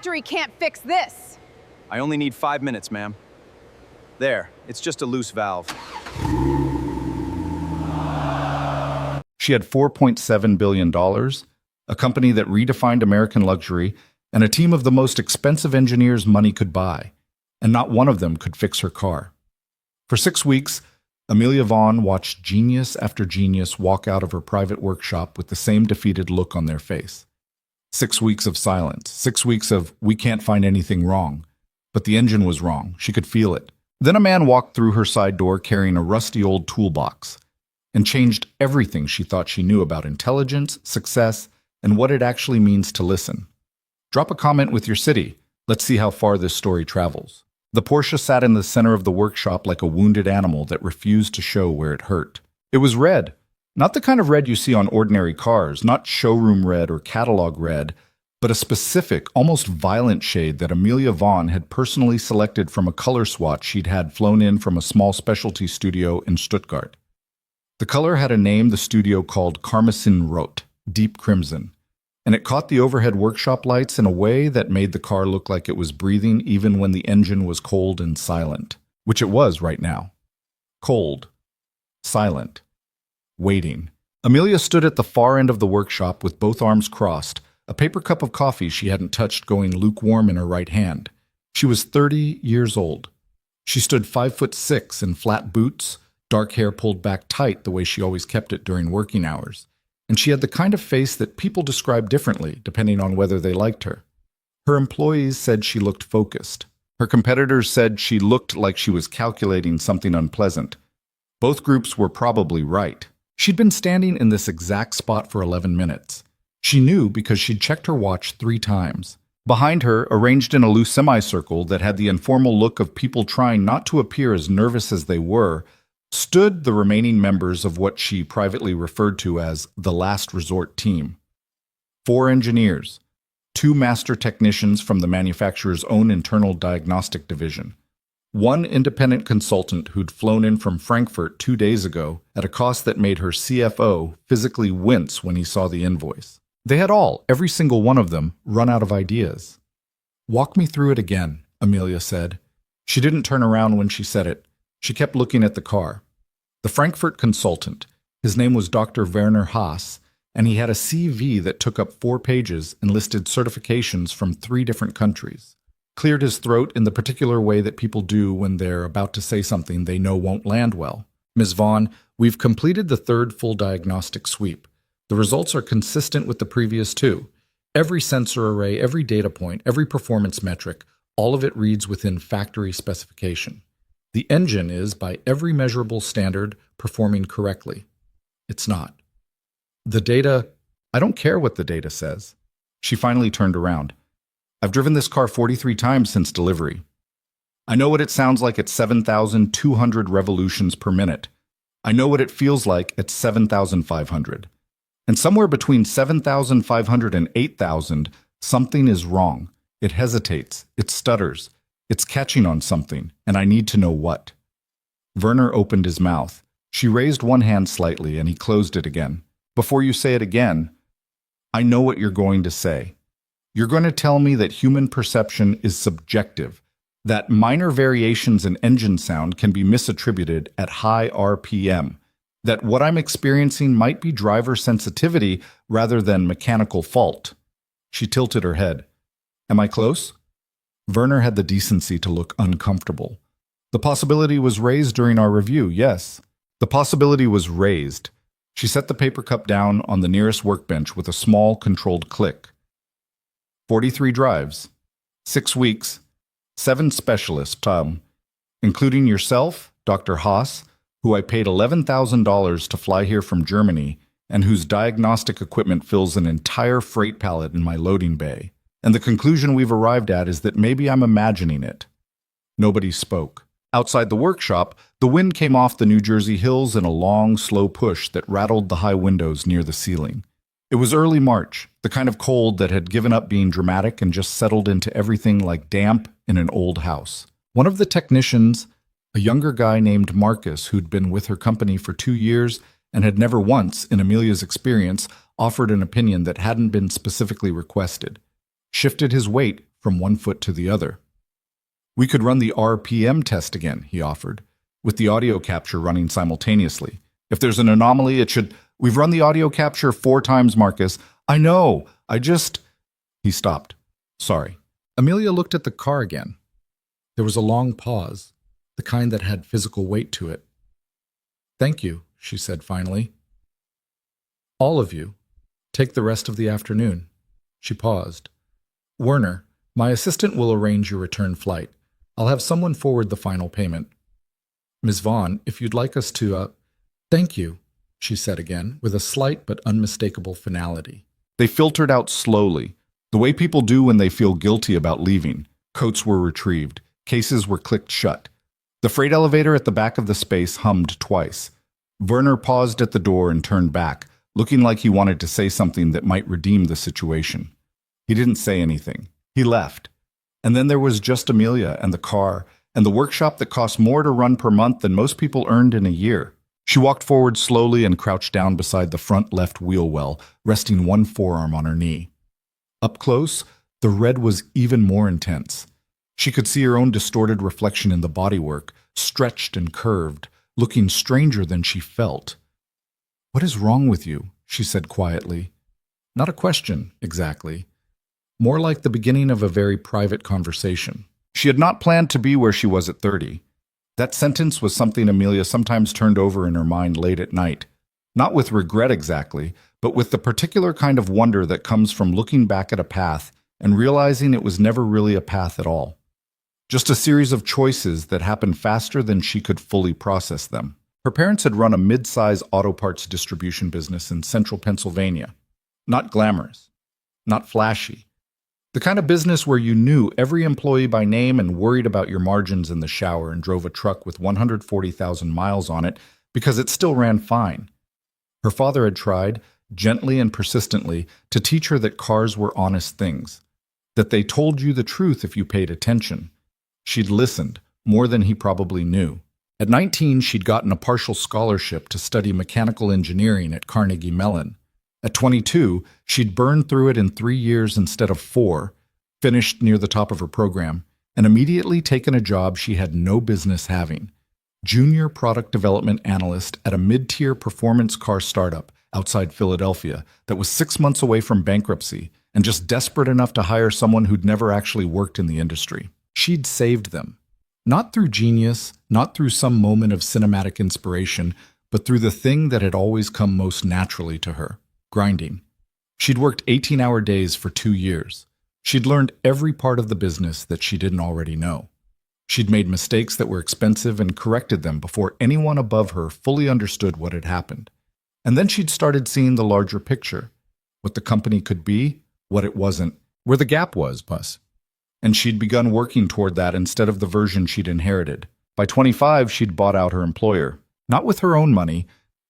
factory can't fix this. I only need 5 minutes, ma'am. There, it's just a loose valve. She had $4.7 billion, a company that redefined American luxury, and a team of the most expensive engineers money could buy, and not one of them could fix her car. For 6 weeks, Amelia Vaughn watched genius after genius walk out of her private workshop with the same defeated look on their face. 6 weeks of silence, 6 weeks of, we can't find anything wrong. But the engine was wrong. She could feel it. Then a man walked through her side door carrying a rusty old toolbox and changed everything she thought she knew about intelligence, success, and what it actually means to listen. Drop a comment with your city. Let's see how far this story travels. The Porsche sat in the center of the workshop like a wounded animal that refused to show where it hurt. It was red. Not the kind of red you see on ordinary cars, not showroom red or catalog red, but a specific, almost violent shade that Amelia Vaughn had personally selected from a color swatch she'd had flown in from a small specialty studio in Stuttgart. The color had a name the studio called Karmesin Rot, deep crimson, and it caught the overhead workshop lights in a way that made the car look like it was breathing even when the engine was cold and silent, which it was right now. Cold, silent, waiting. Amelia stood at the far end of the workshop with both arms crossed, a paper cup of coffee she hadn't touched going lukewarm in her right hand. She was 30 years old. She stood 5'6" in flat boots, dark hair pulled back tight the way she always kept it during working hours. And she had the kind of face that people describe differently depending on whether they liked her. Her employees said she looked focused. Her competitors said she looked like she was calculating something unpleasant. Both groups were probably right. She'd been standing in this exact spot for 11 minutes. She knew because she'd checked her watch 3 times. Behind her, arranged in a loose semicircle that had the informal look of people trying not to appear as nervous as they were, stood the remaining members of what she privately referred to as the last resort team. 4 engineers, 2 master technicians from the manufacturer's own internal diagnostic division, 1 independent consultant who'd flown in from Frankfurt 2 days ago at a cost that made her CFO physically wince when he saw the invoice. They had all, every single one of them, run out of ideas. "Walk me through it again," Amelia said. She didn't turn around when she said it. She kept looking at the car. The Frankfurt consultant, his name was Dr. Werner Haas, and he had a CV that took up 4 pages and listed certifications from 3 different countries. Cleared his throat in the particular way that people do when they're about to say something they know won't land well. "Ms. Vaughn, we've completed the 3rd full diagnostic sweep. The results are consistent with the previous 2. Every sensor array, every data point, every performance metric, all of it reads within factory specification. The engine is, by every measurable standard, performing correctly. It's not. The data, I don't care what the data says." She finally turned around. "I've driven this car 43 times since delivery. I know what it sounds like at 7,200 revolutions per minute. I know what it feels like at 7,500. And somewhere between 7,500 and 8,000, something is wrong. It hesitates, it stutters, it's catching on something, and I need to know what." Werner opened his mouth. She raised one hand slightly, and he closed it again. "Before you say it again, I know what you're going to say. You're going to tell me that human perception is subjective, that minor variations in engine sound can be misattributed at high RPM, that what I'm experiencing might be driver sensitivity rather than mechanical fault." She tilted her head. "Am I close?" Werner had the decency to look uncomfortable. "The possibility was raised during our review, yes. The possibility was raised." She set the paper cup down on the nearest workbench with a small, controlled click. 43 drives, 6 weeks, 7 specialists, including yourself, Dr. Haas, who I paid $11,000 to fly here from Germany, and whose diagnostic equipment fills an entire freight pallet in my loading bay. And the conclusion we've arrived at is that maybe I'm imagining it. Nobody spoke. Outside the workshop, the wind came off the New Jersey hills in a long, slow push that rattled the high windows near the ceiling. It was early March, the kind of cold that had given up being dramatic and just settled into everything like damp in an old house. One of the technicians, a younger guy named Marcus, who'd been with her company for 2 years and had never once, in Amelia's experience, offered an opinion that hadn't been specifically requested, shifted his weight from one foot to the other. We could run the RPM test again, he offered, with the audio capture running simultaneously. If there's an anomaly, it should... We've run the audio capture 4 times, Marcus. I know. He stopped. Sorry. Amelia looked at the car again. There was a long pause, the kind that had physical weight to it. Thank you, she said finally. All of you. Take the rest of the afternoon. She paused. Werner, my assistant will arrange your return flight. I'll have someone forward the final payment. Ms. Vaughn, if you'd like us to, Thank you, she said again, with a slight but unmistakable finality. They filtered out slowly, the way people do when they feel guilty about leaving. Coats were retrieved. Cases were clicked shut. The freight elevator at the back of the space hummed twice. Werner paused at the door and turned back, looking like he wanted to say something that might redeem the situation. He didn't say anything. He left. And then there was just Amelia and the car and the workshop that cost more to run per month than most people earned in a year. She walked forward slowly and crouched down beside the front left wheel well, resting one forearm on her knee. Up close, the red was even more intense. She could see her own distorted reflection in the bodywork, stretched and curved, looking stranger than she felt. What is wrong with you? She said quietly. Not a question, exactly. More like the beginning of a very private conversation. She had not planned to be where she was at 30. That sentence was something Amelia sometimes turned over in her mind late at night. Not with regret exactly, but with the particular kind of wonder that comes from looking back at a path and realizing it was never really a path at all. Just a series of choices that happened faster than she could fully process them. Her parents had run a mid-size auto parts distribution business in central Pennsylvania. Not glamorous, not flashy. The kind of business where you knew every employee by name and worried about your margins in the shower and drove a truck with 140,000 miles on it because it still ran fine. Her father had tried, gently and persistently, to teach her that cars were honest things, that they told you the truth if you paid attention. She'd listened, more than he probably knew. At 19, she'd gotten a partial scholarship to study mechanical engineering at Carnegie Mellon. At 22, she'd burned through it in 3 years instead of 4, finished near the top of her program, and immediately taken a job she had no business having. Junior product development analyst at a mid-tier performance car startup outside Philadelphia that was 6 months away from bankruptcy and just desperate enough to hire someone who'd never actually worked in the industry. She'd saved them. Not through genius, not through some moment of cinematic inspiration, but through the thing that had always come most naturally to her. Grinding. She'd worked 18-hour days for 2 years. She'd learned every part of the business that she didn't already know. She'd made mistakes that were expensive and corrected them before anyone above her fully understood what had happened. And then she'd started seeing the larger picture, what the company could be, what it wasn't, where the gap was, And she'd begun working toward that instead of the version she'd inherited. By 25, she'd bought out her employer. Not with her own money.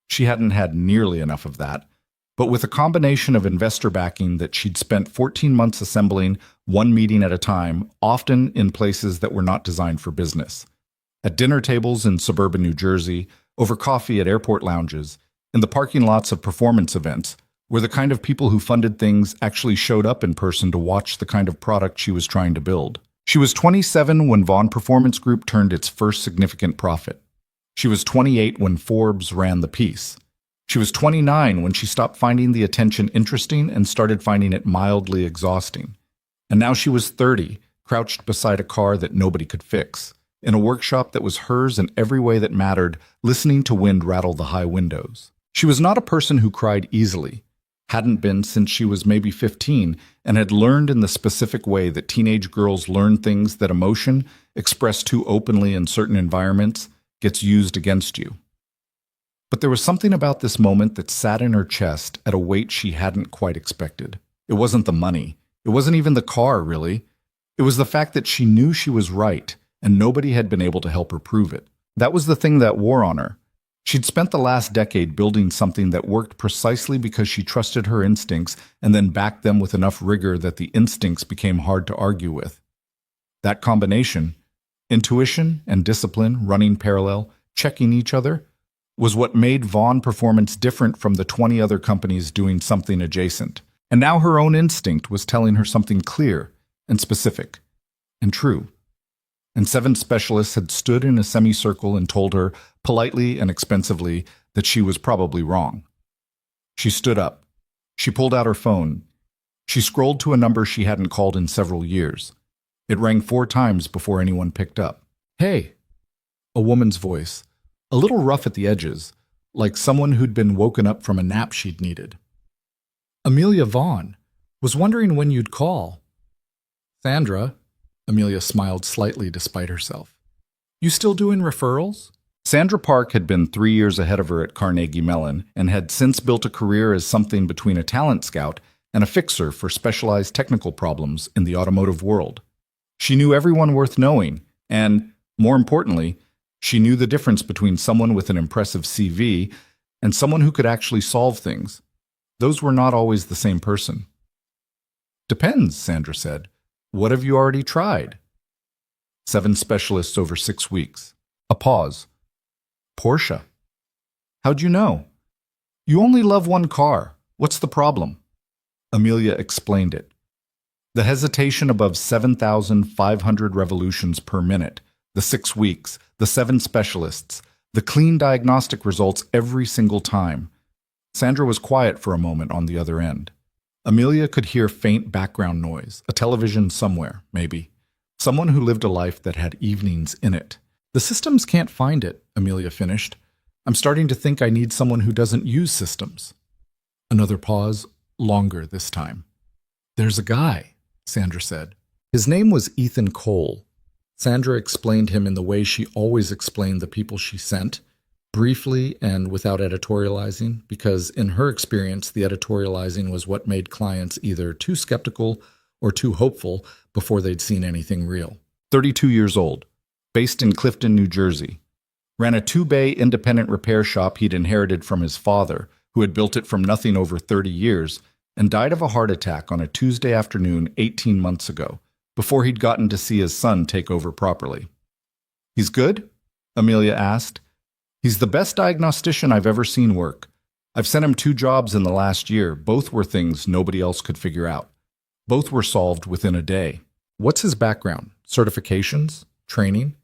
She hadn't had nearly enough of that. But with a combination of investor backing that she'd spent 14 months assembling, one meeting at a time, often in places that were not designed for business. At dinner tables in suburban New Jersey, over coffee at airport lounges, in the parking lots of performance events, where the kind of people who funded things actually showed up in person to watch the kind of product she was trying to build. She was 27 when Vaughn Performance Group turned its first significant profit. She was 28 when Forbes ran the piece. She was 29 when she stopped finding the attention interesting and started finding it mildly exhausting. And now she was 30, crouched beside a car that nobody could fix, in a workshop that was hers in every way that mattered, listening to wind rattle the high windows. She was not a person who cried easily, hadn't been since she was maybe 15, and had learned in the specific way that teenage girls learn things that emotion, expressed too openly in certain environments, gets used against you. But there was something about this moment that sat in her chest at a weight she hadn't quite expected. It wasn't the money. It wasn't even the car, really. It was the fact that she knew she was right, and nobody had been able to help her prove it. That was the thing that wore on her. She'd spent the last decade building something that worked precisely because she trusted her instincts and then backed them with enough rigor that the instincts became hard to argue with. That combination, intuition and discipline running parallel, checking each other, was what made Vaughn Performance different from the 20 other companies doing something adjacent. And now her own instinct was telling her something clear. and specific and true. And 7 specialists had stood in a semicircle and told her, politely and expensively, that she was probably wrong. She stood up. She pulled out her phone. She scrolled to a number she hadn't called in several years. It rang 4 times before anyone picked up. "Hey," a woman's voice, a little rough at the edges, like someone who'd been woken up from a nap she'd needed. "Amelia Vaughn. Was wondering when you'd call." "Sandra," Amelia smiled slightly despite herself. "You still doing referrals?" Sandra Park had been 3 years ahead of her at Carnegie Mellon and had since built a career as something between a talent scout and a fixer for specialized technical problems in the automotive world. She knew everyone worth knowing, and, more importantly, she knew the difference between someone with an impressive CV and someone who could actually solve things. Those were not always the same person. "Depends," Sandra said. "What have you already tried?" 7 specialists over 6 weeks. A pause. "Porsche." "How'd you know?" "You only love one car. What's the problem?" Amelia explained it. The hesitation above 7,500 revolutions per minute, the 6 weeks, the 7 specialists, the clean diagnostic results every single time. Sandra was quiet for a moment on the other end. Amelia could hear faint background noise, a television somewhere, maybe. Someone who lived a life that had evenings in it. "The systems can't find it," Amelia finished. "I'm starting to think I need someone who doesn't use systems." Another pause, longer this time. "There's a guy," Sandra said. His name was Ethan Cole. Sandra explained him in the way she always explained the people she sent, briefly and without editorializing, because in her experience, the editorializing was what made clients either too skeptical or too hopeful before they'd seen anything real. 32 years old, based in Clifton, New Jersey. Ran a 2-bay independent repair shop he'd inherited from his father, who had built it from nothing over 30 years, and died of a heart attack on a Tuesday afternoon 18 months ago, before he'd gotten to see his son take over properly. "He's good?" Amelia asked. "He's the best diagnostician I've ever seen work. I've sent him 2 jobs in the last year. Both were things nobody else could figure out. Both were solved within a day." "What's his background? Certifications? Training?"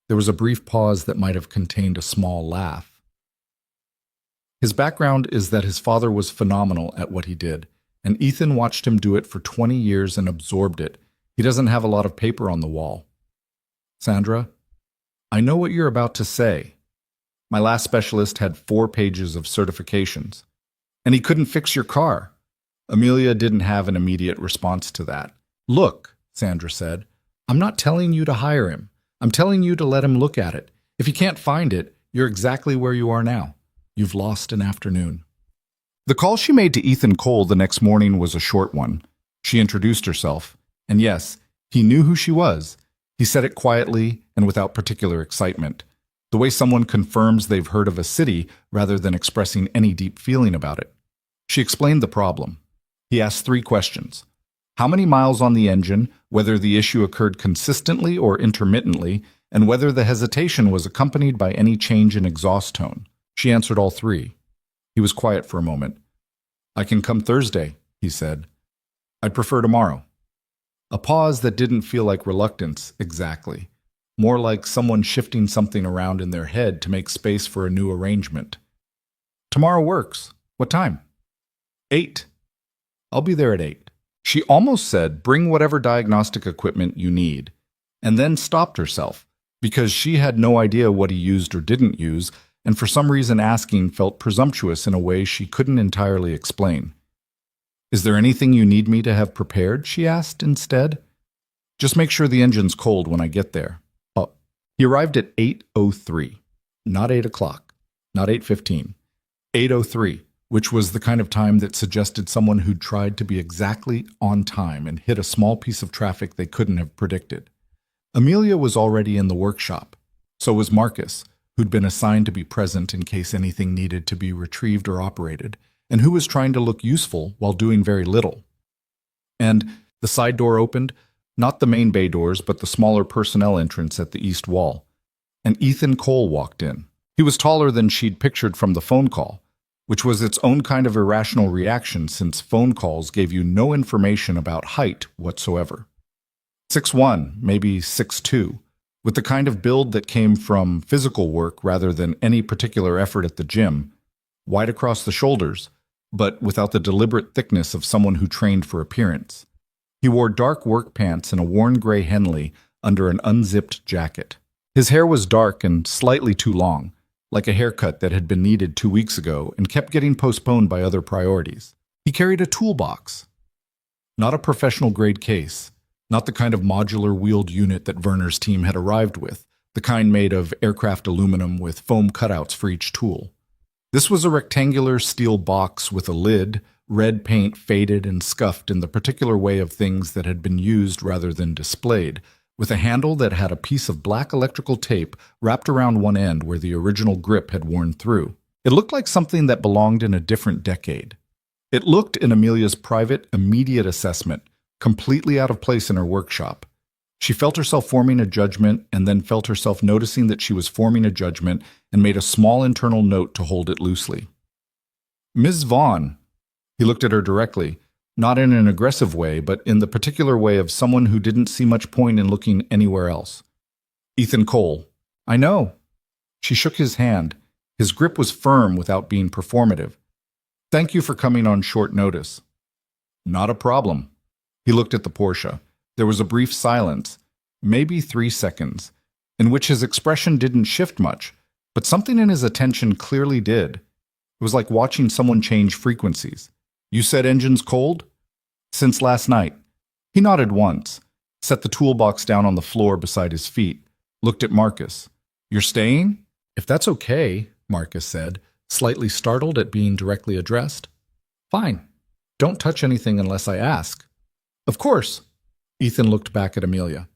There was a brief pause that might have contained a small laugh. "His background is that his father was phenomenal at what he did, and Ethan watched him do it for 20 years and absorbed it. He doesn't have a lot of paper on the wall." "Sandra, I know what you're about to say. My last specialist had 4 pages of certifications. And he couldn't fix your car." Amelia didn't have an immediate response to that. "Look," Sandra said, "I'm not telling you to hire him. I'm telling you to let him look at it. If you can't find it, you're exactly where you are now. You've lost an afternoon." The call she made to Ethan Cole the next morning was a short one. She introduced herself, and yes, he knew who she was. He said it quietly and without particular excitement, the way someone confirms they've heard of a city rather than expressing any deep feeling about it. She explained the problem. He asked 3 questions. How many miles on the engine, whether the issue occurred consistently or intermittently, and whether the hesitation was accompanied by any change in exhaust tone. She answered all 3. He was quiet for a moment. "I can come Thursday," he said. "I'd prefer tomorrow." A pause that didn't feel like reluctance, exactly. More like someone shifting something around in their head to make space for a new arrangement. "Tomorrow works. What time?" 8. "I'll be there at 8. She almost said, "Bring whatever diagnostic equipment you need," and then stopped herself, because she had no idea what he used or didn't use, and for some reason asking felt presumptuous in a way she couldn't entirely explain. "Is there anything you need me to have prepared?" she asked instead. "Just make sure the engine's cold when I get there." Oh. He arrived at 8:03, not 8 o'clock, not 8:15, 8:03, which was the kind of time that suggested someone who'd tried to be exactly on time and hit a small piece of traffic they couldn't have predicted. Amelia was already in the workshop. So was Marcus, who'd been assigned to be present in case anything needed to be retrieved or operated, and who was trying to look useful while doing very little. And the side door opened, not the main bay doors, but the smaller personnel entrance at the east wall. And Ethan Cole walked in. He was taller than she'd pictured from the phone call, which was its own kind of irrational reaction since phone calls gave you no information about height whatsoever. 6'1", maybe 6'2", with the kind of build that came from physical work rather than any particular effort at the gym, wide across the shoulders, but without the deliberate thickness of someone who trained for appearance. He wore dark work pants and a worn gray Henley under an unzipped jacket. His hair was dark and slightly too long, like a haircut that had been needed 2 weeks ago and kept getting postponed by other priorities. He carried a toolbox. Not a professional-grade case, not the kind of modular wheeled unit that Werner's team had arrived with, the kind made of aircraft aluminum with foam cutouts for each tool. This was a rectangular steel box with a lid, red paint faded and scuffed in the particular way of things that had been used rather than displayed, with a handle that had a piece of black electrical tape wrapped around one end where the original grip had worn through. It looked like something that belonged in a different decade. It looked, in Amelia's private, immediate assessment, completely out of place in her workshop. She felt herself forming a judgment and then felt herself noticing that she was forming a judgment and made a small internal note to hold it loosely. "Ms. Vaughn," he looked at her directly, not in an aggressive way, but in the particular way of someone who didn't see much point in looking anywhere else. "Ethan Cole." "I know." She shook his hand. His grip was firm without being performative. "Thank you for coming on short notice." "Not a problem." He looked at the Porsche. There was a brief silence, maybe 3 seconds, in which his expression didn't shift much, but something in his attention clearly did. It was like watching someone change frequencies. "You said engine's cold?" "Since last night." He nodded once, set the toolbox down on the floor beside his feet, looked at Marcus. "You're staying?" "If that's okay," Marcus said, slightly startled at being directly addressed. "Fine. Don't touch anything unless I ask." "Of course." Ethan looked back at Amelia.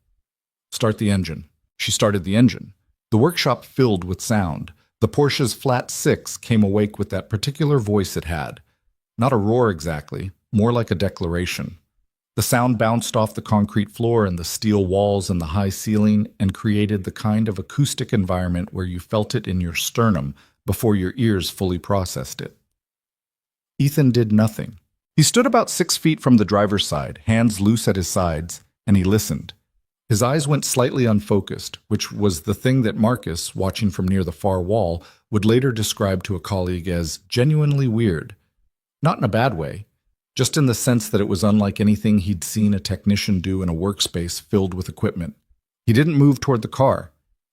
"Start the engine." She started the engine. The workshop filled with sound. The Porsche's flat six came awake with that particular voice it had. Not a roar exactly, more like a declaration. The sound bounced off the concrete floor and the steel walls and the high ceiling and created the kind of acoustic environment where you felt it in your sternum before your ears fully processed it. Ethan did nothing. He stood about 6 feet from the driver's side, hands loose at his sides, and he listened. His eyes went slightly unfocused, which was the thing that Marcus, watching from near the far wall, would later describe to a colleague as genuinely weird. Not in a bad way, just in the sense that it was unlike anything he'd seen a technician do in a workspace filled with equipment. He didn't move toward the car.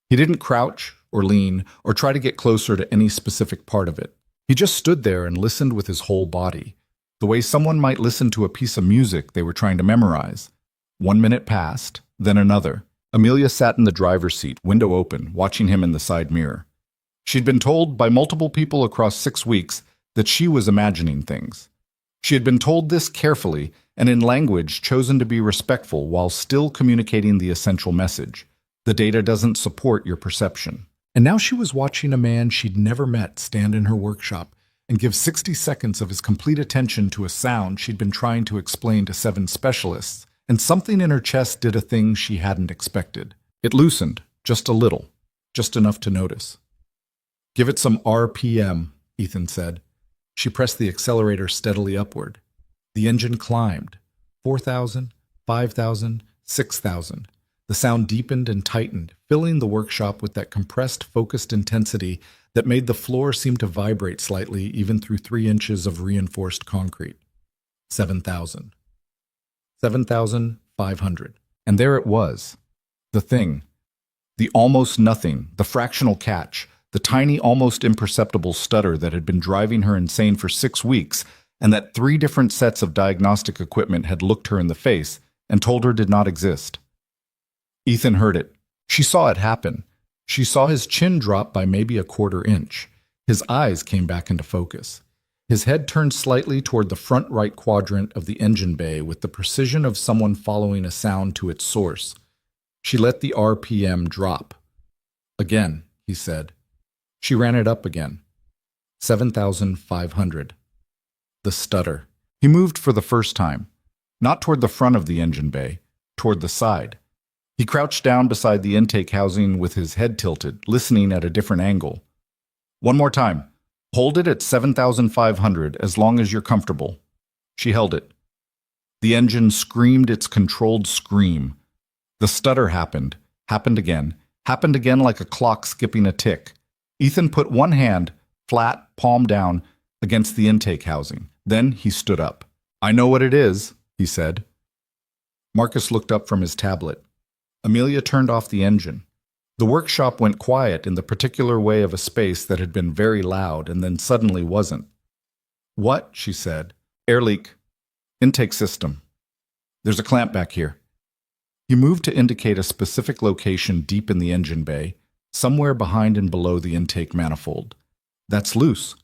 He didn't crouch or lean or try to get closer to any specific part of it. He just stood there and listened with his whole body, the way someone might listen to a piece of music they were trying to memorize. 1 minute passed, then another. Amelia sat in the driver's seat, window open, watching him in the side mirror. She'd been told by multiple people across 6 weeks that she was imagining things. She had been told this carefully and in language chosen to be respectful while still communicating the essential message. The data doesn't support your perception. And now she was watching a man she'd never met stand in her workshop and give 60 seconds of his complete attention to a sound she'd been trying to explain to 7 specialists, and something in her chest did a thing she hadn't expected. It loosened, just a little, just enough to notice. "Give it some RPM," Ethan said. She pressed the accelerator steadily upward. The engine climbed. 4,000, 5,000, 6,000. The sound deepened and tightened, filling the workshop with that compressed, focused intensity that made the floor seem to vibrate slightly even through 3 inches of reinforced concrete. 7,000. 7,500. And there it was. The thing. The almost nothing, the fractional catch, the tiny, almost imperceptible stutter that had been driving her insane for 6 weeks, and that 3 different sets of diagnostic equipment had looked her in the face and told her did not exist. Ethan heard it. She saw it happen. She saw his chin drop by maybe a 1/4 inch. His eyes came back into focus. His head turned slightly toward the front right quadrant of the engine bay with the precision of someone following a sound to its source. She let the RPM drop. "Again," he said. She ran it up again. 7,500. The stutter. He moved for the first time, not toward the front of the engine bay, toward the side. He crouched down beside the intake housing with his head tilted, listening at a different angle. "One more time. Hold it at 7,500 as long as you're comfortable." She held it. The engine screamed its controlled scream. The stutter happened again like a clock skipping a tick. Ethan put one hand, flat, palm down, against the intake housing. Then he stood up. "I know what it is," he said. Marcus looked up from his tablet. Amelia turned off the engine. The workshop went quiet in the particular way of a space that had been very loud and then suddenly wasn't. "What?" she said. "Air leak. Intake system. There's a clamp back here." He moved to indicate a specific location deep in the engine bay, somewhere behind and below the intake manifold. "That's loose.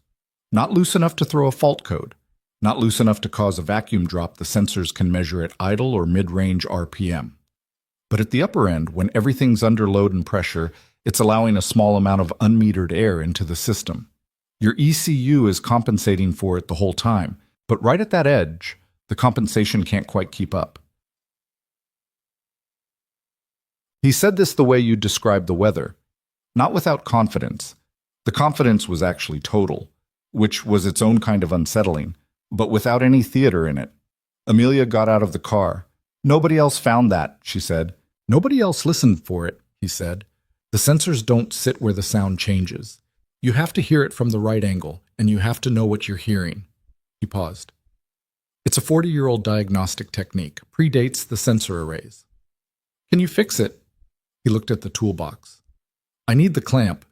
Not loose enough to throw a fault code. Not loose enough to cause a vacuum drop the sensors can measure at idle or mid-range RPM. But at the upper end, when everything's under load and pressure, it's allowing a small amount of unmetered air into the system. Your ECU is compensating for it the whole time, but right at that edge, the compensation can't quite keep up." He said this the way you'd describe the weather, not without confidence. The confidence was actually total, which was its own kind of unsettling, but without any theater in it. Amelia got out of the car. "Nobody else found that," she said. "Nobody else listened for it," he said. "The sensors don't sit where the sound changes. You have to hear it from the right angle, and you have to know what you're hearing." He paused. "It's a 40-year-old diagnostic technique, predates the sensor arrays." "Can you fix it?" He looked at the toolbox. "I need the clamp."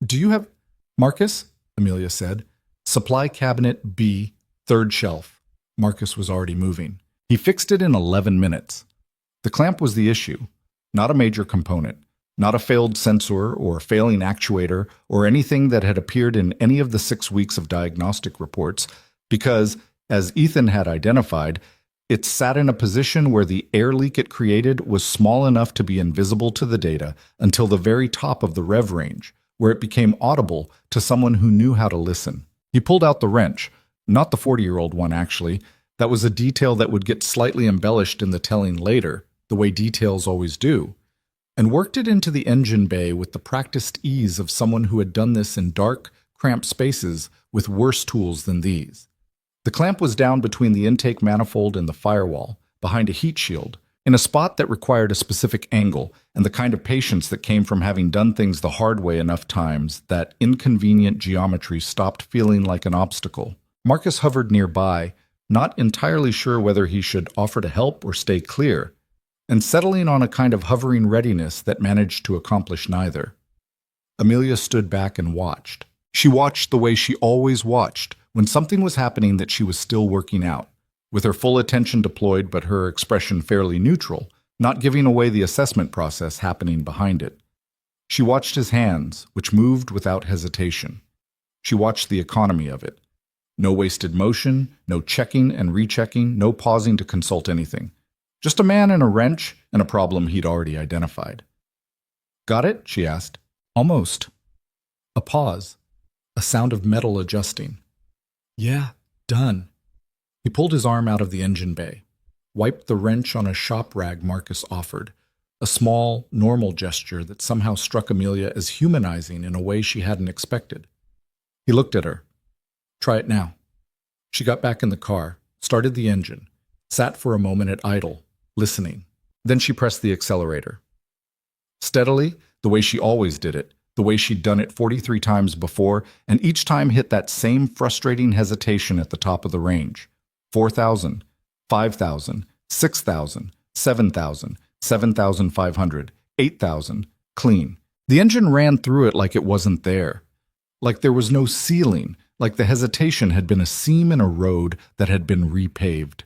"Do you have—" "Marcus," Amelia said. "Supply cabinet B, third shelf." Marcus was already moving. He fixed it in 11 minutes. The clamp was the issue, not a major component, not a failed sensor or failing actuator or anything that had appeared in any of the 6 weeks of diagnostic reports, because, as Ethan had identified, it sat in a position where the air leak it created was small enough to be invisible to the data until the very top of the rev range, where it became audible to someone who knew how to listen. He pulled out the wrench, not the 40-year-old one actually. That was a detail that would get slightly embellished in the telling later, the way details always do, and worked it into the engine bay with the practiced ease of someone who had done this in dark, cramped spaces with worse tools than these. The clamp was down between the intake manifold and the firewall, behind a heat shield, in a spot that required a specific angle and the kind of patience that came from having done things the hard way enough times that inconvenient geometry stopped feeling like an obstacle. Marcus hovered nearby, not entirely sure whether he should offer to help or stay clear, and settling on a kind of hovering readiness that managed to accomplish neither. Amelia stood back and watched. She watched the way she always watched, when something was happening that she was still working out, with her full attention deployed but her expression fairly neutral, not giving away the assessment process happening behind it. She watched his hands, which moved without hesitation. She watched the economy of it. No wasted motion, no checking and rechecking, no pausing to consult anything. Just a man and a wrench and a problem he'd already identified. "Got it?" she asked. "Almost." A pause. A sound of metal adjusting. "Yeah, done." He pulled his arm out of the engine bay, wiped the wrench on a shop rag Marcus offered, a small, normal gesture that somehow struck Amelia as humanizing in a way she hadn't expected. He looked at her. "Try it now." She got back in the car, started the engine, sat for a moment at idle, listening. Then she pressed the accelerator. Steadily, the way she always did it, the way she'd done it 43 times before, and each time hit that same frustrating hesitation at the top of the range. 4,000, 5,000, 6,000, 7,000, 7,500, 8,000, clean. The engine ran through it like it wasn't there. Like there was no ceiling, like the hesitation had been a seam in a road that had been repaved.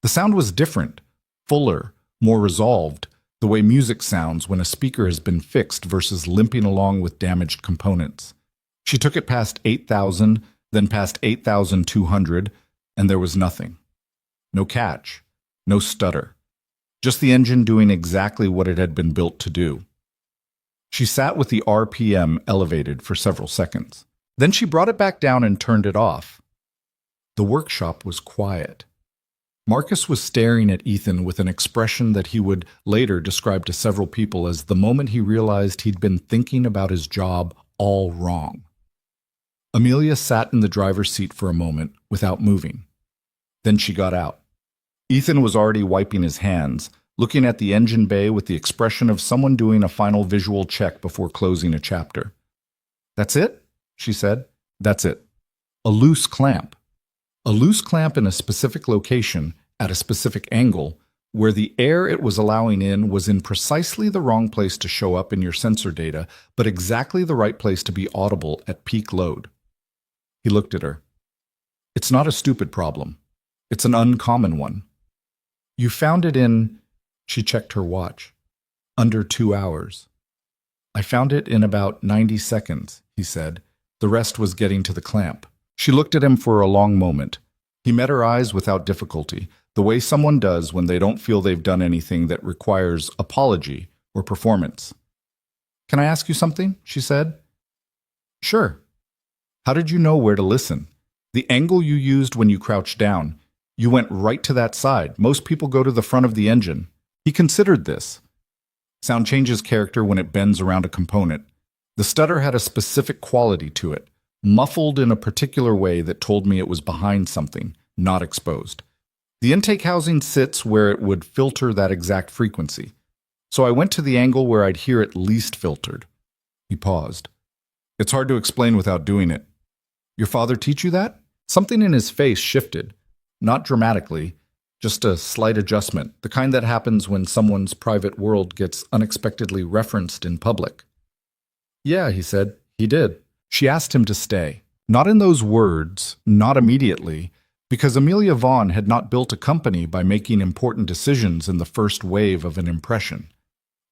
The sound was different, fuller, more resolved, the way music sounds when a speaker has been fixed versus limping along with damaged components. She took it past 8,000, then past 8,200, and there was nothing. No catch, no stutter. Just the engine doing exactly what it had been built to do. She sat with the RPM elevated for several seconds. Then she brought it back down and turned it off. The workshop was quiet. Marcus was staring at Ethan with an expression that he would later describe to several people as the moment he realized he'd been thinking about his job all wrong. Amelia sat in the driver's seat for a moment without moving. Then she got out. Ethan was already wiping his hands, looking at the engine bay with the expression of someone doing a final visual check before closing a chapter. "That's it?" she said. "That's it. A loose clamp. A loose clamp in a specific location, at a specific angle, where the air it was allowing in was in precisely the wrong place to show up in your sensor data, but exactly the right place to be audible at peak load." He looked at her. "It's not a stupid problem. It's an uncommon one. You found it in," she checked her watch, "under 2 hours." "I found it in about 90 seconds, he said. "The rest was getting to the clamp." She looked at him for a long moment. He met her eyes without difficulty, the way someone does when they don't feel they've done anything that requires apology or performance. "Can I ask you something?" she said. "Sure." "How did you know where to listen? The angle you used when you crouched down. You went right to that side. Most people go to the front of the engine." He considered this. Sound changes character when it bends around a component. The stutter had a specific quality to it, muffled in a particular way that told me it was behind something, not exposed. The intake housing sits where it would filter that exact frequency. So I went to the angle where I'd hear it least filtered. He paused. "It's hard to explain without doing it." "Your father teach you that?" Something in his face shifted. Not dramatically, just a slight adjustment, the kind that happens when someone's private world gets unexpectedly referenced in public. "Yeah," he said, "he did." She asked him to stay. Not in those words, not immediately, because Amelia Vaughn had not built a company by making important decisions in the first wave of an impression.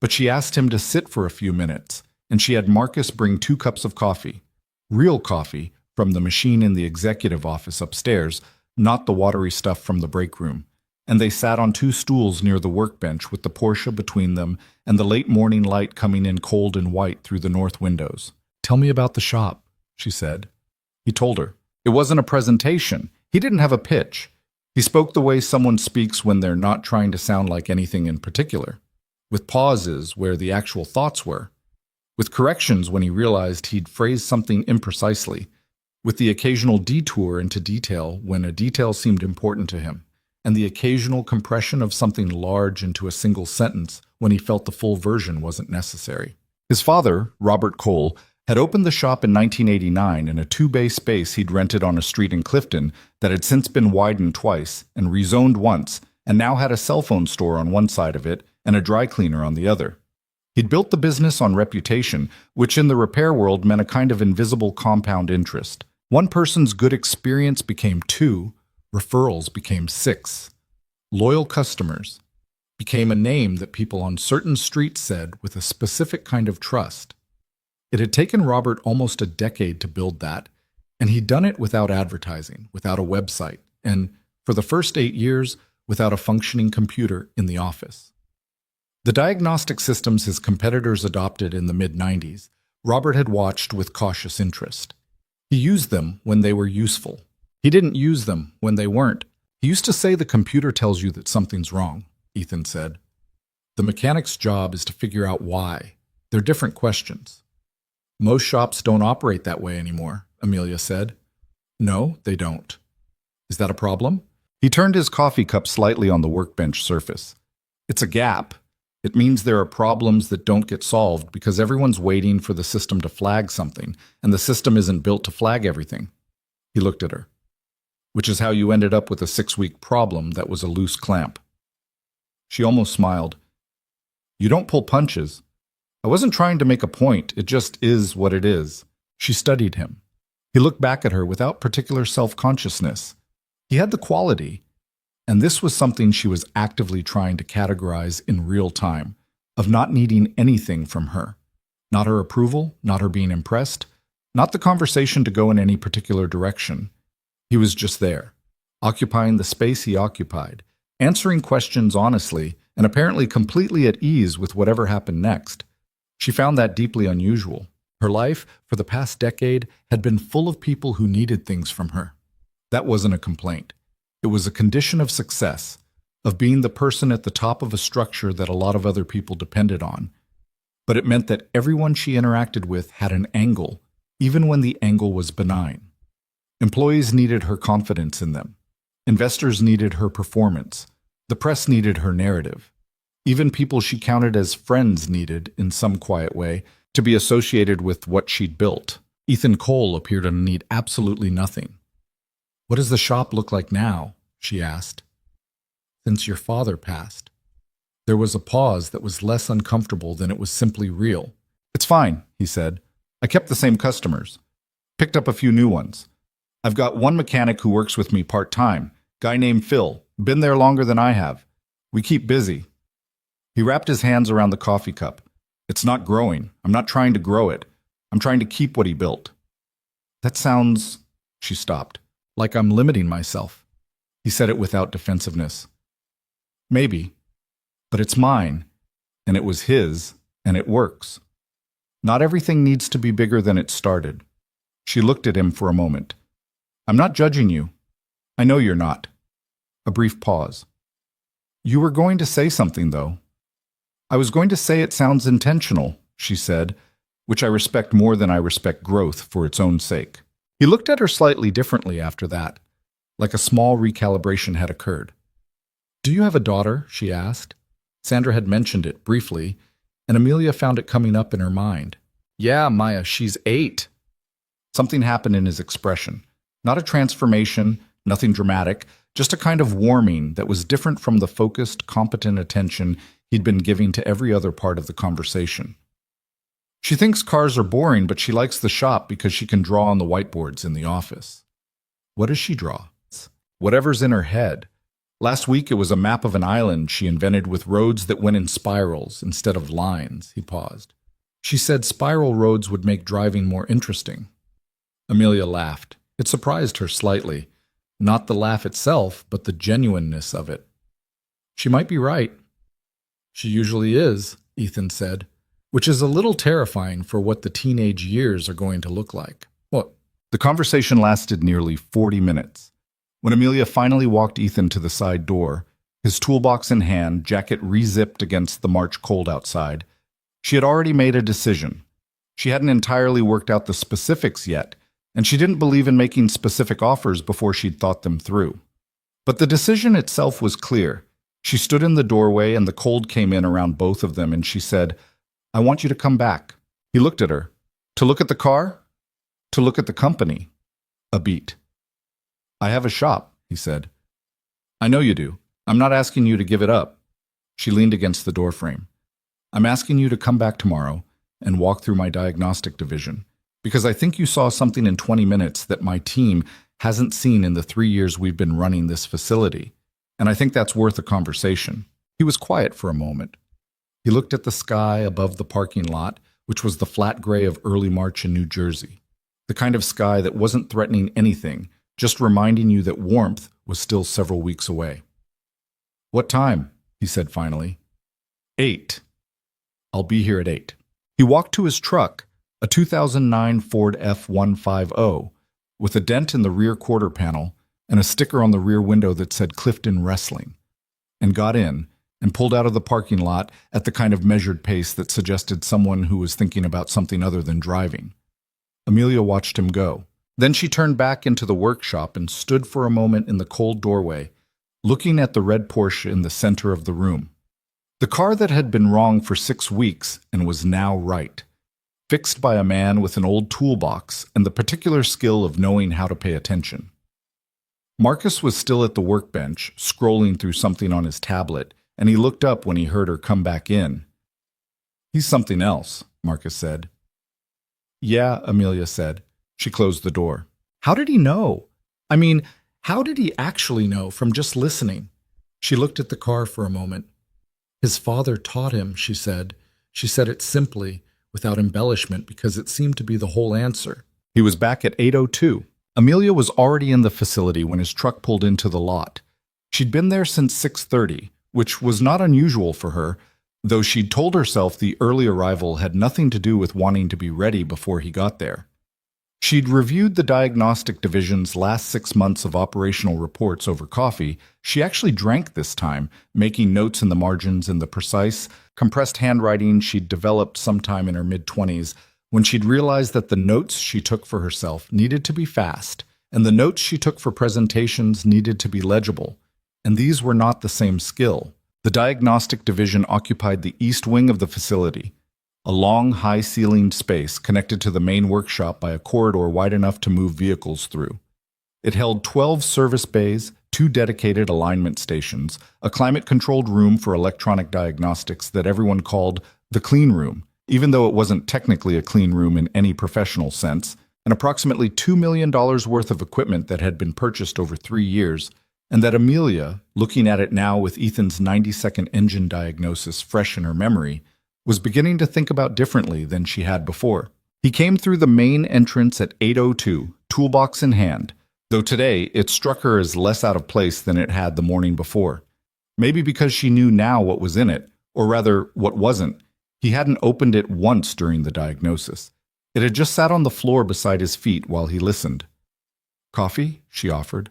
But she asked him to sit for a few minutes, and she had Marcus bring 2 cups of coffee. Real coffee, from the machine in the executive office upstairs, not the watery stuff from the break room. And they sat on 2 stools near the workbench with the Porsche between them and the late morning light coming in cold and white through the north windows. "Tell me about the shop," she said. He told her. It wasn't a presentation. He didn't have a pitch. He spoke the way someone speaks when they're not trying to sound like anything in particular, with pauses where the actual thoughts were, with corrections when he realized he'd phrased something imprecisely, with the occasional detour into detail when a detail seemed important to him, and the occasional compression of something large into a single sentence when he felt the full version wasn't necessary. His father, Robert Cole, had opened the shop in 1989 in a 2-bay space he'd rented on a street in Clifton that had since been widened twice and rezoned once, and now had a cell phone store on one side of it and a dry cleaner on the other. He'd built the business on reputation, which in the repair world meant a kind of invisible compound interest. One person's good experience became 2, referrals became 6. Loyal customers became a name that people on certain streets said with a specific kind of trust. It had taken Robert almost a decade to build that, and he'd done it without advertising, without a website, and, for the first 8 years, without a functioning computer in the office. The diagnostic systems his competitors adopted in the mid-90s, Robert had watched with cautious interest. He used them when they were useful. He didn't use them when they weren't. He used to say the computer tells you that something's wrong, Ethan said. The mechanic's job is to figure out why. They're different questions. Most shops don't operate that way anymore, Amelia said. No, they don't. Is that a problem? He turned his coffee cup slightly on the workbench surface. It's a gap. It means there are problems that don't get solved because everyone's waiting for the system to flag something, and the system isn't built to flag everything. He looked at her. Which is how you ended up with a 6-week problem that was a loose clamp. She almost smiled. You don't pull punches. I wasn't trying to make a point. It just is what it is. She studied him. He looked back at her without particular self-consciousness. He had the quality, and this was something she was actively trying to categorize in real time, of not needing anything from her. Not her approval, not her being impressed, not the conversation to go in any particular direction. He was just there, occupying the space he occupied, answering questions honestly, and apparently completely at ease with whatever happened next. She found that deeply unusual. Her life, for the past decade, had been full of people who needed things from her. That wasn't a complaint. It was a condition of success, of being the person at the top of a structure that a lot of other people depended on. But it meant that everyone she interacted with had an angle, even when the angle was benign. Employees needed her confidence in them. Investors needed her performance. The press needed her narrative. Even people she counted as friends needed, in some quiet way, to be associated with what she'd built. Ethan Cole appeared to need absolutely nothing. "What does the shop look like now?" she asked. "Since your father passed." There was a pause that was less uncomfortable than it was simply real. "It's fine," he said. "I kept the same customers. Picked up a few new ones. I've got one mechanic who works with me part-time, guy named Phil, been there longer than I have. We keep busy." He wrapped his hands around the coffee cup. "It's not growing. I'm not trying to grow it. I'm trying to keep what he built." "That sounds—" She stopped. "Like I'm limiting myself." He said it without defensiveness. "Maybe. But it's mine, and it was his, and it works. Not everything needs to be bigger than it started." She looked at him for a moment. "I'm not judging you. I know you're not." A brief pause. "You were going to say something, though." "I was going to say it sounds intentional," she said, "which I respect more than I respect growth for its own sake." He looked at her slightly differently after that, like a small recalibration had occurred. "Do you have a daughter?" she asked. Sandra had mentioned it briefly, and Amelia found it coming up in her mind. "Yeah, Maya, she's 8. Something happened in his expression. Not a transformation, nothing dramatic, just a kind of warming that was different from the focused, competent attention he'd been giving to every other part of the conversation. "She thinks cars are boring, but she likes the shop because she can draw on the whiteboards in the office." "What does she draw?" "Whatever's in her head. Last week it was a map of an island she invented with roads that went in spirals instead of lines." He paused. "She said spiral roads would make driving more interesting." Amelia laughed. It surprised her slightly. Not the laugh itself, but the genuineness of it. "She might be right." "She usually is," Ethan said, "which is a little terrifying for what the teenage years are going to look like." What? The conversation lasted nearly 40 minutes. When Amelia finally walked Ethan to the side door, his toolbox in hand, jacket re-zipped against the March cold outside, she had already made a decision. She hadn't entirely worked out the specifics yet, and she didn't believe in making specific offers before she'd thought them through. But the decision itself was clear. She stood in the doorway and the cold came in around both of them, and she said, "I want you to come back." He looked at her. "To look at the car? To look at the company?" A beat. "I have a shop," he said. "I know you do. I'm not asking you to give it up." She leaned against the doorframe. "I'm asking you to come back tomorrow and walk through my diagnostic division, because I think you saw something in 20 minutes that my team hasn't seen in the 3 years we've been running this facility, and I think that's worth a conversation." He was quiet for a moment. He looked at the sky above the parking lot, which was the flat gray of early March in New Jersey, the kind of sky that wasn't threatening anything, just reminding you that warmth was still several weeks away. "What time?" he said finally. 8. "I'll be here at 8. He walked to his truck, a 2009 Ford F-150, with a dent in the rear quarter panel and a sticker on the rear window that said Clifton Wrestling, and got in and pulled out of the parking lot at the kind of measured pace that suggested someone who was thinking about something other than driving. Amelia watched him go. Then she turned back into the workshop and stood for a moment in the cold doorway, looking at the red Porsche in the center of the room. The car that had been wrong for 6 weeks and was now right, fixed by a man with an old toolbox and the particular skill of knowing how to pay attention. Marcus was still at the workbench, scrolling through something on his tablet, and he looked up when he heard her come back in. "He's something else," Marcus said. "Yeah," Amelia said. She closed the door. "How did he know? I mean, how did he actually know from just listening?" She looked at the car for a moment. "His father taught him," she said. She said it simply, without embellishment, because it seemed to be the whole answer. He was back at 8:02. Amelia was already in the facility when his truck pulled into the lot. She'd been there since 6:30, which was not unusual for her, though she'd told herself the early arrival had nothing to do with wanting to be ready before he got there. She'd reviewed the diagnostic division's last 6 months of operational reports over coffee. She actually drank this time, making notes in the margins in the precise, compressed handwriting she'd developed sometime in her mid-20s, when she'd realized that the notes she took for herself needed to be fast, and the notes she took for presentations needed to be legible. And these were not the same skill. The diagnostic division occupied the east wing of the facility, a long, high-ceilinged space connected to the main workshop by a corridor wide enough to move vehicles through. It held 12 service bays, 2 dedicated alignment stations, a climate-controlled room for electronic diagnostics that everyone called the clean room, even though it wasn't technically a clean room in any professional sense, and approximately $2 million worth of equipment that had been purchased over 3 years, and that Amelia, looking at it now with Ethan's 90-second engine diagnosis fresh in her memory, was beginning to think about differently than she had before. He came through the main entrance at 8:02, toolbox in hand, though today it struck her as less out of place than it had the morning before. Maybe because she knew now what was in it, or rather, what wasn't. He hadn't opened it once during the diagnosis. It had just sat on the floor beside his feet while he listened. "Coffee?" she offered.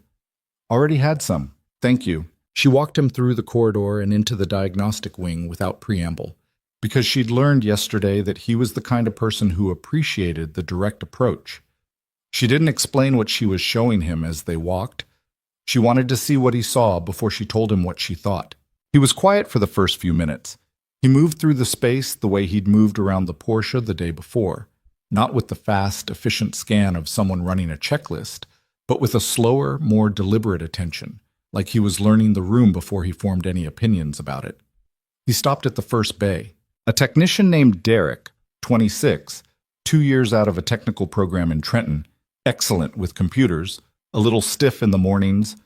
"Already had some. Thank you." She walked him through the corridor and into the diagnostic wing without preamble, because she'd learned yesterday that he was the kind of person who appreciated the direct approach. She didn't explain what she was showing him as they walked. She wanted to see what he saw before she told him what she thought. He was quiet for the first few minutes. He moved through the space the way he'd moved around the Porsche the day before, not with the fast, efficient scan of someone running a checklist, but with a slower, more deliberate attention, like he was learning the room before he formed any opinions about it. He stopped at the first bay. A technician named Derek, 26, 2 years out of a technical program in Trenton, excellent with computers, a little stiff in the mornings,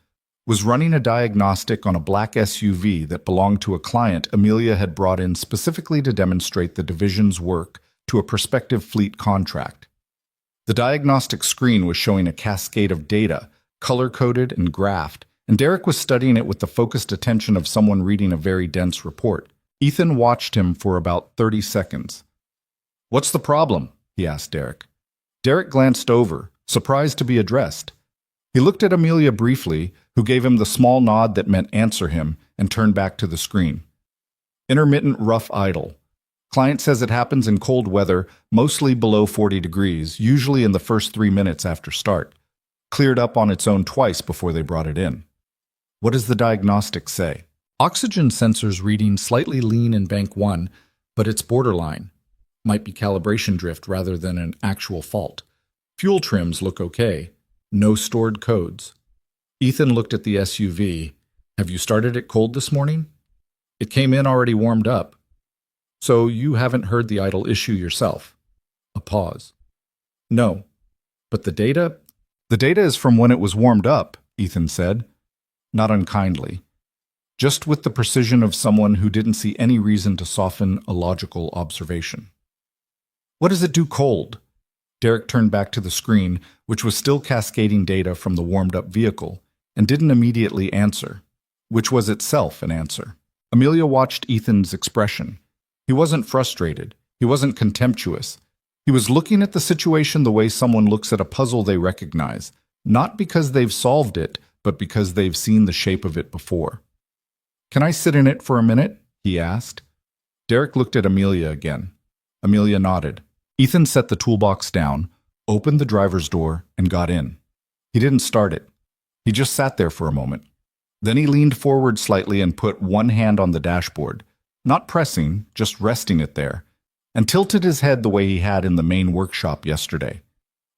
was running a diagnostic on a black SUV that belonged to a client Amelia had brought in specifically to demonstrate the division's work to a prospective fleet contract. The diagnostic screen was showing a cascade of data, color-coded and graphed, and Derek was studying it with the focused attention of someone reading a very dense report. Ethan watched him for about 30 seconds. "What's the problem?" he asked Derek. Derek glanced over, surprised to be addressed. He looked at Amelia briefly, who gave him the small nod that meant answer him, and turned back to the screen. "Intermittent rough idle. Client says it happens in cold weather, mostly below 40 degrees, usually in the first 3 minutes after start. Cleared up on its own twice before they brought it in." "What does the diagnostic say?" "Oxygen sensors reading slightly lean in bank 1, but it's borderline. Might be calibration drift rather than an actual fault. Fuel trims look okay. No stored codes." Ethan looked at the SUV. "Have you started it cold this morning?" "It came in already warmed up." "So you haven't heard the idle issue yourself?" A pause. "No. But the data?" "The data is from when it was warmed up," Ethan said, not unkindly, just with the precision of someone who didn't see any reason to soften a logical observation. "What does it do cold?" Derek turned back to the screen, which was still cascading data from the warmed-up vehicle, and didn't immediately answer, which was itself an answer. Amelia watched Ethan's expression. He wasn't frustrated. He wasn't contemptuous. He was looking at the situation the way someone looks at a puzzle they recognize, not because they've solved it, but because they've seen the shape of it before. "Can I sit in it for a minute?" he asked. Derek looked at Amelia again. Amelia nodded. Ethan set the toolbox down, opened the driver's door, and got in. He didn't start it. He just sat there for a moment. Then he leaned forward slightly and put one hand on the dashboard, not pressing, just resting it there, and tilted his head the way he had in the main workshop yesterday.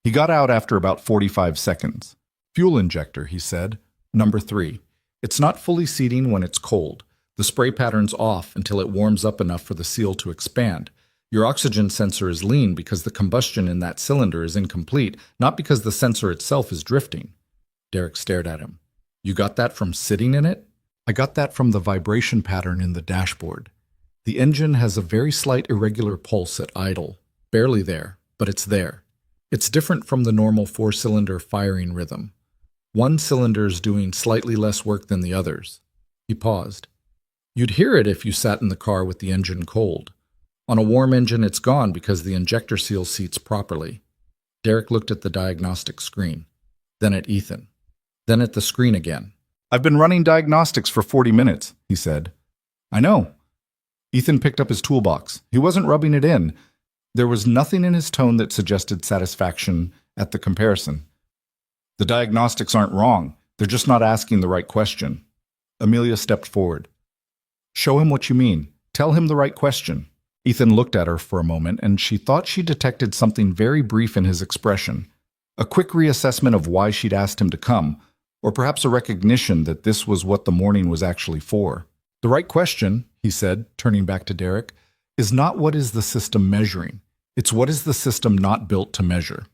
He got out after about 45 seconds. "Fuel injector," he said. "Number 3. It's not fully seating when it's cold. The spray pattern's off until it warms up enough for the seal to expand. Your oxygen sensor is lean because the combustion in that cylinder is incomplete, not because the sensor itself is drifting." Derek stared at him. "You got that from sitting in it?" "I got that from the vibration pattern in the dashboard. The engine has a very slight irregular pulse at idle. Barely there, but it's there. It's different from the normal 4-cylinder firing rhythm. One cylinder's doing slightly less work than the others." He paused. "You'd hear it if you sat in the car with the engine cold. On a warm engine, it's gone because the injector seal seats properly." Derek looked at the diagnostic screen, then at Ethan, then at the screen again. "I've been running diagnostics for 40 minutes, he said. "I know." Ethan picked up his toolbox. He wasn't rubbing it in. There was nothing in his tone that suggested satisfaction at the comparison. "The diagnostics aren't wrong. They're just not asking the right question." Amelia stepped forward. Show him what you mean. Tell him the right question. Ethan looked at her for a moment, and she thought she detected something very brief in his expression. A quick reassessment of why she'd asked him to come, or perhaps a recognition that this was what the morning was actually for. The right question, he said, turning back to Derek, is not what is the system measuring. It's what is the system not built to measure.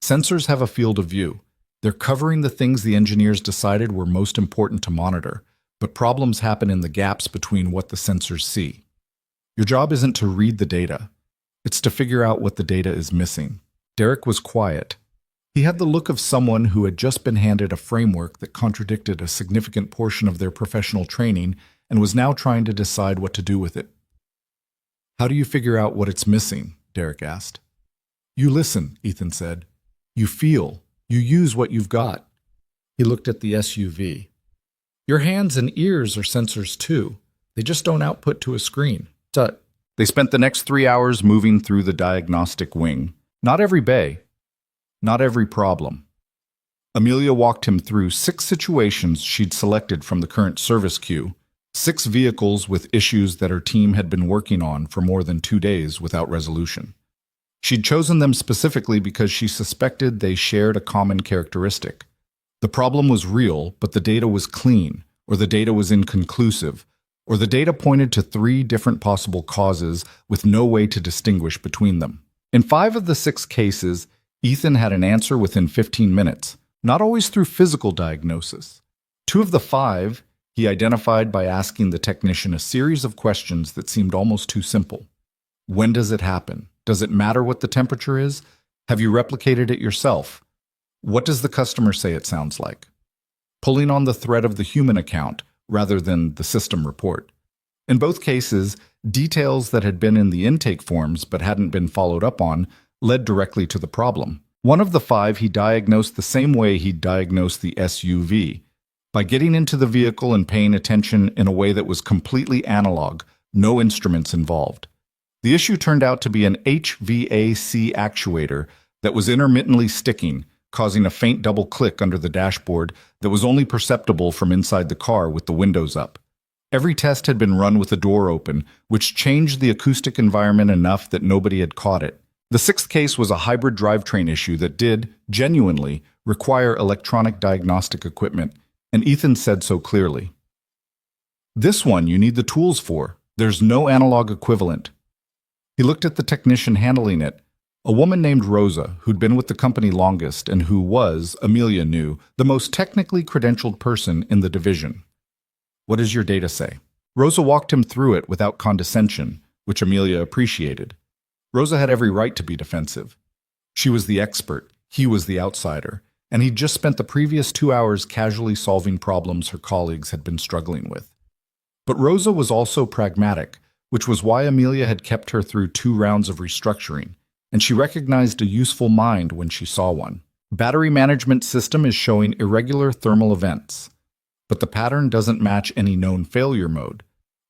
Sensors have a field of view. They're covering the things the engineers decided were most important to monitor, but problems happen in the gaps between what the sensors see. Your job isn't to read the data. It's to figure out what the data is missing. Derek was quiet. He had the look of someone who had just been handed a framework that contradicted a significant portion of their professional training and was now trying to decide what to do with it. How do you figure out what it's missing? Derek asked. You listen, Ethan said. You feel. You use what you've got. He looked at the SUV. Your hands and ears are sensors too. They just don't output to a screen. They spent the next 3 hours moving through the diagnostic wing. Not every bay. Not every problem. Amelia walked him through 6 situations she'd selected from the current service queue, 6 vehicles with issues that her team had been working on for more than 2 days without resolution. She'd chosen them specifically because she suspected they shared a common characteristic. The problem was real, but the data was clean, or the data was inconclusive, or the data pointed to 3 different possible causes with no way to distinguish between them. In 5 of the 6 cases, Ethan had an answer within 15 minutes, not always through physical diagnosis. 2 of the 5 he identified by asking the technician a series of questions that seemed almost too simple. When does it happen? Does it matter what the temperature is? Have you replicated it yourself? What does the customer say it sounds like? Pulling on the thread of the human account rather than the system report. In both cases, details that had been in the intake forms but hadn't been followed up on led directly to the problem. 1 of the 5 he diagnosed the same way he'd diagnosed the SUV, by getting into the vehicle and paying attention in a way that was completely analog, no instruments involved. The issue turned out to be an HVAC actuator that was intermittently sticking, causing a faint double click under the dashboard that was only perceptible from inside the car with the windows up. Every test had been run with the door open, which changed the acoustic environment enough that nobody had caught it. The 6th case was a hybrid drivetrain issue that did, genuinely, require electronic diagnostic equipment, and Ethan said so clearly. This one you need the tools for. There's no analog equivalent. He looked at the technician handling it, a woman named Rosa, who'd been with the company longest and who was, Amelia knew, the most technically credentialed person in the division. What does your data say? Rosa walked him through it without condescension, which Amelia appreciated. Rosa had every right to be defensive. She was the expert, he was the outsider, and he'd just spent the previous 2 hours casually solving problems her colleagues had been struggling with. But Rosa was also pragmatic, which was why Amelia had kept her through 2 rounds of restructuring, and she recognized a useful mind when she saw one. Battery management system is showing irregular thermal events, but the pattern doesn't match any known failure mode.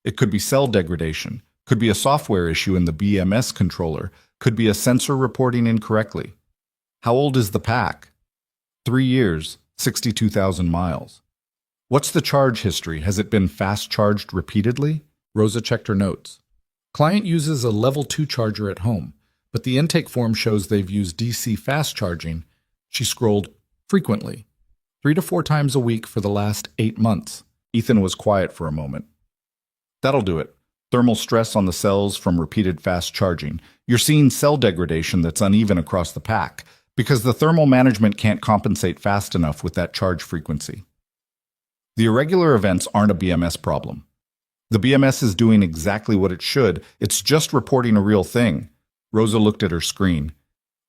It could be cell degradation, could be a software issue in the BMS controller, could be a sensor reporting incorrectly. How old is the pack? 3 years, 62,000 miles. What's the charge history? Has it been fast charged repeatedly? Rosa checked her notes. Client uses a level 2 charger at home, but the intake form shows they've used DC fast charging. She scrolled frequently, 3 to 4 times a week for the last 8 months. Ethan was quiet for a moment. That'll do it. Thermal stress on the cells from repeated fast charging. You're seeing cell degradation that's uneven across the pack, because the thermal management can't compensate fast enough with that charge frequency. The irregular events aren't a BMS problem. The BMS is doing exactly what it should. It's just reporting a real thing. Rosa looked at her screen.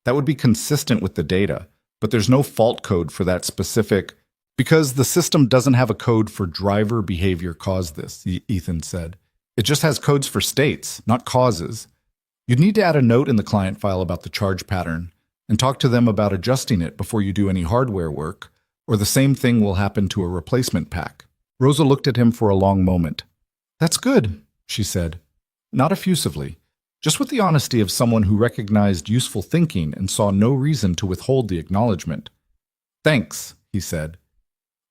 That would be consistent with the data, but there's no fault code for that specific, because the system doesn't have a code for driver behavior caused this, Ethan said. It just has codes for states, not causes. You'd need to add a note in the client file about the charge pattern and talk to them about adjusting it before you do any hardware work, or the same thing will happen to a replacement pack. Rosa looked at him for a long moment. That's good, she said, not effusively, just with the honesty of someone who recognized useful thinking and saw no reason to withhold the acknowledgement. Thanks, he said.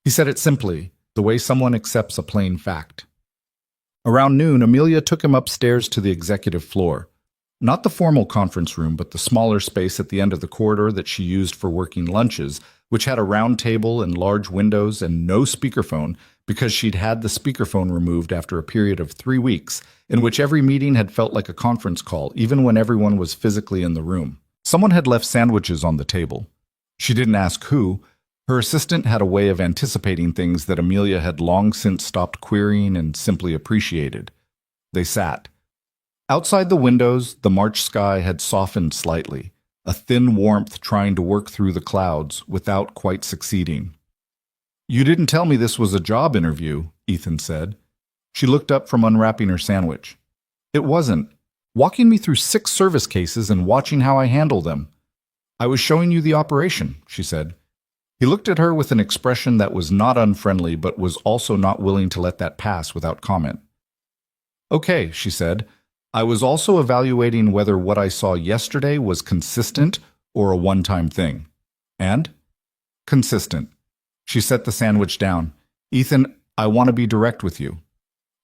He said it simply, the way someone accepts a plain fact. Around noon, Amelia took him upstairs to the executive floor. Not the formal conference room, but the smaller space at the end of the corridor that she used for working lunches, which had a round table and large windows and no speakerphone because she'd had the speakerphone removed after a period of 3 weeks in which every meeting had felt like a conference call, even when everyone was physically in the room. Someone had left sandwiches on the table. She didn't ask who. Her assistant had a way of anticipating things that Amelia had long since stopped querying and simply appreciated. They sat. Outside the windows, the March sky had softened slightly, a thin warmth trying to work through the clouds without quite succeeding. "You didn't tell me this was a job interview," Ethan said. She looked up from unwrapping her sandwich. "It wasn't. Walking me through 6 service cases and watching how I handle them. I was showing you the operation," she said. He looked at her with an expression that was not unfriendly but was also not willing to let that pass without comment. "Okay," she said. "I was also evaluating whether what I saw yesterday was consistent or a one-time thing." "And?" "Consistent." She set the sandwich down. "Ethan, I want to be direct with you.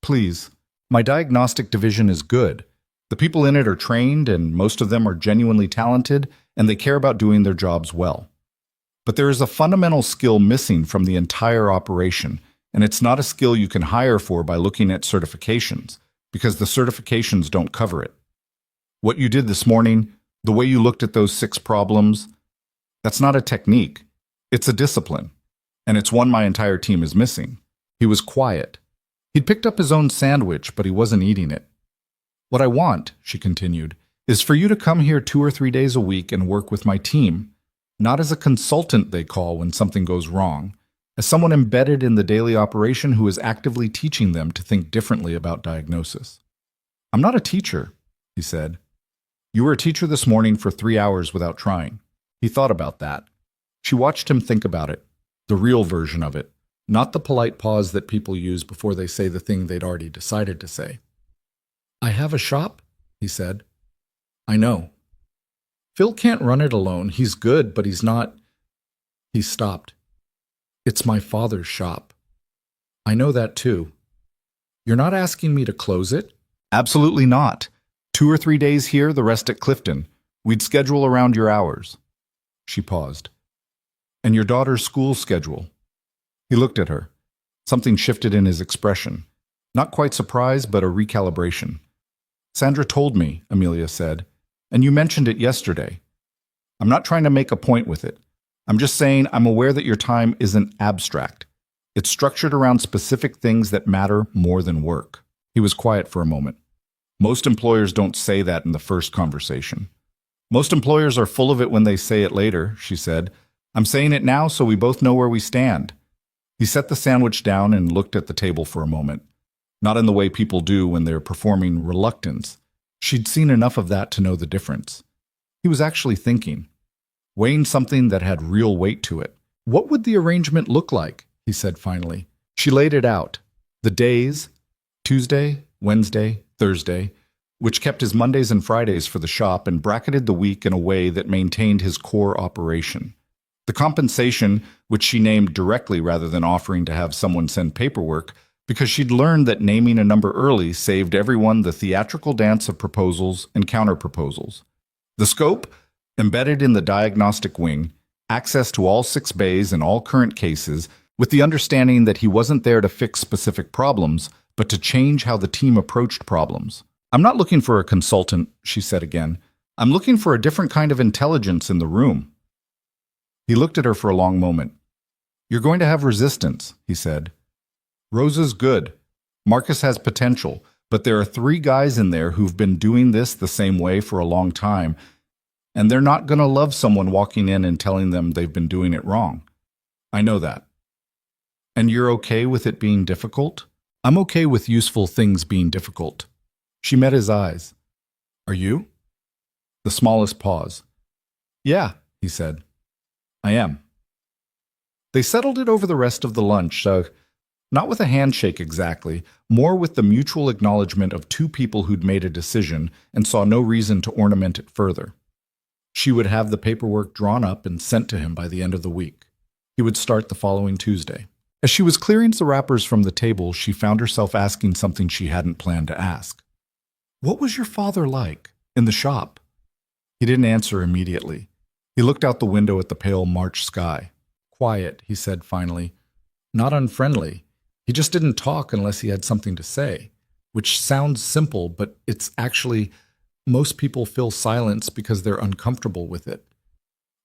Please. My diagnostic division is good. The people in it are trained, and most of them are genuinely talented, and they care about doing their jobs well. But there is a fundamental skill missing from the entire operation, and it's not a skill you can hire for by looking at certifications, because the certifications don't cover it. What you did this morning, the way you looked at those 6 problems, that's not a technique. It's a discipline, and it's one my entire team is missing." He was quiet. He'd picked up his own sandwich, but he wasn't eating it. "What I want," she continued, "is for you to come here 2 or 3 days a week and work with my team. Not as a consultant they call when something goes wrong, as someone embedded in the daily operation who is actively teaching them to think differently about diagnosis." "I'm not a teacher," he said. "You were a teacher this morning for 3 hours without trying." He thought about that. She watched him think about it, the real version of it, not the polite pause that people use before they say the thing they'd already decided to say. "I have a shop," he said. "I know. Phil can't run it alone. He's good, but he's not—" He stopped. "It's my father's shop. I know that too. You're not asking me to close it?" "Absolutely not. 2 or 3 days here, the rest at Clifton. We'd schedule around your hours." She paused. "And your daughter's school schedule?" He looked at her. Something shifted in his expression. Not quite surprise, but a recalibration. "Sandra told me," Amelia said, "and you mentioned it yesterday. I'm not trying to make a point with it. I'm just saying I'm aware that your time isn't abstract. It's structured around specific things that matter more than work." He was quiet for a moment. "Most employers don't say that in the first conversation. Most employers are full of it when they say it later," she said. "I'm saying it now so we both know where we stand." He set the sandwich down and looked at the table for a moment. Not in the way people do when they're performing reluctance. She'd seen enough of that to know the difference. He was actually thinking, weighing something that had real weight to it. "What would the arrangement look like?" he said finally. She laid it out. The days, Tuesday, Wednesday, Thursday, which kept his Mondays and Fridays for the shop and bracketed the week in a way that maintained his core operation. The compensation, which she named directly rather than offering to have someone send paperwork, because she'd learned that naming a number early saved everyone the theatrical dance of proposals and counter-proposals. The scope, embedded in the diagnostic wing, access to all 6 bays and all current cases, with the understanding that he wasn't there to fix specific problems, but to change how the team approached problems. "I'm not looking for a consultant," she said again. "I'm looking for a different kind of intelligence in the room." He looked at her for a long moment. "You're going to have resistance," he said. "Rosa's good. Marcus has potential, but there are 3 guys in there who've been doing this the same way for a long time, and they're not going to love someone walking in and telling them they've been doing it wrong. I know that." "And you're okay with it being difficult?" "I'm okay with useful things being difficult." She met his eyes. "Are you?" The smallest pause. "Yeah," he said. "I am." They settled it over the rest of the lunch, not with a handshake exactly, more with the mutual acknowledgement of 2 people who'd made a decision and saw no reason to ornament it further. She would have the paperwork drawn up and sent to him by the end of the week. He would start the following Tuesday. As she was clearing the wrappers from the table, she found herself asking something she hadn't planned to ask. What was your father like in the shop? He didn't answer immediately. He looked out the window at the pale March sky. Quiet, he said finally. Not unfriendly. He just didn't talk unless he had something to say, which sounds simple, but it's actually most people feel silence because they're uncomfortable with it.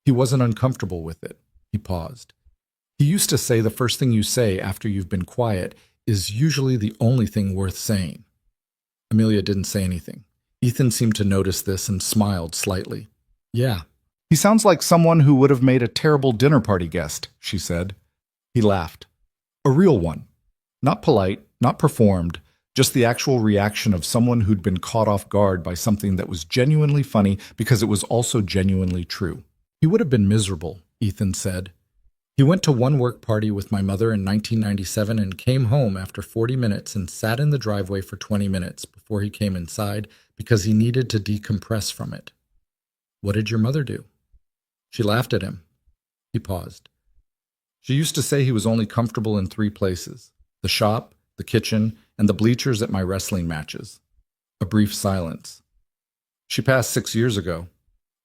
He wasn't uncomfortable with it. He paused. He used to say the first thing you say after you've been quiet is usually the only thing worth saying. Amelia didn't say anything. Ethan seemed to notice this and smiled slightly. Yeah. He sounds like someone who would have made a terrible dinner party guest, she said. He laughed. A real one. Not polite, not performed, just the actual reaction of someone who'd been caught off guard by something that was genuinely funny because it was also genuinely true. He would have been miserable, Ethan said. He went to one work party with my mother in 1997 and came home after 40 minutes and sat in the driveway for 20 minutes before he came inside because he needed to decompress from it. What did your mother do? She laughed at him. He paused. She used to say he was only comfortable in 3 places: the shop, the kitchen, and the bleachers at my wrestling matches. A brief silence. She passed 6 years ago.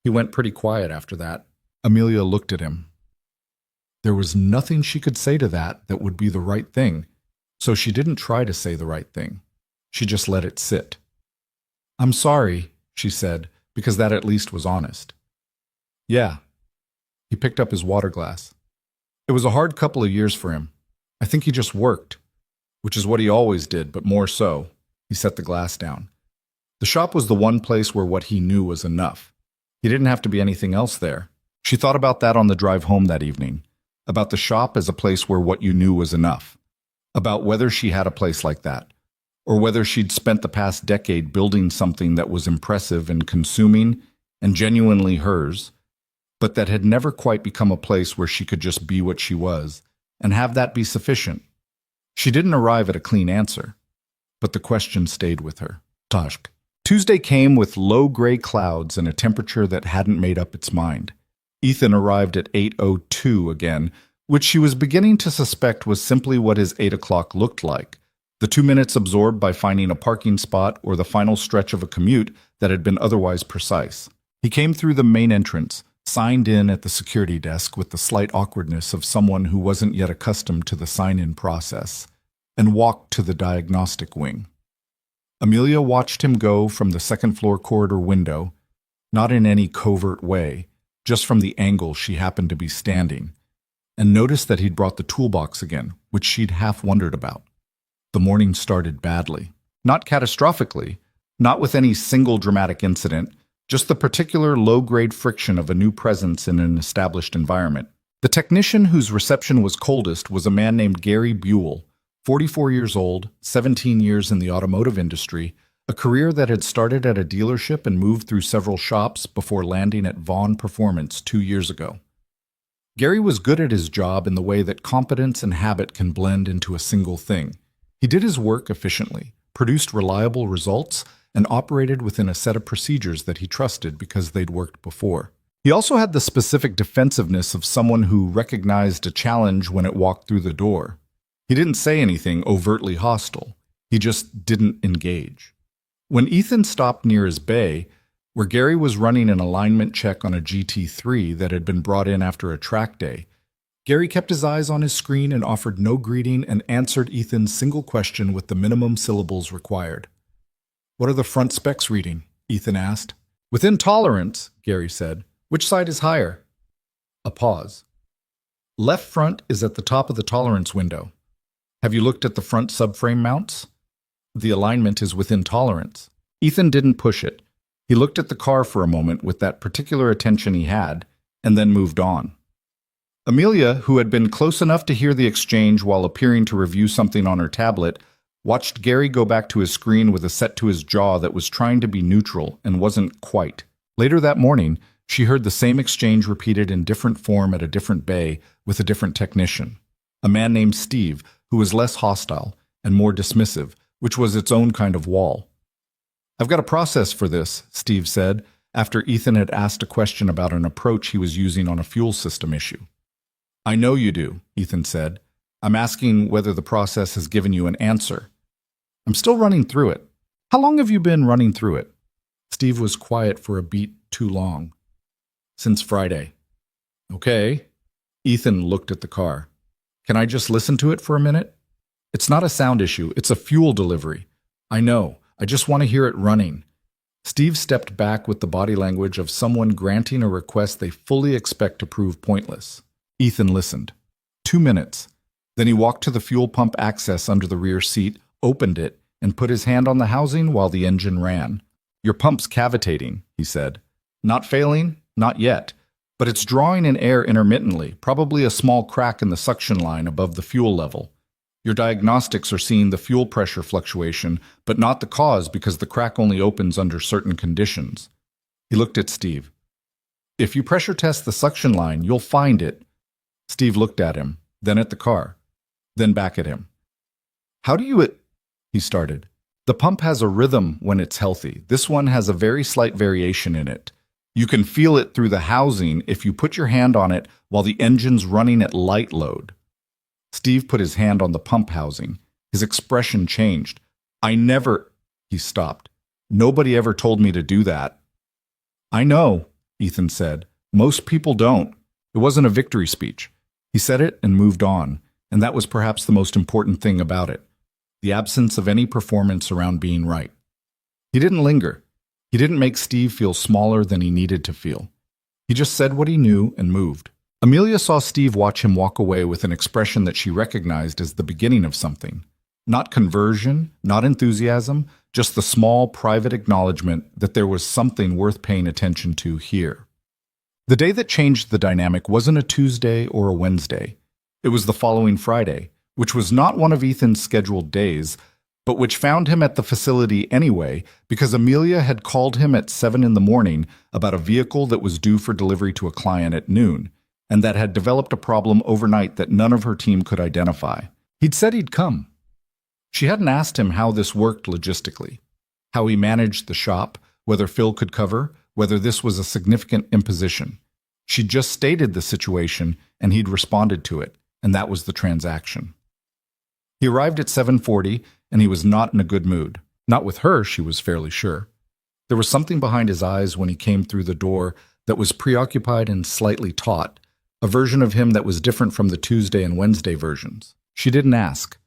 He went pretty quiet after that. Amelia looked at him. There was nothing she could say to that would be the right thing, so she didn't try to say the right thing. She just let it sit. I'm sorry, she said, because that at least was honest. Yeah. He picked up his water glass. It was a hard couple of years for him. I think he just worked, which is what he always did, but more so. He set the glass down. The shop was the one place where what he knew was enough. He didn't have to be anything else there. She thought about that on the drive home that evening. About the shop as a place where what you knew was enough. About whether she had a place like that, or whether she'd spent the past decade building something that was impressive and consuming and genuinely hers, but that had never quite become a place where she could just be what she was and have that be sufficient. She didn't arrive at a clean answer, but the question stayed with her. Tashk. Tuesday came with low gray clouds and a temperature that hadn't made up its mind. Ethan arrived at 8:02 again, which she was beginning to suspect was simply what his 8 o'clock looked like, the 2 minutes absorbed by finding a parking spot or the final stretch of a commute that had been otherwise precise. He came through the main entrance, signed in at the security desk with the slight awkwardness of someone who wasn't yet accustomed to the sign-in process, and walked to the diagnostic wing. Amelia watched him go from the second-floor corridor window, not in any covert way, just from the angle she happened to be standing, and noticed that he'd brought the toolbox again, which she'd half wondered about. The morning started badly. Not catastrophically, not with any single dramatic incident, just the particular low-grade friction of a new presence in an established environment. The technician whose reception was coldest was a man named Gary Buell, 44 years old, 17 years in the automotive industry, a career that had started at a dealership and moved through several shops before landing at Vaughn Performance 2 years ago. Gary was good at his job in the way that competence and habit can blend into a single thing. He did his work efficiently, produced reliable results, and operated within a set of procedures that he trusted because they'd worked before. He also had the specific defensiveness of someone who recognized a challenge when it walked through the door. He didn't say anything overtly hostile. He just didn't engage. When Ethan stopped near his bay, where Gary was running an alignment check on a GT3 that had been brought in after a track day, Gary kept his eyes on his screen and offered no greeting and answered Ethan's single question with the minimum syllables required. What are the front specs reading? Ethan asked. Within tolerance, Gary said. Which side is higher? A pause. Left front is at the top of the tolerance window. Have you looked at the front subframe mounts? The alignment is within tolerance. Ethan didn't push it. He looked at the car for a moment with that particular attention he had, and then moved on. Amelia, who had been close enough to hear the exchange while appearing to review something on her tablet, watched Gary go back to his screen with a set to his jaw that was trying to be neutral and wasn't quite. Later that morning, she heard the same exchange repeated in different form at a different bay with a different technician, a man named Steve, who was less hostile and more dismissive, which was its own kind of wall. I've got a process for this, Steve said, after Ethan had asked a question about an approach he was using on a fuel system issue. I know you do, Ethan said. I'm asking whether the process has given you an answer. I'm still running through it. How long have you been running through it? Steve was quiet for a beat too long. Since Friday. Okay. Ethan looked at the car. Can I just listen to it for a minute? It's not a sound issue, it's a fuel delivery. I know. I just want to hear it running. Steve stepped back with the body language of someone granting a request they fully expect to prove pointless. Ethan listened. 2 minutes. Then he walked to the fuel pump access under the rear seat, opened it, and put his hand on the housing while the engine ran. Your pump's cavitating, he said. Not failing? Not yet. But it's drawing in air intermittently, probably a small crack in the suction line above the fuel level. Your diagnostics are seeing the fuel pressure fluctuation, but not the cause because the crack only opens under certain conditions. He looked at Steve. If you pressure test the suction line, you'll find it. Steve looked at him, then at the car, then back at him. How do you he started. The pump has a rhythm when it's healthy. This one has a very slight variation in it. You can feel it through the housing if you put your hand on it while the engine's running at light load. Steve put his hand on the pump housing. His expression changed. He stopped. Nobody ever told me to do that. I know, Ethan said. Most people don't. It wasn't a victory speech. He said it and moved on, and that was perhaps the most important thing about it. The absence of any performance around being right. He didn't linger. He didn't make Steve feel smaller than he needed to feel. He just said what he knew and moved. Amelia saw Steve watch him walk away with an expression that she recognized as the beginning of something. Not conversion, not enthusiasm, just the small, private acknowledgement that there was something worth paying attention to here. The day that changed the dynamic wasn't a Tuesday or a Wednesday. It was the following Friday, which was not one of Ethan's scheduled days, but which found him at the facility anyway because Amelia had called him at 7 in the morning about a vehicle that was due for delivery to a client at noon, and that had developed a problem overnight that none of her team could identify. He'd said he'd come. She hadn't asked him how this worked logistically, how he managed the shop, whether Phil could cover, whether this was a significant imposition. She'd just stated the situation, and he'd responded to it, and that was the transaction. He arrived at 7:40, and he was not in a good mood. Not with her, she was fairly sure. There was something behind his eyes when he came through the door that was preoccupied and slightly taut, a version of him that was different from the Tuesday and Wednesday versions. She didn't ask.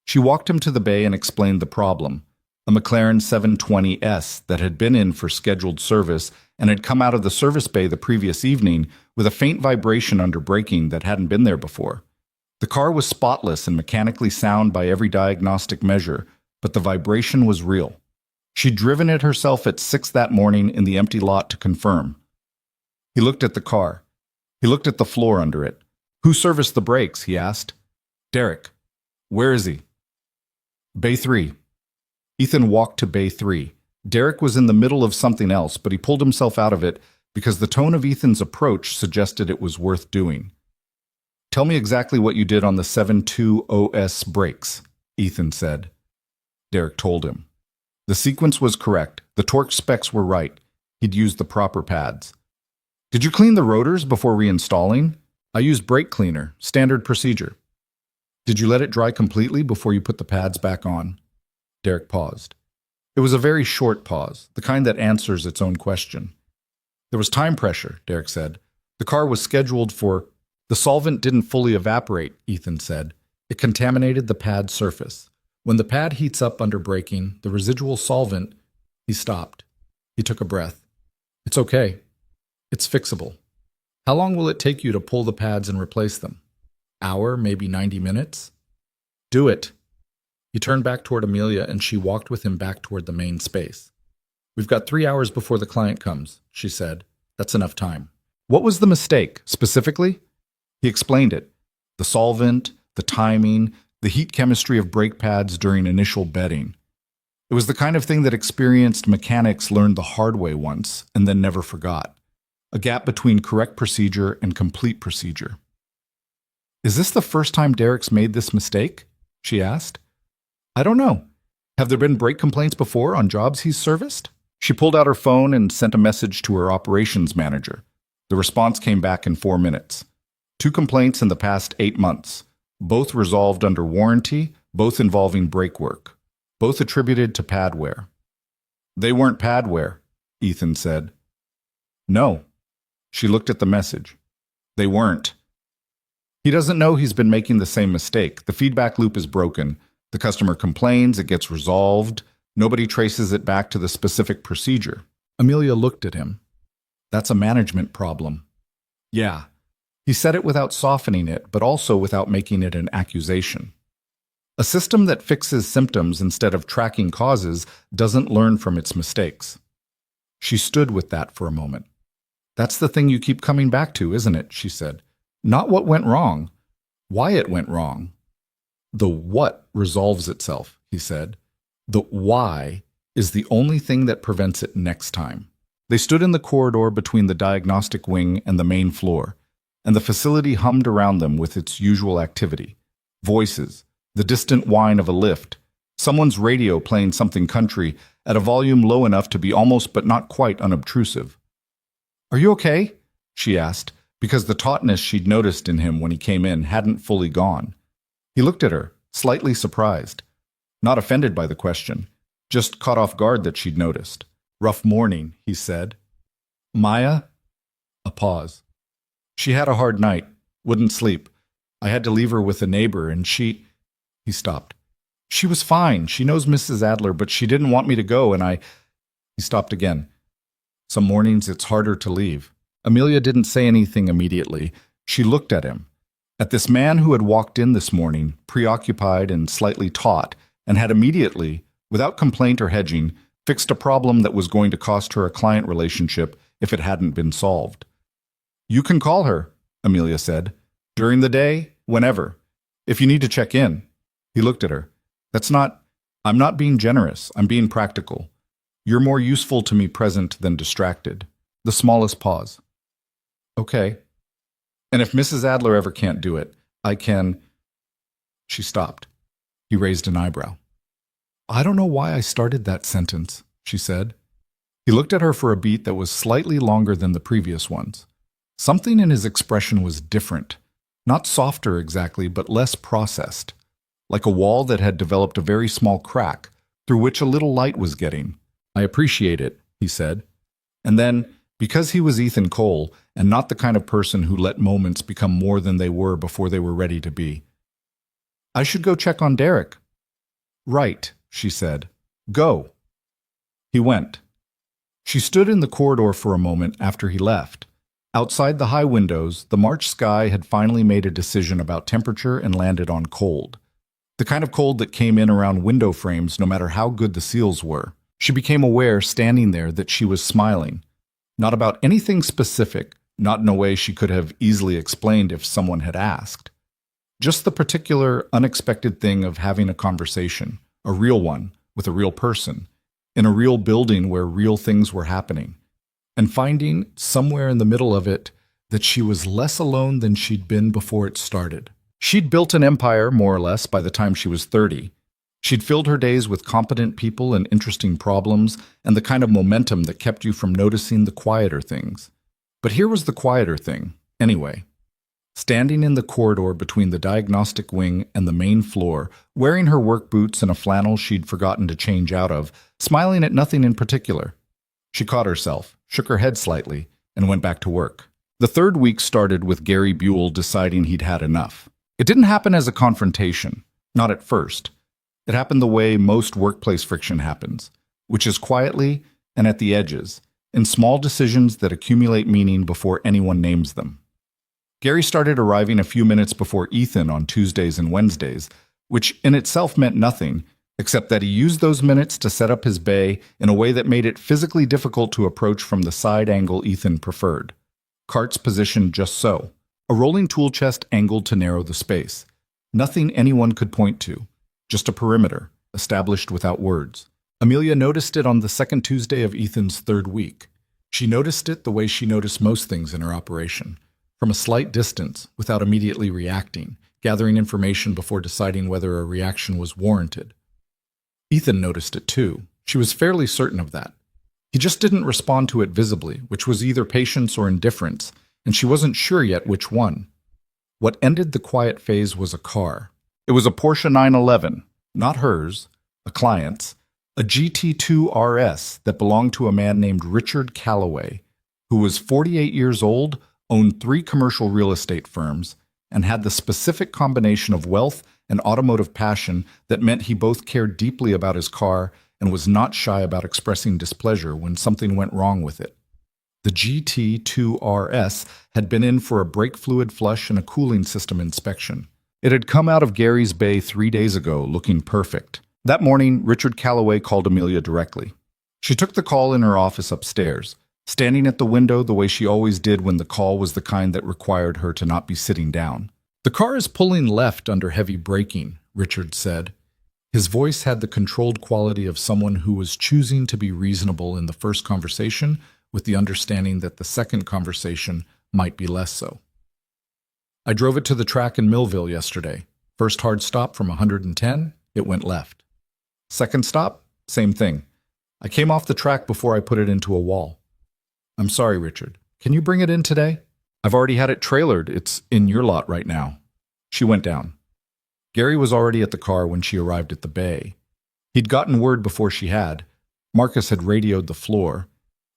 She walked him to the bay and explained the problem, a McLaren 720S that had been in for scheduled service and had come out of the service bay the previous evening with a faint vibration under braking that hadn't been there before. The car was spotless and mechanically sound by every diagnostic measure, but the vibration was real. She'd driven it herself at 6 that morning in the empty lot to confirm. He looked at the car. He looked at the floor under it. Who serviced the brakes, he asked. Derek. Where is he? Bay 3. Ethan walked to Bay 3. Derek was in the middle of something else, but he pulled himself out of it because the tone of Ethan's approach suggested it was worth doing. Tell me exactly what you did on the 720S brakes, Ethan said. Derek told him. The sequence was correct. The torque specs were right. He'd used the proper pads. Did you clean the rotors before reinstalling? I used brake cleaner, standard procedure. Did you let it dry completely before you put the pads back on? Derek paused. It was a very short pause, the kind that answers its own question. There was time pressure, Derek said. The car was scheduled for... The solvent didn't fully evaporate, Ethan said. It contaminated the pad surface. When the pad heats up under braking, the residual solvent... He stopped. He took a breath. It's okay. It's fixable. How long will it take you to pull the pads and replace them? Hour, maybe 90 minutes? Do it. He turned back toward Amelia and she walked with him back toward the main space. We've got 3 hours before the client comes, she said. That's enough time. What was the mistake, specifically? He explained it. The solvent, the timing, the heat chemistry of brake pads during initial bedding. It was the kind of thing that experienced mechanics learned the hard way once and then never forgot. A gap between correct procedure and complete procedure. Is this the first time Derek's made this mistake? She asked. I don't know. Have there been brake complaints before on jobs he's serviced? She pulled out her phone and sent a message to her operations manager. The response came back in 4 minutes. 2 complaints in the past 8 months. both resolved under warranty, both involving brake work, both attributed to pad wear. They weren't pad wear, Ethan said. No. She looked at the message. They weren't. He doesn't know he's been making the same mistake. The feedback loop is broken. The customer complains, it gets resolved. Nobody traces it back to the specific procedure. Amelia looked at him. That's a management problem. Yeah. He said it without softening it, but also without making it an accusation. A system that fixes symptoms instead of tracking causes doesn't learn from its mistakes. She stood with that for a moment. That's the thing you keep coming back to, isn't it? She said. Not what went wrong, why it went wrong. The what resolves itself, he said. The why is the only thing that prevents it next time. They stood in the corridor between the diagnostic wing and the main floor, and the facility hummed around them with its usual activity. Voices, the distant whine of a lift, someone's radio playing something country at a volume low enough to be almost but not quite unobtrusive. Are you okay? She asked, because the tautness she'd noticed in him when he came in hadn't fully gone. He looked at her, slightly surprised. Not offended by the question, just caught off guard that she'd noticed. Rough morning, he said. Maya? A pause. She had a hard night, wouldn't sleep. I had to leave her with a neighbor and she... He stopped. She was fine. She knows Mrs. Adler, but she didn't want me to go and I... He stopped again. Some mornings it's harder to leave. Amelia didn't say anything immediately. She looked at him. At this man who had walked in this morning, preoccupied and slightly taut, and had immediately, without complaint or hedging, fixed a problem that was going to cost her a client relationship if it hadn't been solved. You can call her, Amelia said. During the day, whenever. If you need to check in. He looked at her. I'm not being generous. I'm being practical. You're more useful to me present than distracted. The smallest pause. Okay. And if Mrs. Adler ever can't do it, I can... She stopped. He raised an eyebrow. I don't know why I started that sentence, she said. He looked at her for a beat that was slightly longer than the previous ones. Something in his expression was different. Not softer exactly, but less processed. Like a wall that had developed a very small crack, through which a little light was getting. I appreciate it, he said. And then, because he was Ethan Cole, and not the kind of person who let moments become more than they were before they were ready to be. I should go check on Derek. Right, she said. Go. He went. She stood in the corridor for a moment after he left. Outside the high windows, the March sky had finally made a decision about temperature and landed on cold. The kind of cold that came in around window frames no matter how good the seals were. She became aware, standing there, that she was smiling. Not about anything specific, not in a way she could have easily explained if someone had asked. Just the particular, unexpected thing of having a conversation, a real one, with a real person, in a real building where real things were happening, and finding, somewhere in the middle of it, that she was less alone than she'd been before it started. She'd built an empire, more or less, by the time she was 30. She'd filled her days with competent people and interesting problems, and the kind of momentum that kept you from noticing the quieter things. But here was the quieter thing, anyway. Standing in the corridor between the diagnostic wing and the main floor, wearing her work boots and a flannel she'd forgotten to change out of, smiling at nothing in particular. She caught herself, shook her head slightly, and went back to work. The third week started with Gary Buell deciding he'd had enough. It didn't happen as a confrontation, not at first. It happened the way most workplace friction happens, which is quietly and at the edges, in small decisions that accumulate meaning before anyone names them. Gary started arriving a few minutes before Ethan on Tuesdays and Wednesdays, which in itself meant nothing, except that he used those minutes to set up his bay in a way that made it physically difficult to approach from the side angle Ethan preferred. Carts positioned just so, a rolling tool chest angled to narrow the space. Nothing anyone could point to, just a perimeter, established without words. Amelia noticed it on the second Tuesday of Ethan's third week. She noticed it the way she noticed most things in her operation. From a slight distance, without immediately reacting, gathering information before deciding whether a reaction was warranted. Ethan noticed it too. She was fairly certain of that. He just didn't respond to it visibly, which was either patience or indifference, and she wasn't sure yet which one. What ended the quiet phase was a car. It was a Porsche 911, not hers, a client's, a GT2 RS that belonged to a man named Richard Calloway, who was 48 years old, owned 3 commercial real estate firms, and had the specific combination of wealth and automotive passion that meant he both cared deeply about his car and was not shy about expressing displeasure when something went wrong with it. The GT2 RS had been in for a brake fluid flush and a cooling system inspection. It had come out of Gary's bay 3 days ago, looking perfect. That morning, Richard Calloway called Amelia directly. She took the call in her office upstairs, standing at the window the way she always did when the call was the kind that required her to not be sitting down. "The car is pulling left under heavy braking," Richard said. His voice had the controlled quality of someone who was choosing to be reasonable in the first conversation, with the understanding that the second conversation might be less so. "I drove it to the track in Millville yesterday. First hard stop from 110, it went left. Second stop, same thing. I came off the track before I put it into a wall." "I'm sorry, Richard. Can you bring it in today? I've already had it trailered. It's in your lot right now." She went down. Gary was already at the car when she arrived at the bay. He'd gotten word before she had. Marcus had radioed the floor,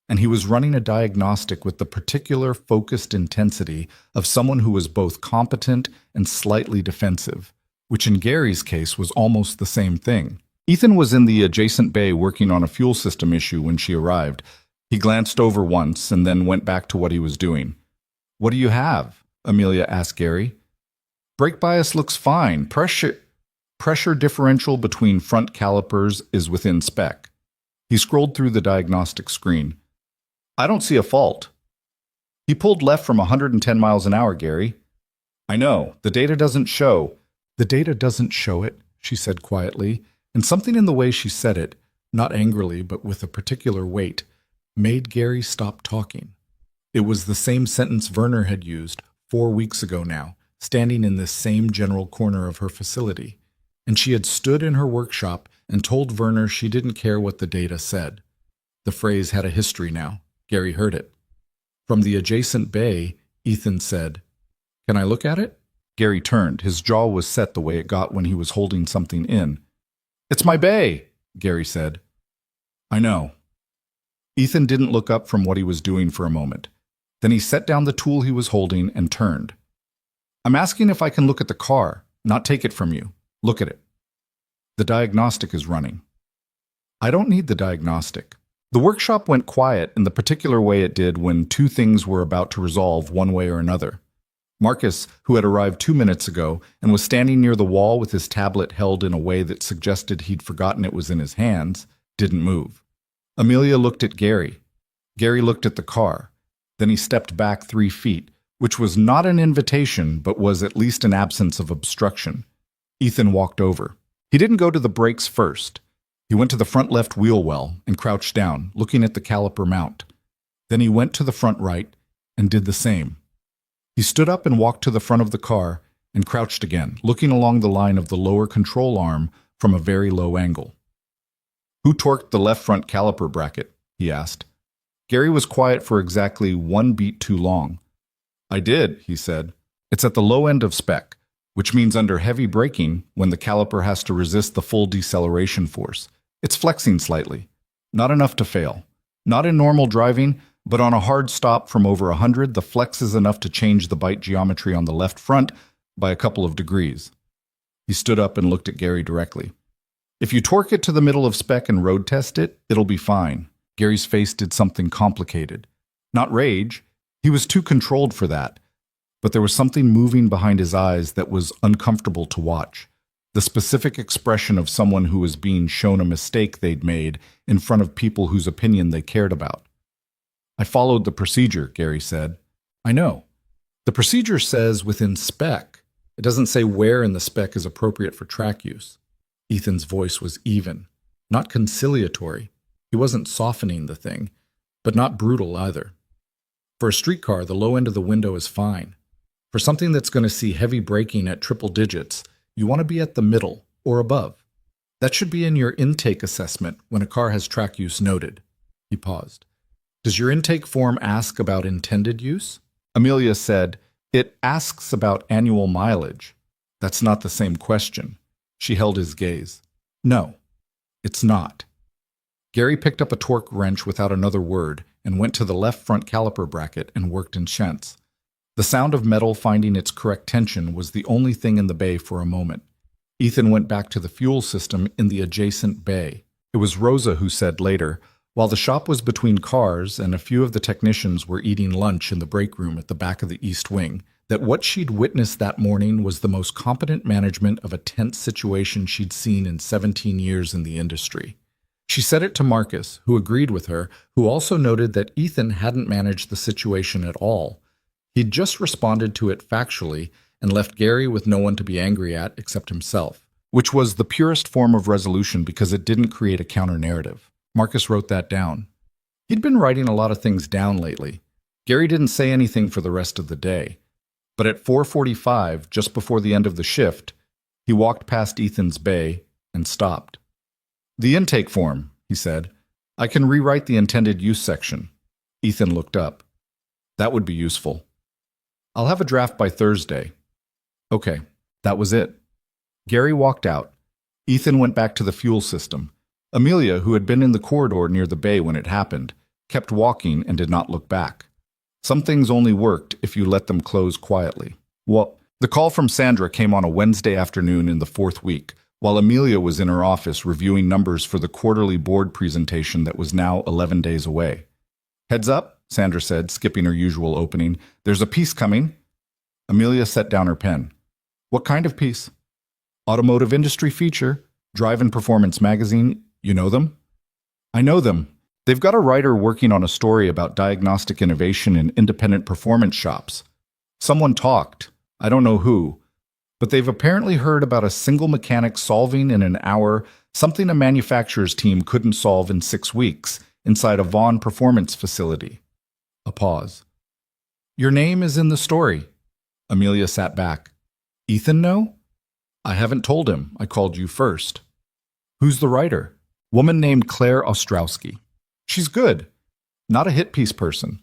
and he was running a diagnostic with the particular focused intensity of someone who was both competent and slightly defensive, which in Gary's case was almost the same thing. Ethan was in the adjacent bay working on a fuel system issue when she arrived. He glanced over once and then went back to what he was doing. "What do you have?" Amelia asked Gary. "Brake bias looks fine. Pressure differential between front calipers is within spec." He scrolled through the diagnostic screen. "I don't see a fault." "He pulled left from 110 miles an hour, Gary." "I know. The data doesn't show." "The data doesn't show it," she said quietly, and something in the way she said it, not angrily but with a particular weight, made Gary stop talking. It was the same sentence Werner had used 4 weeks ago now, standing in this same general corner of her facility, and she had stood in her workshop and told Werner she didn't care what the data said. The phrase had a history now. Gary heard it. From the adjacent bay, Ethan said, "Can I look at it?" Gary turned. His jaw was set the way it got when he was holding something in. "It's my bay," Gary said. "I know." Ethan didn't look up from what he was doing for a moment. Then he set down the tool he was holding and turned. "I'm asking if I can look at the car, not take it from you. Look at it. The diagnostic is running." "I don't need the diagnostic." The workshop went quiet in the particular way it did when 2 things were about to resolve one way or another. Marcus, who had arrived 2 minutes ago and was standing near the wall with his tablet held in a way that suggested he'd forgotten it was in his hands, didn't move. Amelia looked at Gary. Gary looked at the car. Then he stepped back 3 feet, which was not an invitation but was at least an absence of obstruction. Ethan walked over. He didn't go to the brakes first. He went to the front left wheel well and crouched down, looking at the caliper mount. Then he went to the front right and did the same. He stood up and walked to the front of the car and crouched again, looking along the line of the lower control arm from a very low angle. "Who torqued the left front caliper bracket?" he asked. Gary was quiet for exactly 1 beat too long. "I did," he said. "It's at the low end of spec, which means under heavy braking, when the caliper has to resist the full deceleration force. It's flexing slightly. Not enough to fail. Not in normal driving, but on a hard stop from over 100, the flex is enough to change the bite geometry on the left front by a couple of degrees." He stood up and looked at Gary directly. "If you torque it to the middle of spec and road test it, it'll be fine." Gary's face did something complicated. Not rage. He was too controlled for that. But there was something moving behind his eyes that was uncomfortable to watch. The specific expression of someone who was being shown a mistake they'd made in front of people whose opinion they cared about. "I followed the procedure," Gary said. "I know. The procedure says within spec. It doesn't say where in the spec is appropriate for track use." Ethan's voice was even, not conciliatory. He wasn't softening the thing, but not brutal either. "For a street car, the low end of the window is fine. For something that's going to see heavy braking at triple digits, you want to be at the middle or above. That should be in your intake assessment when a car has track use noted." He paused. "Does your intake form ask about intended use?" Amelia said, It asks about annual mileage. That's not the same question. She held his gaze. No, it's not. Gary picked up a torque wrench without another word and went to the left front caliper bracket and worked in shunts. The sound of metal finding its correct tension was the only thing in the bay for a moment. Ethan went back to the fuel system in the adjacent bay. It was Rosa who said later, while the shop was between cars and a few of the technicians were eating lunch in the break room at the back of the East Wing, that what she'd witnessed that morning was the most competent management of a tense situation she'd seen in 17 years in the industry. She said it to Marcus, who agreed with her, who also noted that Ethan hadn't managed the situation at all. He'd just responded to it factually and left Gary with no one to be angry at except himself, which was the purest form of resolution because it didn't create a counter-narrative. Marcus wrote that down. He'd been writing a lot of things down lately. Gary didn't say anything for the rest of the day. But at 4:45, just before the end of the shift, he walked past Ethan's bay and stopped. "The intake form," he said. "I can rewrite the intended use section." Ethan looked up. "That would be useful." "I'll have a draft by Thursday." Okay, that was it. Gary walked out. Ethan went back to the fuel system. Amelia, who had been in the corridor near the bay when it happened, kept walking and did not look back. Some things only worked if you let them close quietly. Well, the call from Sandra came on a Wednesday afternoon in the 4th week, while Amelia was in her office reviewing numbers for the quarterly board presentation that was now 11 days away. "Heads up," Sandra said, skipping her usual opening. "There's a piece coming." Amelia set down her pen. "What kind of piece?" "Automotive industry feature, Drive and Performance magazine. You know them?" "I know them. They've got a writer working on a story about diagnostic innovation in independent performance shops. Someone talked, I don't know who, but they've apparently heard about a single mechanic solving in an hour something a manufacturer's team couldn't solve in 6 weeks inside a Vaughn performance facility." A pause. "Your name is in the story." Amelia sat back. "Ethan know?" "I haven't told him. I called you first." "Who's the writer?" "Woman named Claire Ostrowski. She's good. Not a hit piece person,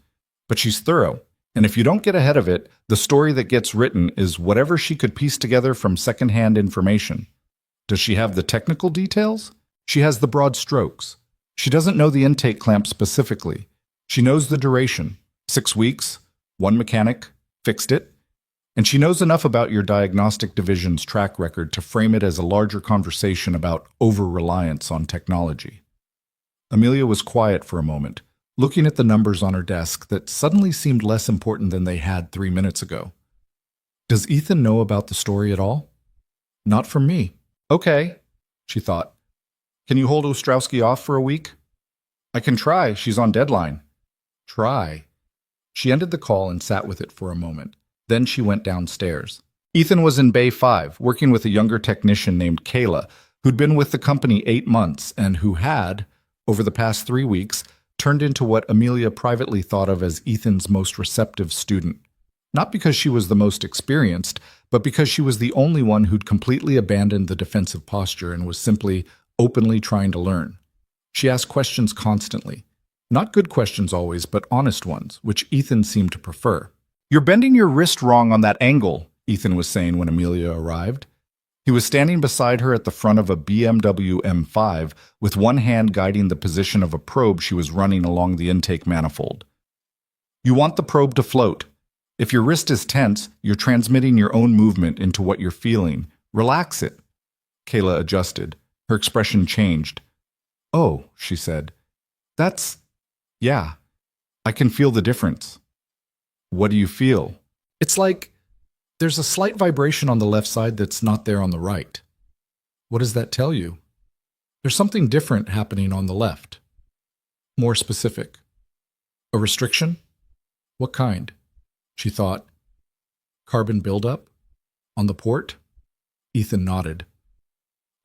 but she's thorough. And if you don't get ahead of it, the story that gets written is whatever she could piece together from secondhand information. Does she have the technical details? She has the broad strokes. She doesn't know the intake clamp specifically. She knows the duration, 6 weeks, one mechanic, fixed it. And she knows enough about your diagnostic division's track record to frame it as a larger conversation about over-reliance on technology. Amelia was quiet for a moment, looking at the numbers on her desk that suddenly seemed less important than they had 3 minutes ago. "Does Ethan know about the story at all?" "Not from me." "Okay," she thought. "Can you hold Ostrowski off for a week?" "I can try. She's on deadline." "Try." She ended the call and sat with it for a moment. Then she went downstairs. Ethan was in Bay 5, working with a younger technician named Kayla, who'd been with the company 8 months and who had, over the past 3 weeks, turned into what Amelia privately thought of as Ethan's most receptive student. Not because she was the most experienced, but because she was the only one who'd completely abandoned the defensive posture and was simply openly trying to learn. She asked questions constantly. Not good questions always, but honest ones, which Ethan seemed to prefer. "You're bending your wrist wrong on that angle," Ethan was saying when Amelia arrived. He was standing beside her at the front of a BMW M5 with one hand guiding the position of a probe she was running along the intake manifold. "You want the probe to float. If your wrist is tense, you're transmitting your own movement into what you're feeling. Relax it." Kayla adjusted. Her expression changed. "Oh," she said. Yeah, I can feel the difference." "What do you feel?" "It's like there's a slight vibration on the left side that's not there on the right." "What does that tell you?" "There's something different happening on the left." "More specific." "A restriction?" "What kind?" She thought. "Carbon buildup? On the port?" Ethan nodded.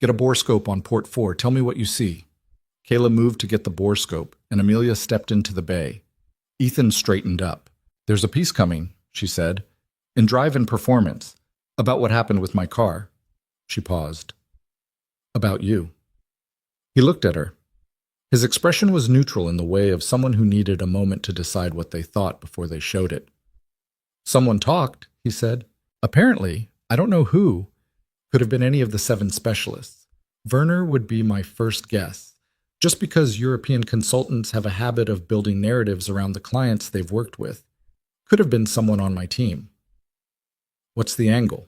"Get a borescope on port 4. Tell me what you see." Kayla moved to get the borescope, and Amelia stepped into the bay. Ethan straightened up. "There's a piece coming," she said. "In Drive and Performance. About what happened with my car." She paused. "About you." He looked at her. His expression was neutral in the way of someone who needed a moment to decide what they thought before they showed it. "Someone talked," he said. Apparently, I don't know who, could have been any of the 7 specialists. Werner would be my first guess, just because European consultants have a habit of building narratives around the clients they've worked with. Could have been someone on my team. What's the angle?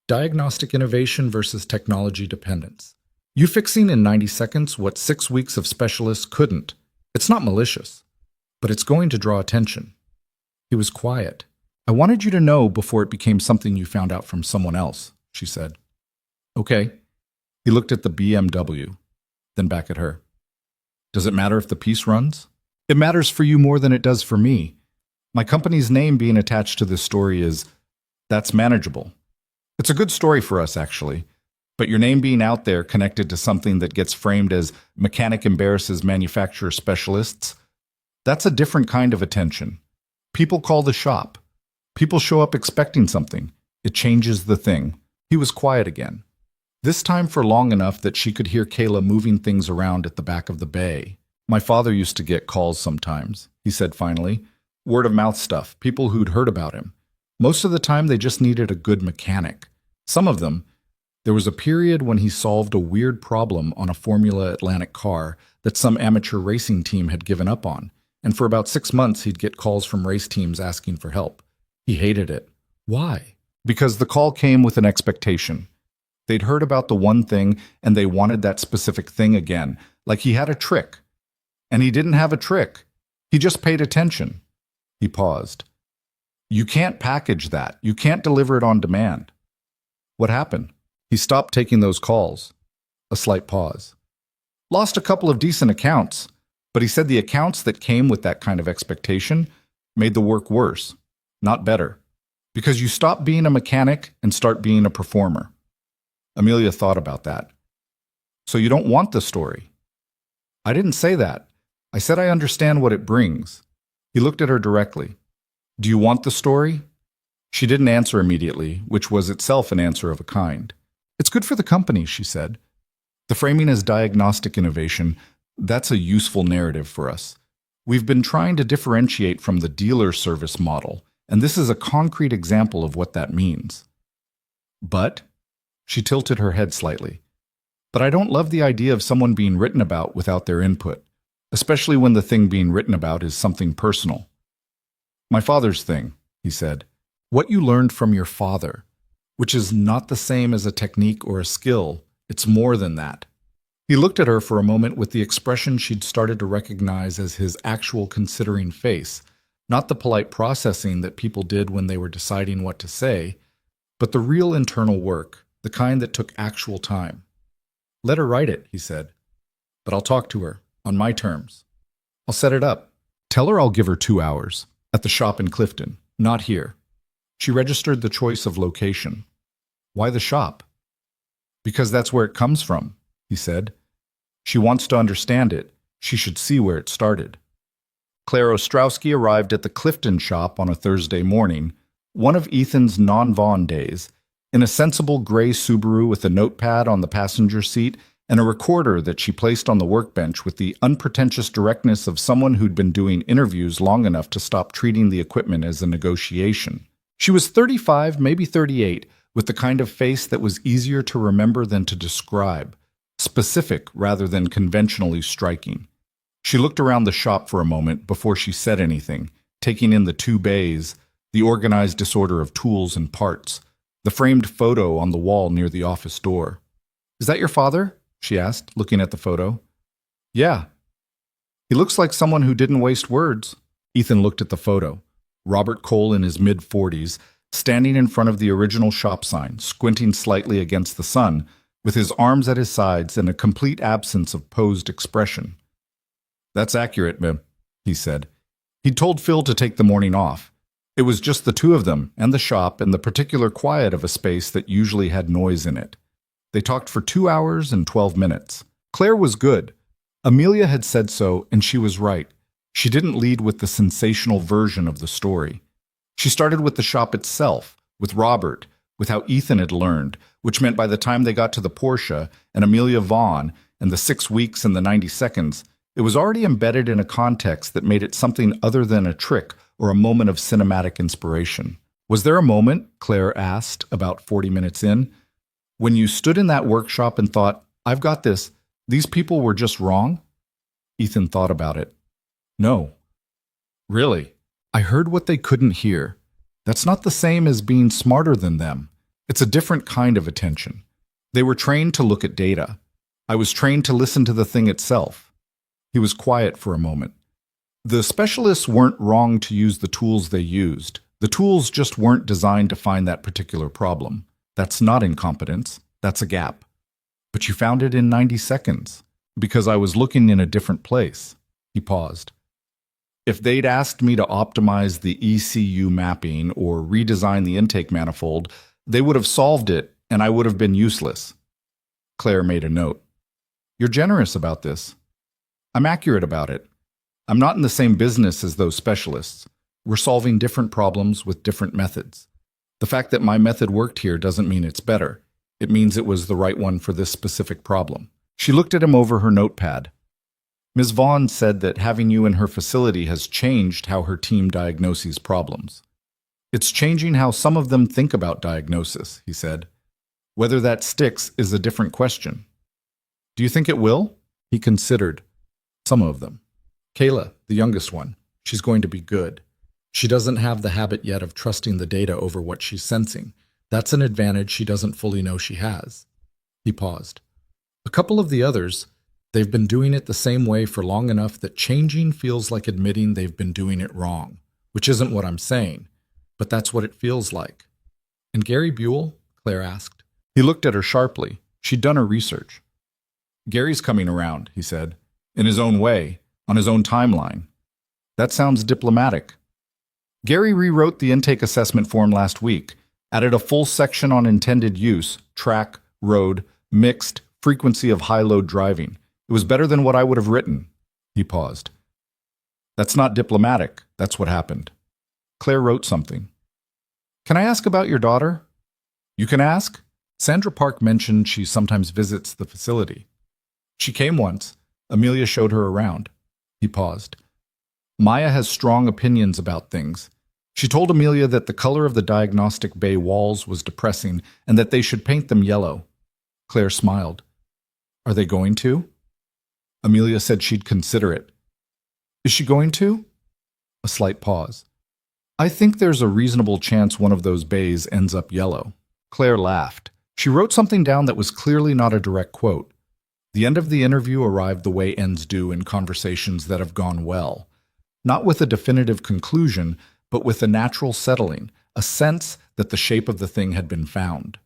Diagnostic innovation versus technology dependence. You fixing in 90 seconds what 6 weeks of specialists couldn't. It's not malicious, but it's going to draw attention. He was quiet. I wanted you to know before it became something you found out from someone else, she said. Okay. He looked at the BMW, then back at her. Does it matter if the piece runs? It matters for you more than it does for me. My company's name being attached to this story that's manageable. It's a good story for us, actually. But your name being out there connected to something that gets framed as mechanic embarrasses manufacturer specialists, that's a different kind of attention. People call the shop. People show up expecting something. It changes the thing. He was quiet again. This time for long enough that she could hear Kayla moving things around at the back of the bay. My father used to get calls sometimes, he said finally. Word of mouth stuff, people who'd heard about him. Most of the time they just needed a good mechanic. Some of them, there was a period when he solved a weird problem on a Formula Atlantic car that some amateur racing team had given up on, and for about 6 months he'd get calls from race teams asking for help. He hated it. Why? Because the call came with an expectation. They'd heard about the one thing, and they wanted that specific thing again, like he had a trick. And he didn't have a trick. He just paid attention. He paused. You can't package that. You can't deliver it on demand. What happened? He stopped taking those calls. A slight pause. Lost a couple of decent accounts, but he said the accounts that came with that kind of expectation made the work worse, not better. Because you stop being a mechanic and start being a performer. Amelia thought about that. So you don't want the story? I didn't say that. I said I understand what it brings. He looked at her directly. Do you want the story? She didn't answer immediately, which was itself an answer of a kind. It's good for the company, she said. The framing as diagnostic innovation, that's a useful narrative for us. We've been trying to differentiate from the dealer service model, and this is a concrete example of what that means. But, she tilted her head slightly, but I don't love the idea of someone being written about without their input, especially when the thing being written about is something personal. My father's thing, he said. What you learned from your father, which is not the same as a technique or a skill, it's more than that. He looked at her for a moment with the expression she'd started to recognize as his actual considering face, not the polite processing that people did when they were deciding what to say, but the real internal work, the kind that took actual time. Let her write it, he said. But I'll talk to her, on my terms. I'll set it up. Tell her I'll give her 2 hours, at the shop in Clifton, not here. She registered the choice of location. Why the shop? Because that's where it comes from, he said. She wants to understand it. She should see where it started. Claire Ostrowski arrived at the Clifton shop on a Thursday morning, one of Ethan's non-Vaughn days, in a sensible gray Subaru with a notepad on the passenger seat and a recorder that she placed on the workbench with the unpretentious directness of someone who'd been doing interviews long enough to stop treating the equipment as a negotiation. She was 35, maybe 38, with the kind of face that was easier to remember than to describe, specific rather than conventionally striking. She looked around the shop for a moment before she said anything, taking in the 2 bays, the organized disorder of tools and parts, the framed photo on the wall near the office door. Is that your father? She asked, looking at the photo. Yeah. He looks like someone who didn't waste words. Ethan looked at the photo. Robert Cole in his mid-40s, standing in front of the original shop sign, squinting slightly against the sun, with his arms at his sides and a complete absence of posed expression. That's accurate, Mim, he said. He'd told Phil to take the morning off. It was just the 2 of them and the shop and the particular quiet of a space that usually had noise in it. They talked for 2 hours and 12 minutes. Claire was good. Amelia had said so, and she was right. She didn't lead with the sensational version of the story. She started with the shop itself, with Robert, with how Ethan had learned, which meant by the time they got to the Porsche and Amelia Vaughn and the 6 weeks and the 90 seconds, it was already embedded in a context that made it something other than a trick or a moment of cinematic inspiration. Was there a moment, Claire asked about 40 minutes in, when you stood in that workshop and thought, I've got this, these people were just wrong? Ethan thought about it. No. Really? I heard what they couldn't hear. That's not the same as being smarter than them. It's a different kind of attention. They were trained to look at data. I was trained to listen to the thing itself. He was quiet for a moment. The specialists weren't wrong to use the tools they used. The tools just weren't designed to find that particular problem. That's not incompetence. That's a gap. But you found it in 90 seconds, because I was looking in a different place. He paused. If they'd asked me to optimize the ECU mapping or redesign the intake manifold, they would have solved it, and I would have been useless. Claire made a note. You're generous about this. I'm accurate about it. I'm not in the same business as those specialists. We're solving different problems with different methods. The fact that my method worked here doesn't mean it's better. It means it was the right one for this specific problem. She looked at him over her notepad. Ms. Vaughn said that having you in her facility has changed how her team diagnoses problems. It's changing how some of them think about diagnosis, he said. Whether that sticks is a different question. Do you think it will? He considered. Some of them. Kayla, the youngest one, she's going to be good. She doesn't have the habit yet of trusting the data over what she's sensing. That's an advantage she doesn't fully know she has. He paused. A couple of the others, they've been doing it the same way for long enough that changing feels like admitting they've been doing it wrong, which isn't what I'm saying, but that's what it feels like. And Gary Buell? Claire asked. He looked at her sharply. She'd done her research. Gary's coming around, he said, in his own way, on his own timeline. That sounds diplomatic. Gary rewrote the intake assessment form last week, added a full section on intended use, track, road, mixed, frequency of high-load driving. It was better than what I would have written. He paused. That's not diplomatic. That's what happened. Claire wrote something. Can I ask about your daughter? You can ask. Sandra Park mentioned she sometimes visits the facility. She came once. Amelia showed her around. He paused. Maya has strong opinions about things. She told Amelia that the color of the diagnostic bay walls was depressing and that they should paint them yellow. Claire smiled. Are they going to? Amelia said she'd consider it. Is she going to? A slight pause. I think there's a reasonable chance one of those bays ends up yellow. Claire laughed. She wrote something down that was clearly not a direct quote. The end of the interview arrived the way ends do in conversations that have gone well. Not with a definitive conclusion, but with a natural settling, a sense that the shape of the thing had been found.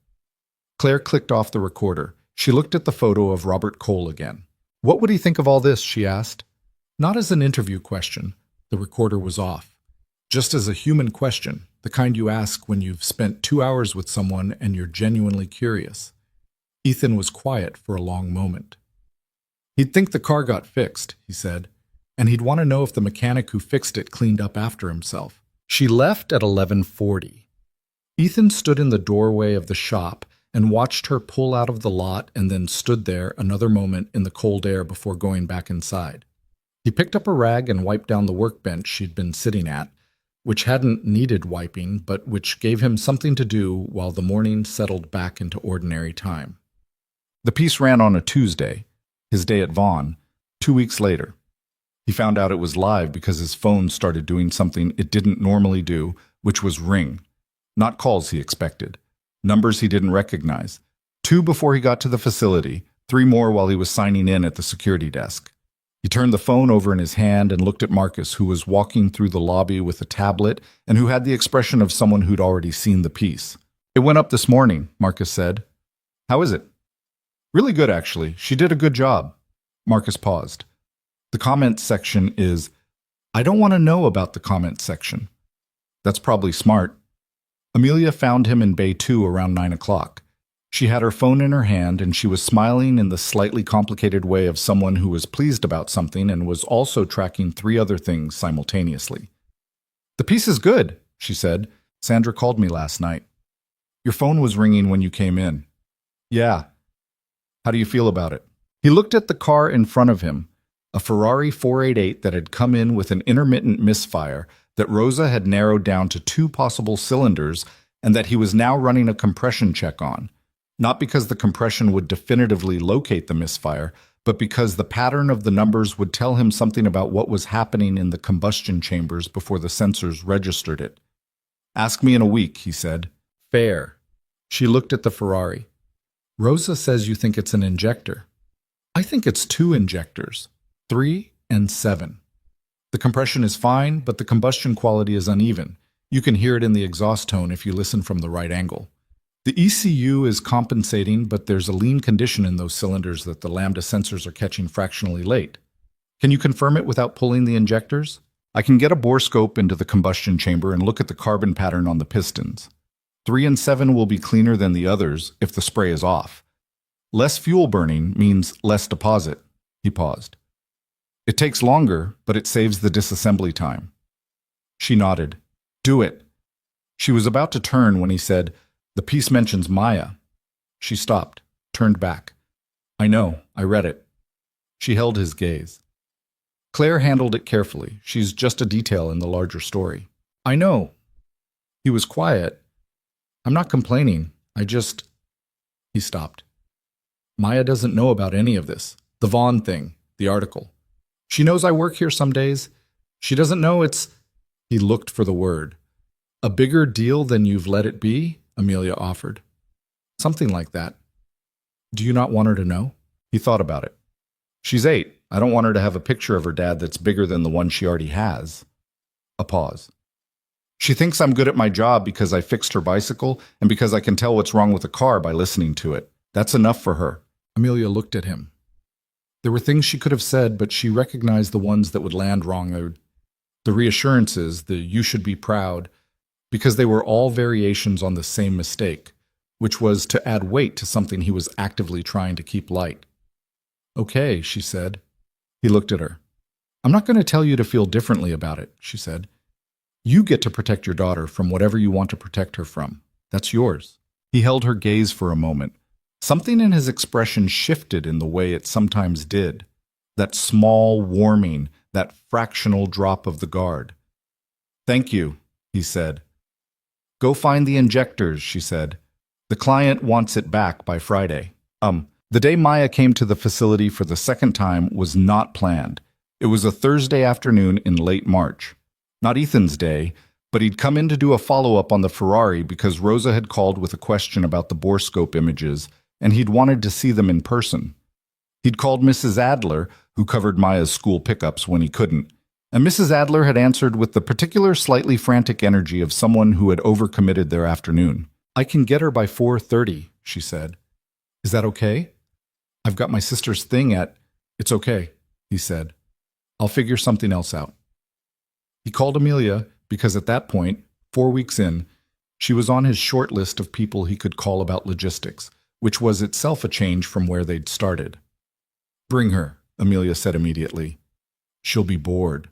Claire clicked off the recorder. She looked at the photo of Robert Cole again. What would he think of all this, she asked. Not as an interview question. The recorder was off. Just as a human question, the kind you ask when you've spent 2 hours with someone and you're genuinely curious. Ethan was quiet for a long moment. He'd think the car got fixed, he said, and he'd want to know if the mechanic who fixed it cleaned up after himself. She left at 11:40. Ethan stood in the doorway of the shop and watched her pull out of the lot and then stood there another moment in the cold air before going back inside. He picked up a rag and wiped down the workbench she'd been sitting at, which hadn't needed wiping, but which gave him something to do while the morning settled back into ordinary time. The piece ran on a Tuesday, his day at Vaughn, 2 weeks later. He found out it was live because his phone started doing something it didn't normally do, which was ring. Not calls he expected. Numbers he didn't recognize. 2 before he got to the facility, 3 more while he was signing in at the security desk. He turned the phone over in his hand and looked at Marcus, who was walking through the lobby with a tablet and who had the expression of someone who'd already seen the piece. It went up this morning, Marcus said. How is it? Really good, actually. She did a good job. Marcus paused. The comments section is, I don't want to know about the comments section. That's probably smart. Amelia found him in Bay 2 around 9 o'clock. She had her phone in her hand and she was smiling in the slightly complicated way of someone who was pleased about something and was also tracking 3 other things simultaneously. The piece is good, she said. Sandra called me last night. Your phone was ringing when you came in. Yeah. How do you feel about it? He looked at the car in front of him, a Ferrari 488 that had come in with an intermittent misfire, that Rosa had narrowed down to 2 possible cylinders and that he was now running a compression check on, not because the compression would definitively locate the misfire, but because the pattern of the numbers would tell him something about what was happening in the combustion chambers before the sensors registered it. "Ask me in a week," he said. "Fair." She looked at the Ferrari. "Rosa says you think it's an injector. I think it's 2 injectors, 3 and 7. The compression is fine, but the combustion quality is uneven. You can hear it in the exhaust tone if you listen from the right angle. The ECU is compensating, but there's a lean condition in those cylinders that the lambda sensors are catching fractionally late. Can you confirm it without pulling the injectors? I can get a bore scope into the combustion chamber and look at the carbon pattern on the pistons. 3 and 7 will be cleaner than the others if the spray is off. Less fuel burning means less deposit." He paused. "It takes longer, but it saves the disassembly time." She nodded. "Do it." She was about to turn when he said, "The piece mentions Maya." She stopped, turned back. "I know, I read it." She held his gaze. "Claire handled it carefully. She's just a detail in the larger story." "I know." He was quiet. "I'm not complaining. He stopped. "Maya doesn't know about any of this. The Vaughn thing, the article. She knows I work here some days. She doesn't know it's—" He looked for the word. "A bigger deal than you've let it be?" Amelia offered. "Something like that." "Do you not want her to know?" He thought about it. "She's 8. I don't want her to have a picture of her dad that's bigger than the one she already has." A pause. "She thinks I'm good at my job because I fixed her bicycle and because I can tell what's wrong with the car by listening to it. That's enough for her." Amelia looked at him. There were things she could have said, but she recognized the ones that would land wrong. The reassurances, the "you should be proud," because they were all variations on the same mistake, which was to add weight to something he was actively trying to keep light. "Okay," she said. He looked at her. "I'm not going to tell you to feel differently about it," she said. "You get to protect your daughter from whatever you want to protect her from. That's yours." He held her gaze for a moment. Something in his expression shifted in the way it sometimes did. That small warming, that fractional drop of the guard. "Thank you," he said. "Go find the injectors," she said. "The client wants it back by Friday." The day Maya came to the facility for the second time was not planned. It was a Thursday afternoon in late March. Not Ethan's day, but he'd come in to do a follow-up on the Ferrari because Rosa had called with a question about the bore scope images, and he'd wanted to see them in person. He'd called Mrs. Adler, who covered Maya's school pickups when he couldn't, and Mrs. Adler had answered with the particular slightly frantic energy of someone who had overcommitted their afternoon. "I can get her by 4:30, she said. "Is that okay? I've got my sister's thing at—" "It's okay," he said. "I'll figure something else out." He called Amelia because at that point, 4 weeks in, she was on his short list of people he could call about logistics, which was itself a change from where they'd started. "Bring her," Amelia said immediately. "She'll be bored."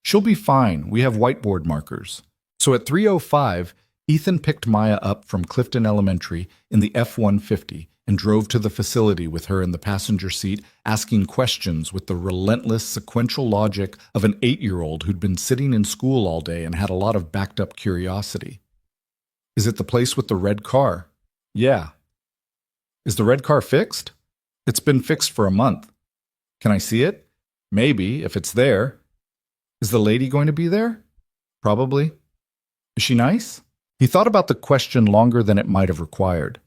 "She'll be fine. We have whiteboard markers." So at 3:05, Ethan picked Maya up from Clifton Elementary in the F-150 and drove to the facility with her in the passenger seat, asking questions with the relentless sequential logic of an 8-year-old who'd been sitting in school all day and had a lot of backed-up curiosity. "Is it the place with the red car?" "Yeah." "Is the red car fixed?" "It's been fixed for a month." "Can I see it?" "Maybe, if it's there." "Is the lady going to be there?" "Probably." "Is she nice?" He thought about the question longer than it might have required.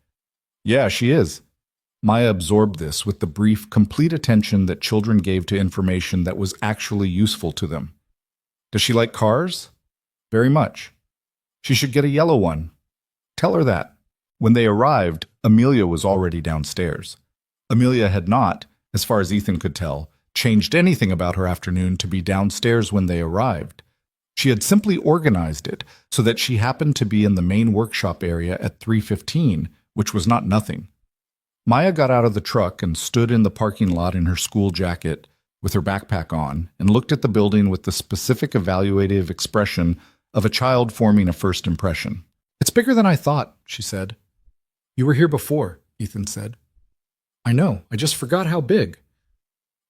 "Yeah, she is." Maya absorbed this with the brief, complete attention that children gave to information that was actually useful to them. "Does she like cars?" "Very much." "She should get a yellow one." "Tell her that." When they arrived, Amelia was already downstairs. Amelia had not, as far as Ethan could tell, changed anything about her afternoon to be downstairs when they arrived. She had simply organized it so that she happened to be in the main workshop area at 3:15, which was not nothing. Maya got out of the truck and stood in the parking lot in her school jacket with her backpack on and looked at the building with the specific evaluative expression of a child forming a first impression. "It's bigger than I thought," she said. "You were here before," Ethan said. "I know. I just forgot how big."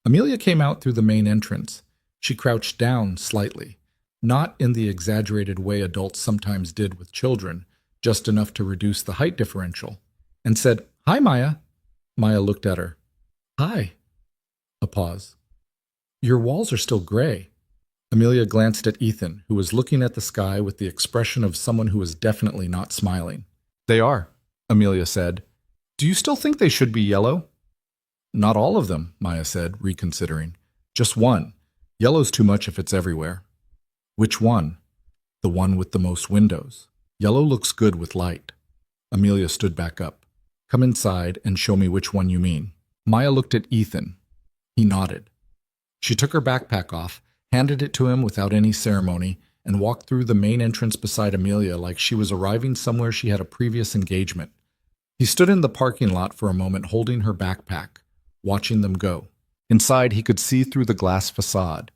Amelia came out through the main entrance. She crouched down slightly. not in the exaggerated way adults sometimes did with children, just enough to reduce the height differential, and said, "Hi, Maya." Maya looked at her. "Hi." A pause. "Your walls are still gray." Amelia glanced at Ethan, who was looking at the sky with the expression of someone who was definitely not smiling. "They are," Amelia said. "Do you still think they should be yellow?" "Not all of them," Maya said, reconsidering. "Just one. Yellow's too much if it's everywhere." "Which one?" "The one with the most windows. Yellow looks good with light." Amelia stood back up. "Come inside and show me which one you mean." Maya looked at Ethan. He nodded. She took her backpack off, handed it to him without any ceremony, and walked through the main entrance beside Amelia like she was arriving somewhere she had a previous engagement. He stood in the parking lot for a moment holding her backpack, watching them go. Inside, he could see through the glass facade.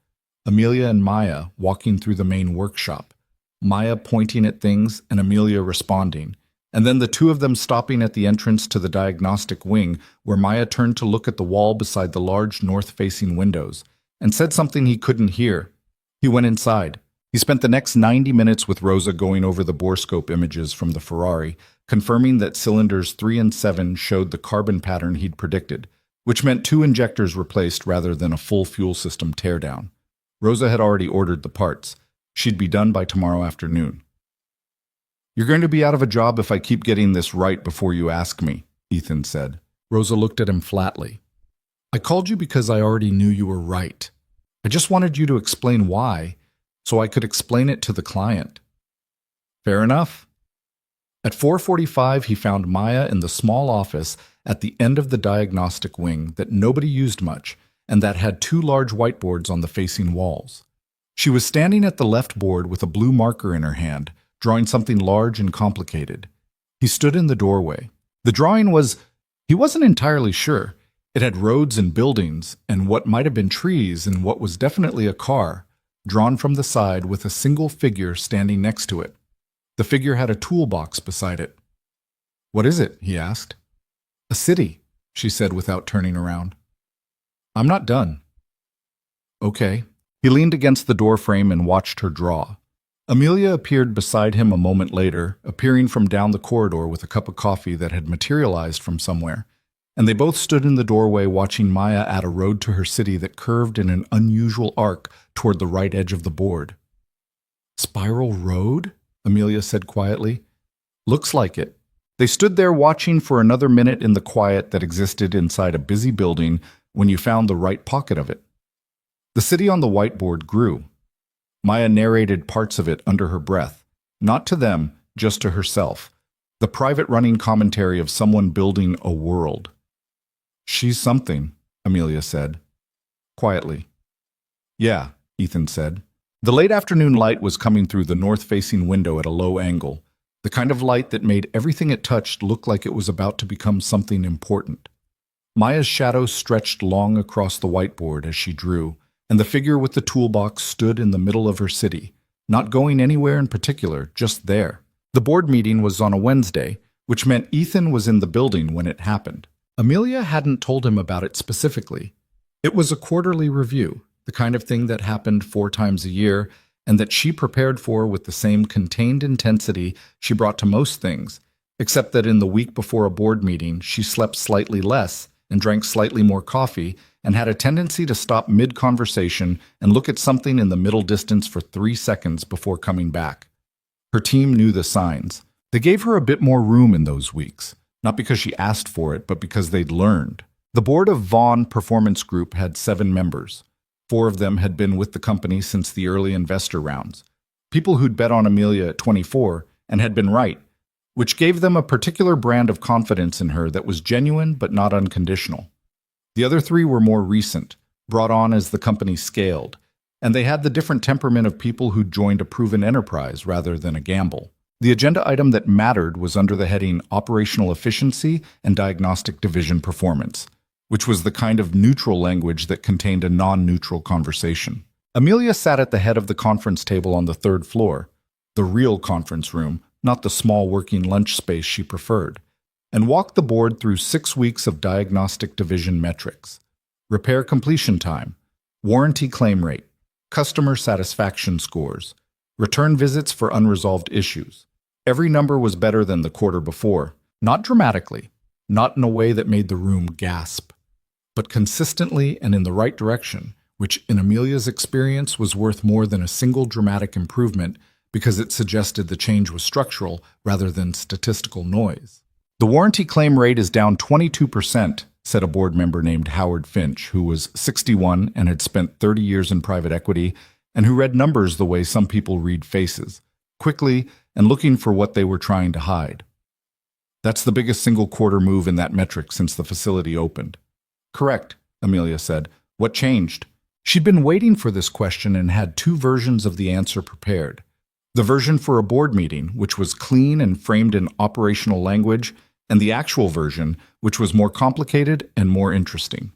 Amelia and Maya walking through the main workshop, Maya pointing at things and Amelia responding, and then the two of them stopping at the entrance to the diagnostic wing where Maya turned to look at the wall beside the large north-facing windows and said something he couldn't hear. He went inside. He spent the next 90 minutes with Rosa going over the borescope images from the Ferrari, confirming that cylinders 3 and 7 showed the carbon pattern he'd predicted, which meant 2 injectors replaced rather than a full fuel system teardown. Rosa had already ordered the parts. She'd be done by tomorrow afternoon. "You're going to be out of a job if I keep getting this right before you ask me," Ethan said. Rosa looked at him flatly. "I called you because I already knew you were right. I just wanted you to explain why, so I could explain it to the client." "Fair enough." At 4:45, he found Maya in the small office at the end of the diagnostic wing that nobody used much and that had 2 large whiteboards on the facing walls. She was standing at the left board with a blue marker in her hand, drawing something large and complicated. He stood in the doorway. The drawing he wasn't entirely sure. It had roads and buildings and what might have been trees and what was definitely a car, drawn from the side with a single figure standing next to it. The figure had a toolbox beside it. "What is it?" he asked. "A city," she said without turning around. "I'm not done." "Okay." He leaned against the doorframe and watched her draw. Amelia appeared beside him a moment later, appearing from down the corridor with a cup of coffee that had materialized from somewhere, and they both stood in the doorway watching Maya add a road to her city that curved in an unusual arc toward the right edge of the board. "Spiral Road?" Amelia said quietly. "Looks like it." They stood there watching for another minute in the quiet that existed inside a busy building when you found the right pocket of it. The city on the whiteboard grew. Maya narrated parts of it under her breath, not to them, just to herself, the private running commentary of someone building a world. "She's something," Amelia said, quietly. "Yeah," Ethan said. The late afternoon light was coming through the north-facing window at a low angle, the kind of light that made everything it touched look like it was about to become something important. Maya's shadow stretched long across the whiteboard as she drew, and the figure with the toolbox stood in the middle of her city, not going anywhere in particular, just there. The board meeting was on a Wednesday, which meant Ethan was in the building when it happened. Amelia hadn't told him about it specifically. It was a quarterly review, the kind of thing that happened 4 times a year, and that she prepared for with the same contained intensity she brought to most things, except that in the week before a board meeting, she slept slightly less and drank slightly more coffee and had a tendency to stop mid-conversation and look at something in the middle distance for 3 seconds before coming back. Her team knew the signs. They gave her a bit more room in those weeks, not because she asked for it, but because they'd learned. The board of Vaughn Performance Group had 7 members. 4 of them had been with the company since the early investor rounds. People who'd bet on Amelia at 24 and had been right, which gave them a particular brand of confidence in her that was genuine but not unconditional. The other 3 were more recent, brought on as the company scaled, and they had the different temperament of people who'd joined a proven enterprise rather than a gamble. The agenda item that mattered was under the heading Operational Efficiency and Diagnostic Division Performance, which was the kind of neutral language that contained a non-neutral conversation. Amelia sat at the head of the conference table on the 3rd floor, the real conference room, not the small working lunch space she preferred, and walked the board through 6 weeks of diagnostic division metrics: repair completion time, warranty claim rate, customer satisfaction scores, return visits for unresolved issues. Every number was better than the quarter before, not dramatically, not in a way that made the room gasp, but consistently and in the right direction, which in Amelia's experience was worth more than a single dramatic improvement because it suggested the change was structural rather than statistical noise. The warranty claim rate is down 22%, said a board member named Howard Finch, who was 61 and had spent 30 years in private equity and who read numbers the way some people read faces, quickly and looking for what they were trying to hide. That's the biggest single quarter move in that metric since the facility opened. Correct, Amelia said. What changed? She'd been waiting for this question and had two versions of the answer prepared. The version for a board meeting, which was clean and framed in operational language, and the actual version, which was more complicated and more interesting.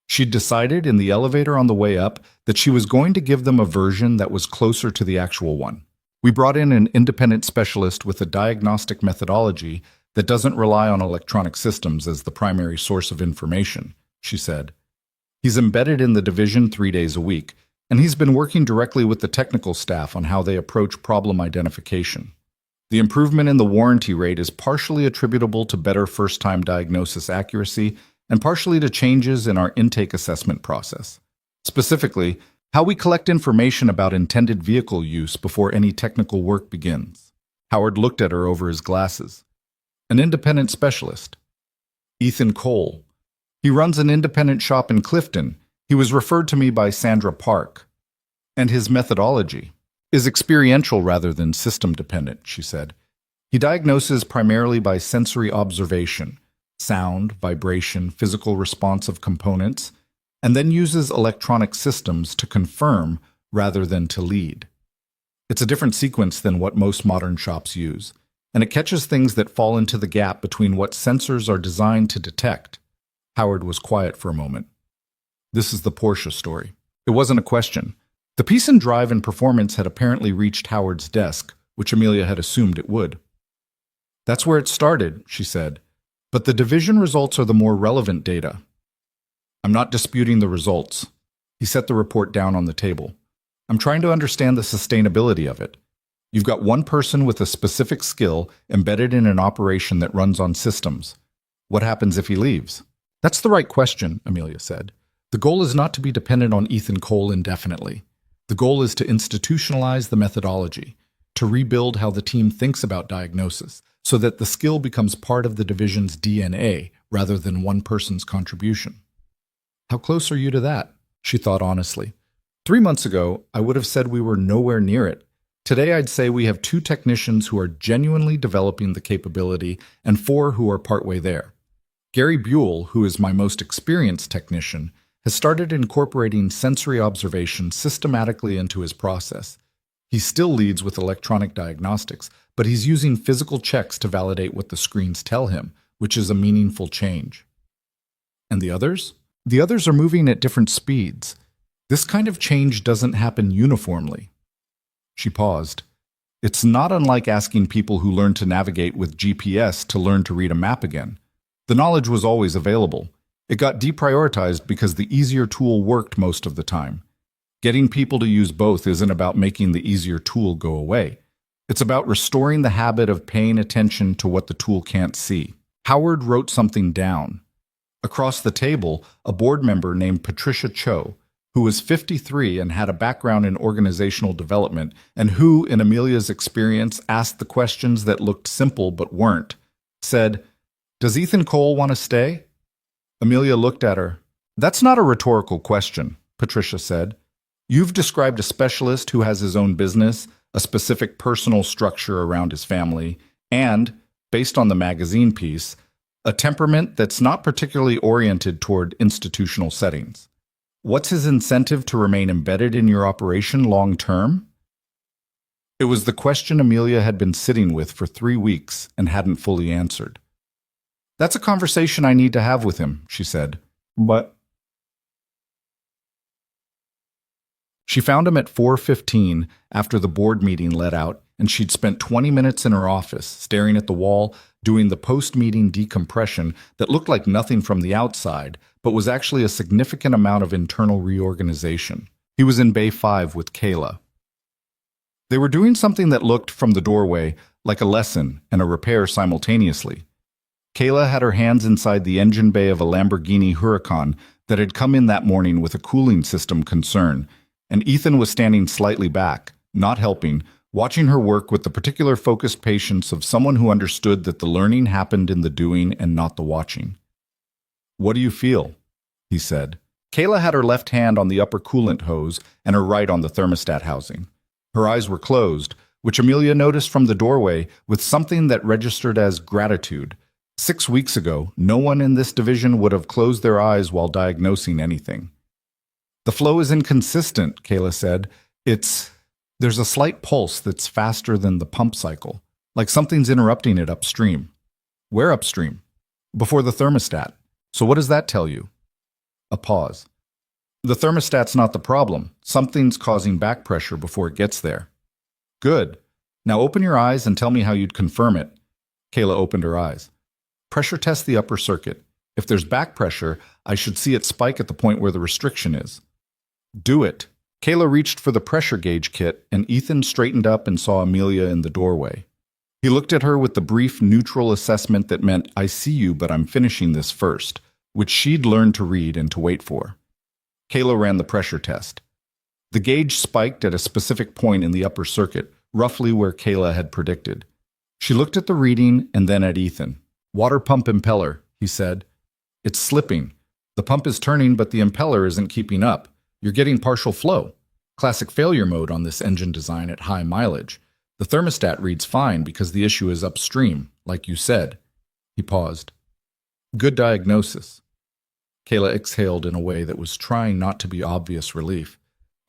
She'd decided in the elevator on the way up that she was going to give them a version that was closer to the actual one. We brought in an independent specialist with a diagnostic methodology that doesn't rely on electronic systems as the primary source of information, she said. He's embedded in the division 3 days a week, and he's been working directly with the technical staff on how they approach problem identification. The improvement in the warranty rate is partially attributable to better first-time diagnosis accuracy and partially to changes in our intake assessment process. Specifically, how we collect information about intended vehicle use before any technical work begins. Howard looked at her over his glasses. An independent specialist. Ethan Cole. He runs an independent shop in Clifton. He was referred to me by Sandra Park. And his methodology is experiential rather than system-dependent, she said. He diagnoses primarily by sensory observation, sound, vibration, physical response of components, and then uses electronic systems to confirm rather than to lead. It's a different sequence than what most modern shops use, and it catches things that fall into the gap between what sensors are designed to detect. Howard was quiet for a moment. This is the Porsche story. It wasn't a question. The peace and drive and performance had apparently reached Howard's desk, which Amelia had assumed it would. That's where it started, she said, but the division results are the more relevant data. I'm not disputing the results. He set the report down on the table. I'm trying to understand the sustainability of it. You've got one person with a specific skill embedded in an operation that runs on systems. What happens if he leaves? That's the right question, Amelia said. The goal is not to be dependent on Ethan Cole indefinitely. The goal is to institutionalize the methodology, to rebuild how the team thinks about diagnosis, so that the skill becomes part of the division's DNA rather than one person's contribution. How close are you to that? She thought honestly. 3 months ago, I would have said we were nowhere near it. Today, I'd say we have 2 technicians who are genuinely developing the capability and 4 who are partway there. Gary Buell, who is my most experienced technician, has started incorporating sensory observation systematically into his process. He still leads with electronic diagnostics, but he's using physical checks to validate what the screens tell him, which is a meaningful change. And the others? The others are moving at different speeds. This kind of change doesn't happen uniformly. She paused. It's not unlike asking people who learn to navigate with GPS to learn to read a map again. The knowledge was always available. It got deprioritized because the easier tool worked most of the time. Getting people to use both isn't about making the easier tool go away. It's about restoring the habit of paying attention to what the tool can't see. Howard wrote something down. Across the table, a board member named Patricia Cho, who was 53 and had a background in organizational development, and who, in Amelia's experience, asked the questions that looked simple but weren't, said, "Does Ethan Cole want to stay?" Amelia looked at her. "That's not a rhetorical question," Patricia said. "You've described a specialist who has his own business, a specific personal structure around his family, and, based on the magazine piece, a temperament that's not particularly oriented toward institutional settings. What's his incentive to remain embedded in your operation long term?" It was the question Amelia had been sitting with for 3 weeks and hadn't fully answered. "That's a conversation I need to have with him," she said. "But..." She found him at 4:15 after the board meeting let out, and she'd spent 20 minutes in her office, staring at the wall, doing the post-meeting decompression that looked like nothing from the outside, but was actually a significant amount of internal reorganization. He was in Bay 5 with Kayla. They were doing something that looked, from the doorway, like a lesson and a repair simultaneously. Kayla had her hands inside the engine bay of a Lamborghini Huracan that had come in that morning with a cooling system concern, and Ethan was standing slightly back, not helping, watching her work with the particular focused patience of someone who understood that the learning happened in the doing and not the watching. "What do you feel?" he said. Kayla had her left hand on the upper coolant hose and her right on the thermostat housing. Her eyes were closed, which Amelia noticed from the doorway with something that registered as gratitude. 6 weeks ago, no one in this division would have closed their eyes while diagnosing anything. "The flow is inconsistent," Kayla said. There's a slight pulse that's faster than the pump cycle, like something's interrupting it upstream." "Where upstream?" "Before the thermostat. So what does that tell you?" A pause. "The thermostat's not the problem. Something's causing back pressure before it gets there." "Good. Now open your eyes and tell me how you'd confirm it." Kayla opened her eyes. "Pressure test the upper circuit. If there's back pressure, I should see it spike at the point where the restriction is." "Do it." Kayla reached for the pressure gauge kit, and Ethan straightened up and saw Amelia in the doorway. He looked at her with the brief, neutral assessment that meant, "I see you, but I'm finishing this first," which she'd learned to read and to wait for. Kayla ran the pressure test. The gauge spiked at a specific point in the upper circuit, roughly where Kayla had predicted. She looked at the reading and then at Ethan. "Water pump impeller," he said. "It's slipping. The pump is turning, but the impeller isn't keeping up. You're getting partial flow. Classic failure mode on this engine design at high mileage. The thermostat reads fine because the issue is upstream, like you said." He paused. "Good diagnosis." Kayla exhaled in a way that was trying not to be obvious relief.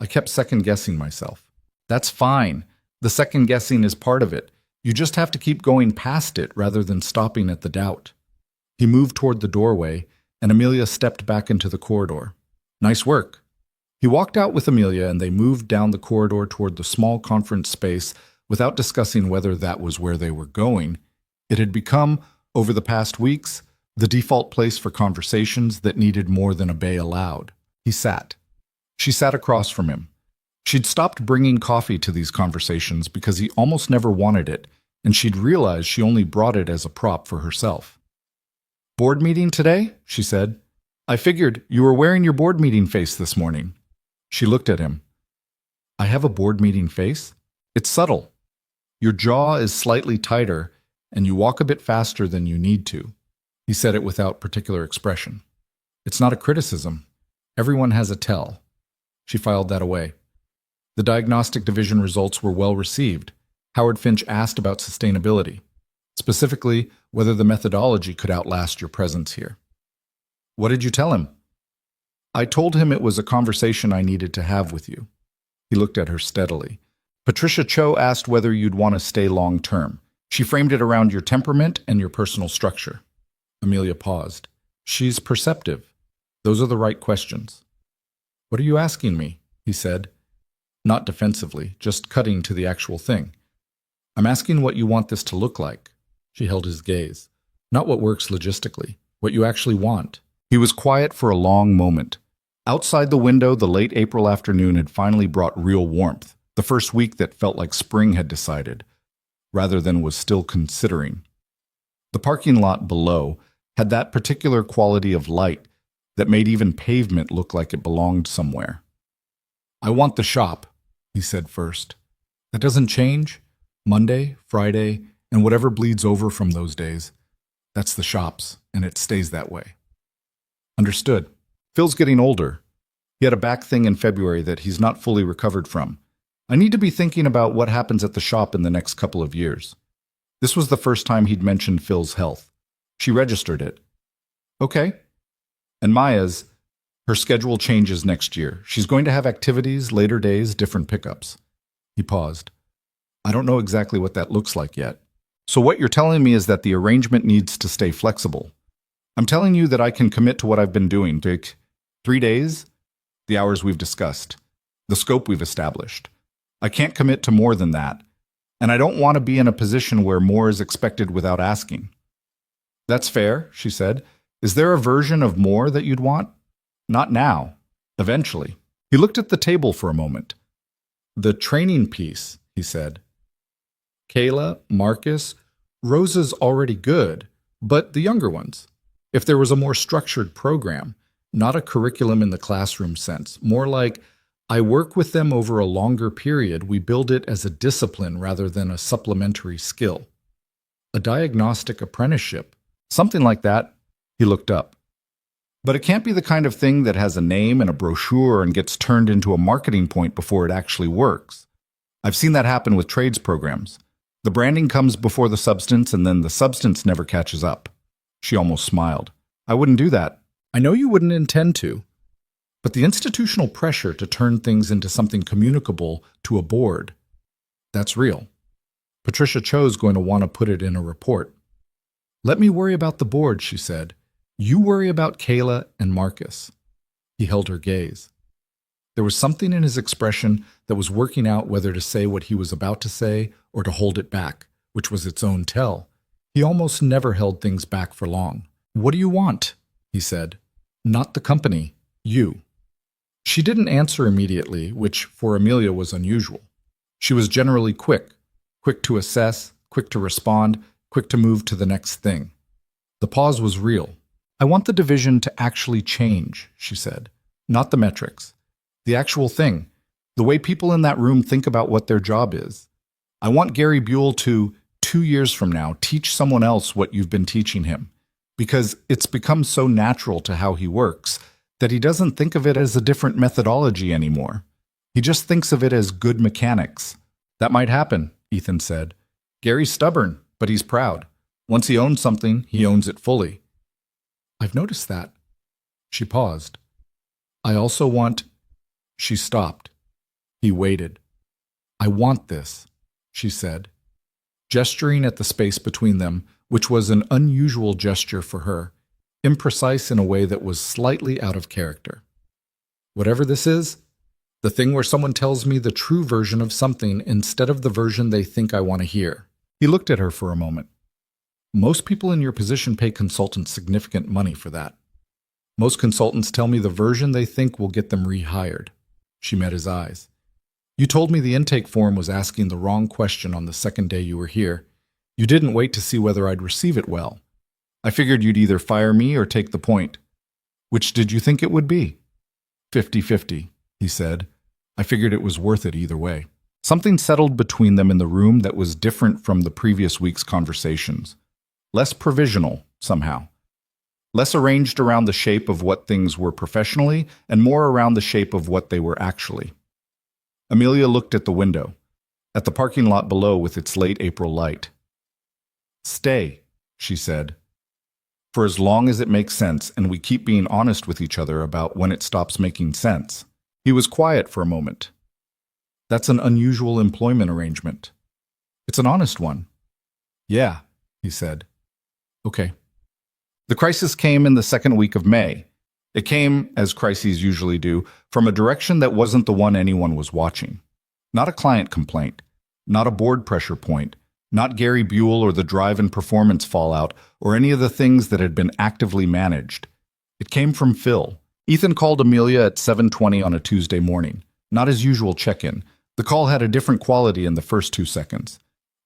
"I kept second-guessing myself." "That's fine. The second-guessing is part of it. You just have to keep going past it rather than stopping at the doubt." He moved toward the doorway, and Amelia stepped back into the corridor. "Nice work." He walked out with Amelia, and they moved down the corridor toward the small conference space without discussing whether that was where they were going. It had become, over the past weeks, the default place for conversations that needed more than a bay allowed. He sat. She sat across from him. She'd stopped bringing coffee to these conversations because he almost never wanted it, and she'd realized she only brought it as a prop for herself. "Board meeting today?" she said. "I figured you were wearing your board meeting face this morning." She looked at him. "I have a board meeting face? It's subtle. Your jaw is slightly tighter, and you walk a bit faster than you need to." He said it without particular expression. "It's not a criticism. Everyone has a tell." She filed that away. The diagnostic division results were well received. Howard Finch asked about sustainability, specifically whether the methodology could outlast your presence here. "What did you tell him?" "I told him it was a conversation I needed to have with you." He looked at her steadily. "Patricia Cho asked whether you'd want to stay long-term. She framed it around your temperament and your personal structure." Amelia paused. "She's perceptive. Those are the right questions." "What are you asking me?" he said. Not defensively, just cutting to the actual thing. "I'm asking what you want this to look like." She held his gaze. "Not what works logistically, what you actually want." He was quiet for a long moment. Outside the window, the late April afternoon had finally brought real warmth, the first week that felt like spring had decided, rather than was still considering. The parking lot below had that particular quality of light that made even pavement look like it belonged somewhere. "I want the shop," he said first. "That doesn't change? Monday, Friday, and whatever bleeds over from those days. That's the shop's, and it stays that way." "Understood. Phil's getting older. He had a back thing in February that he's not fully recovered from. I need to be thinking about what happens at the shop in the next couple of years." This was the first time he'd mentioned Phil's health. She registered it. "Okay." "And Maya's, her schedule changes next year. She's going to have activities, later days, different pickups." He paused. "I don't know exactly what that looks like yet. So what you're telling me is that the arrangement needs to stay flexible. I'm telling you that I can commit to what I've been doing. Take 3 days, the hours we've discussed, the scope we've established. I can't commit to more than that, and I don't want to be in a position where more is expected without asking." "That's fair," she said. "Is there a version of more that you'd want?" "Not now. Eventually." He looked at the table for a moment. The training piece, he said. Kayla, Marcus, Rosa's already good, but the younger ones. If there was a more structured program, not a curriculum in the classroom sense, more like I work with them over a longer period, we build it as a discipline rather than a supplementary skill. A diagnostic apprenticeship, something like that. He looked up. But it can't be the kind of thing that has a name and a brochure and gets turned into a marketing point before it actually works. I've seen that happen with trades programs. The branding comes before the substance, and then the substance never catches up. She almost smiled. I wouldn't do that. I know you wouldn't intend to. But the institutional pressure to turn things into something communicable to a board, that's real. Patricia Cho's going to want to put it in a report. Let me worry about the board, she said. You worry about Kayla and Marcus. He held her gaze. There was something in his expression that was working out whether to say what he was about to say or to hold it back, which was its own tell. He almost never held things back for long. What do you want? He said. Not the company, you. She didn't answer immediately, which for Amelia was unusual. She was generally quick to assess, quick to respond, quick to move to the next thing. The pause was real. I want the division to actually change, she said. Not the metrics. The actual thing. The way people in that room think about what their job is. I want Gary Buell to, 2 years from now, teach someone else what you've been teaching him. Because it's become so natural to how he works that he doesn't think of it as a different methodology anymore. He just thinks of it as good mechanics. That might happen, Ethan said. Gary's stubborn, but he's proud. Once he owns something, he owns it fully. I've noticed that. She paused. I also want... She stopped. He waited. I want this, she said, gesturing at the space between them, which was an unusual gesture for her, imprecise in a way that was slightly out of character. Whatever this is, the thing where someone tells me the true version of something instead of the version they think I want to hear. He looked at her for a moment. Most people in your position pay consultants significant money for that. Most consultants tell me the version they think will get them rehired. She met his eyes. You told me the intake form was asking the wrong question on the second day you were here. You didn't wait to see whether I'd receive it well. I figured you'd either fire me or take the point. Which did you think it would be? 50-50, he said. I figured it was worth it either way. Something settled between them in the room that was different from the previous week's conversations. Less provisional, somehow. Less arranged around the shape of what things were professionally and more around the shape of what they were actually. Amelia looked at the window, at the parking lot below with its late April light. Stay, she said, for as long as it makes sense and we keep being honest with each other about when it stops making sense. He was quiet for a moment. That's an unusual employment arrangement. It's an honest one. Yeah, he said. Okay. The crisis came in the second week of May. It came, as crises usually do, from a direction that wasn't the one anyone was watching. Not a client complaint, not a board pressure point, not Gary Buell or the drive and performance fallout, or any of the things that had been actively managed. It came from Phil. Ethan called Amelia at 7:20 on a Tuesday morning. Not his usual check-in. The call had a different quality in the first 2 seconds.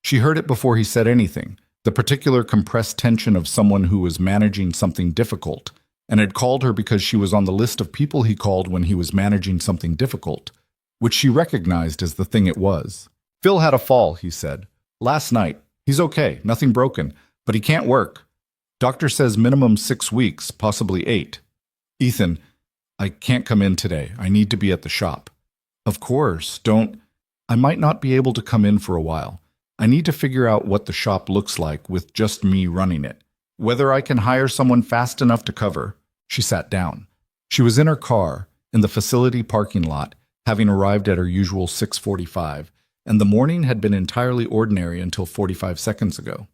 She heard it before he said anything, the particular compressed tension of someone who was managing something difficult, and had called her because she was on the list of people he called when he was managing something difficult, which she recognized as the thing it was. Phil had a fall, he said. Last night. He's okay, nothing broken, but he can't work. Doctor says minimum 6 weeks, possibly 8. Ethan, I can't come in today. I need to be at the shop. Of course, don't. I might not be able to come in for a while. I need to figure out what the shop looks like with just me running it. Whether I can hire someone fast enough to cover. She sat down. She was in her car, in the facility parking lot, having arrived at her usual 6:45, and the morning had been entirely ordinary until 45 seconds ago.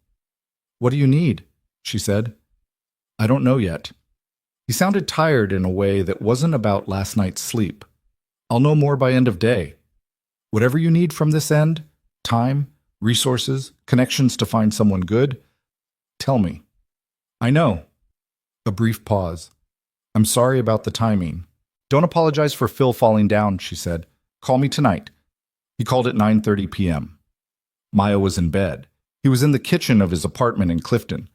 What do you need? She said. I don't know yet. He sounded tired in a way that wasn't about last night's sleep. I'll know more by end of day. Whatever you need from this end, time, resources, connections to find someone good, tell me. I know. A brief pause. I'm sorry about the timing. Don't apologize for Phil falling down, she said. Call me tonight. He called at 9:30 p.m. Maya was in bed. He was in the kitchen of his apartment in Clifton.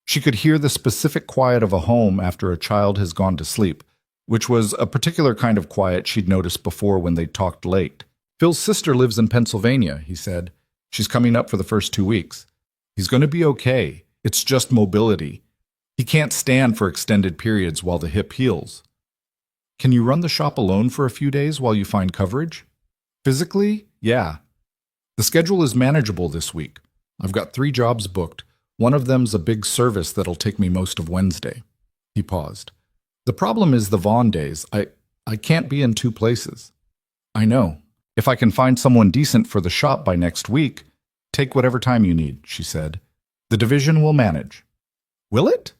She could hear the specific quiet of a home after a child has gone to sleep, which was a particular kind of quiet she'd noticed before when they talked late. Phil's sister lives in Pennsylvania, he said. She's coming up for the first 2 weeks. He's going to be okay. It's just mobility. He can't stand for extended periods while the hip heals. Can you run the shop alone for a few days while you find coverage? Physically, yeah. The schedule is manageable this week. I've got 3 jobs booked. One of them's a big service that'll take me most of Wednesday. He paused. The problem is the Vaughn days. I can't be in 2 places. I know. If I can find someone decent for the shop by next week, take whatever time you need, she said. The division will manage. Will it?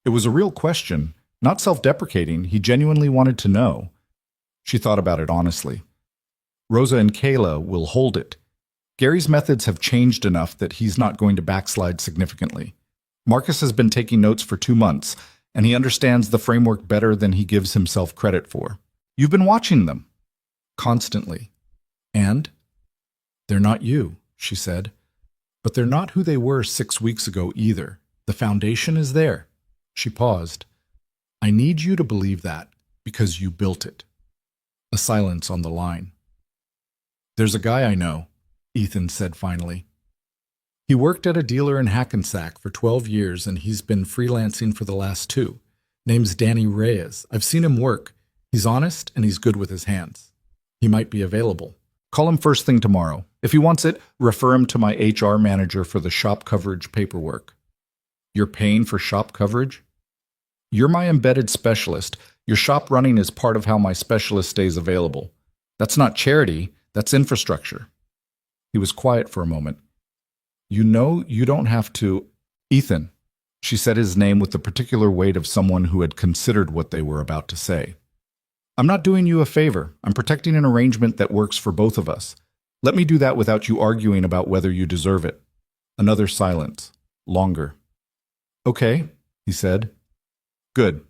It was a real question, not self-deprecating. He genuinely wanted to know. She thought about it honestly. Rosa and Kayla will hold it. Gary's methods have changed enough that he's not going to backslide significantly. Marcus has been taking notes for 2 months, and he understands the framework better than he gives himself credit for. You've been watching them. Constantly. And? They're not you, she said. But they're not who they were 6 weeks ago either. The foundation is there. She paused. I need you to believe that, because you built it. A silence on the line. There's a guy I know, Ethan said finally. He worked at a dealer in Hackensack for 12 years and he's been freelancing for the last 2. Name's Danny Reyes. I've seen him work. He's honest and he's good with his hands. He might be available. Call him first thing tomorrow. If he wants it, refer him to my HR manager for the shop coverage paperwork. You're paying for shop coverage? You're my embedded specialist. Your shop running is part of how my specialist stays available. That's not charity, that's infrastructure. He was quiet for a moment. You know you don't have to... Ethan. She said his name with the particular weight of someone who had considered what they were about to say. I'm not doing you a favor. I'm protecting an arrangement that works for both of us. Let me do that without you arguing about whether you deserve it. Another silence. Longer. Okay, he said. Good.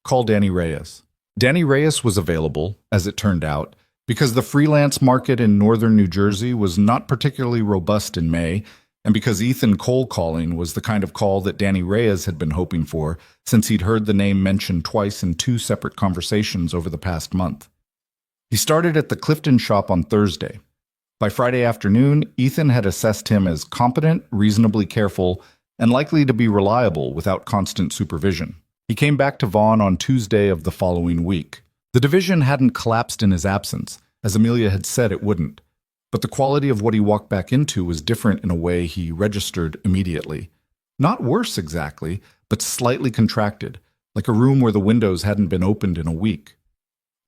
Call Danny Reyes. Danny Reyes was available, as it turned out, because the freelance market in northern New Jersey was not particularly robust in May, and because Ethan cold calling was the kind of call that Danny Reyes had been hoping for since he'd heard the name mentioned twice in 2 separate conversations over the past month. He started at the Clifton shop on Thursday. By Friday afternoon, Ethan had assessed him as competent, reasonably careful, and likely to be reliable without constant supervision. He came back to Vaughn on Tuesday of the following week. The division hadn't collapsed in his absence, as Amelia had said it wouldn't, but the quality of what he walked back into was different in a way he registered immediately. Not worse exactly, but slightly contracted, like a room where the windows hadn't been opened in a week.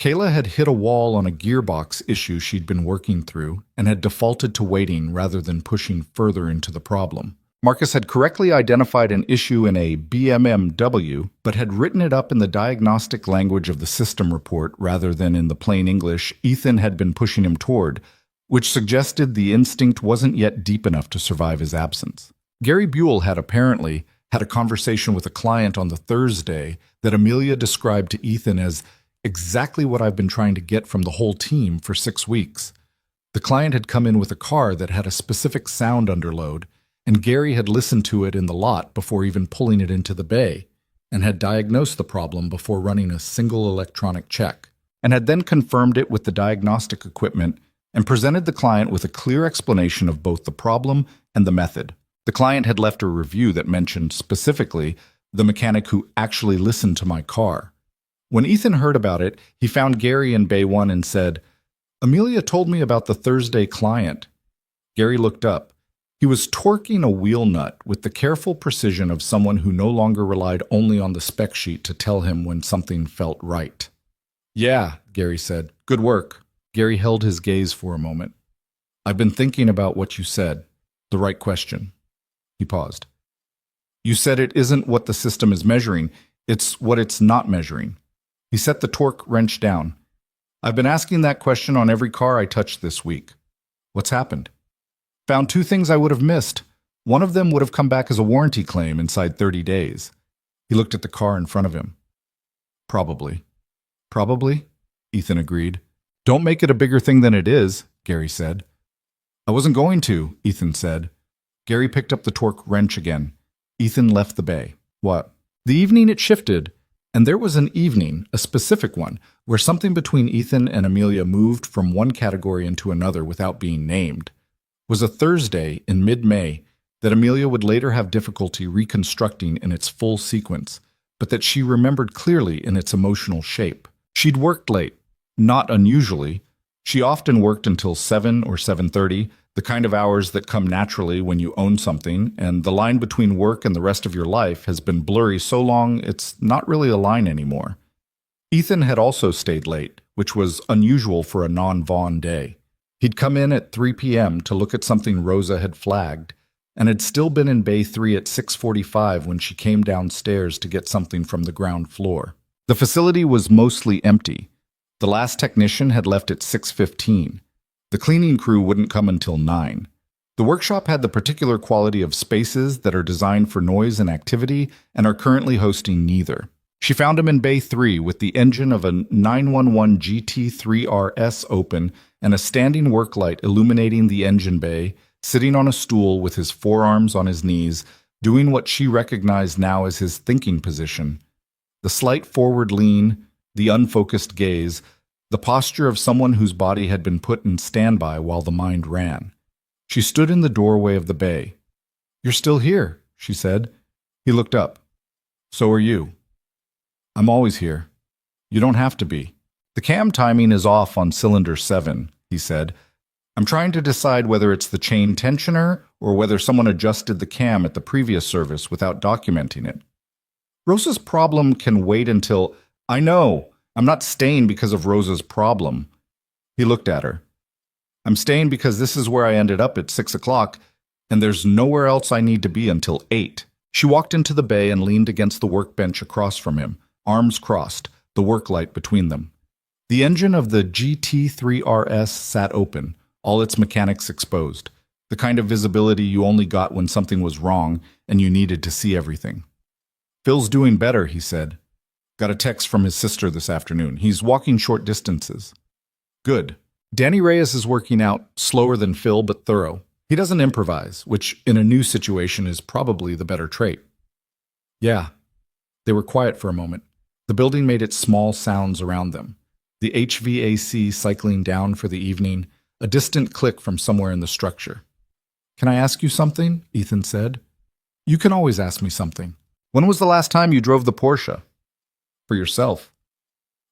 Kayla had hit a wall on a gearbox issue she'd been working through and had defaulted to waiting rather than pushing further into the problem. Marcus had correctly identified an issue in a BMMW, but had written it up in the diagnostic language of the system report rather than in the plain English Ethan had been pushing him toward, which suggested the instinct wasn't yet deep enough to survive his absence. Gary Buell had apparently had a conversation with a client on the Thursday that Amelia described to Ethan as exactly what I've been trying to get from the whole team for 6 weeks. The client had come in with a car that had a specific sound underload, and Gary had listened to it in the lot before even pulling it into the bay, and had diagnosed the problem before running a single electronic check, and had then confirmed it with the diagnostic equipment and presented the client with a clear explanation of both the problem and the method. The client had left a review that mentioned specifically the mechanic who actually listened to my car. When Ethan heard about it, he found Gary in Bay 1 and said, "Amelia told me about the Thursday client." Gary looked up. He was torquing a wheel nut with the careful precision of someone who no longer relied only on the spec sheet to tell him when something felt right. "Yeah," Gary said. "Good work." Gary held his gaze for a moment. "I've been thinking about what you said. The right question." He paused. "You said it isn't what the system is measuring, it's what it's not measuring." He set the torque wrench down. "I've been asking that question on every car I touched this week. What's happened? Found 2 things I would have missed. One of them would have come back as a warranty claim inside 30 days. He looked at the car in front of him. Probably. Probably, Ethan agreed. Don't make it a bigger thing than it is, Gary said. I wasn't going to, Ethan said. Gary picked up the torque wrench again. Ethan left the bay. What? The evening it shifted, and there was an evening, a specific one, where something between Ethan and Amelia moved from one category into another without being named. It was a Thursday in mid-May that Amelia would later have difficulty reconstructing in its full sequence, but that she remembered clearly in its emotional shape. She'd worked late, not unusually. She often worked until 7 or 7:30, the kind of hours that come naturally when you own something, and the line between work and the rest of your life has been blurry so long it's not really a line anymore. Ethan had also stayed late, which was unusual for a non-Vaughn day. He'd come in at 3 p.m. to look at something Rosa had flagged, and had still been in Bay 3 at 6:45 when she came downstairs to get something from the ground floor. The facility was mostly empty. The last technician had left at 6:15. The cleaning crew wouldn't come until 9. The workshop had the particular quality of spaces that are designed for noise and activity and are currently hosting neither. She found him in Bay 3 with the engine of a 911 GT3RS open and a standing work light illuminating the engine bay, sitting on a stool with his forearms on his knees, doing what she recognized now as his thinking position. The slight forward lean, the unfocused gaze, the posture of someone whose body had been put in standby while the mind ran. She stood in the doorway of the bay. "You're still here," she said. He looked up. "So are you." "I'm always here. You don't have to be." "The cam timing is off on cylinder 7, he said. "I'm trying to decide whether it's the chain tensioner or whether someone adjusted the cam at the previous service without documenting it." "Rosa's problem can wait until—" "I know. I'm not staying because of Rosa's problem." He looked at her. "I'm staying because this is where I ended up at 6 o'clock, and there's nowhere else I need to be until 8. She walked into the bay and leaned against the workbench across from him, arms crossed, the work light between them. The engine of the GT3RS sat open, all its mechanics exposed, the kind of visibility you only got when something was wrong and you needed to see everything. "Phil's doing better," he said. "Got a text from his sister this afternoon. He's walking short distances." "Good. Danny Reyes is working out, slower than Phil, but thorough. He doesn't improvise, which in a new situation is probably the better trait." "Yeah." They were quiet for a moment. The building made its small sounds around them. The HVAC cycling down for the evening, a distant click from somewhere in the structure. "Can I ask you something?" Ethan said. "You can always ask me something. When was the last time you drove the Porsche?" "For yourself."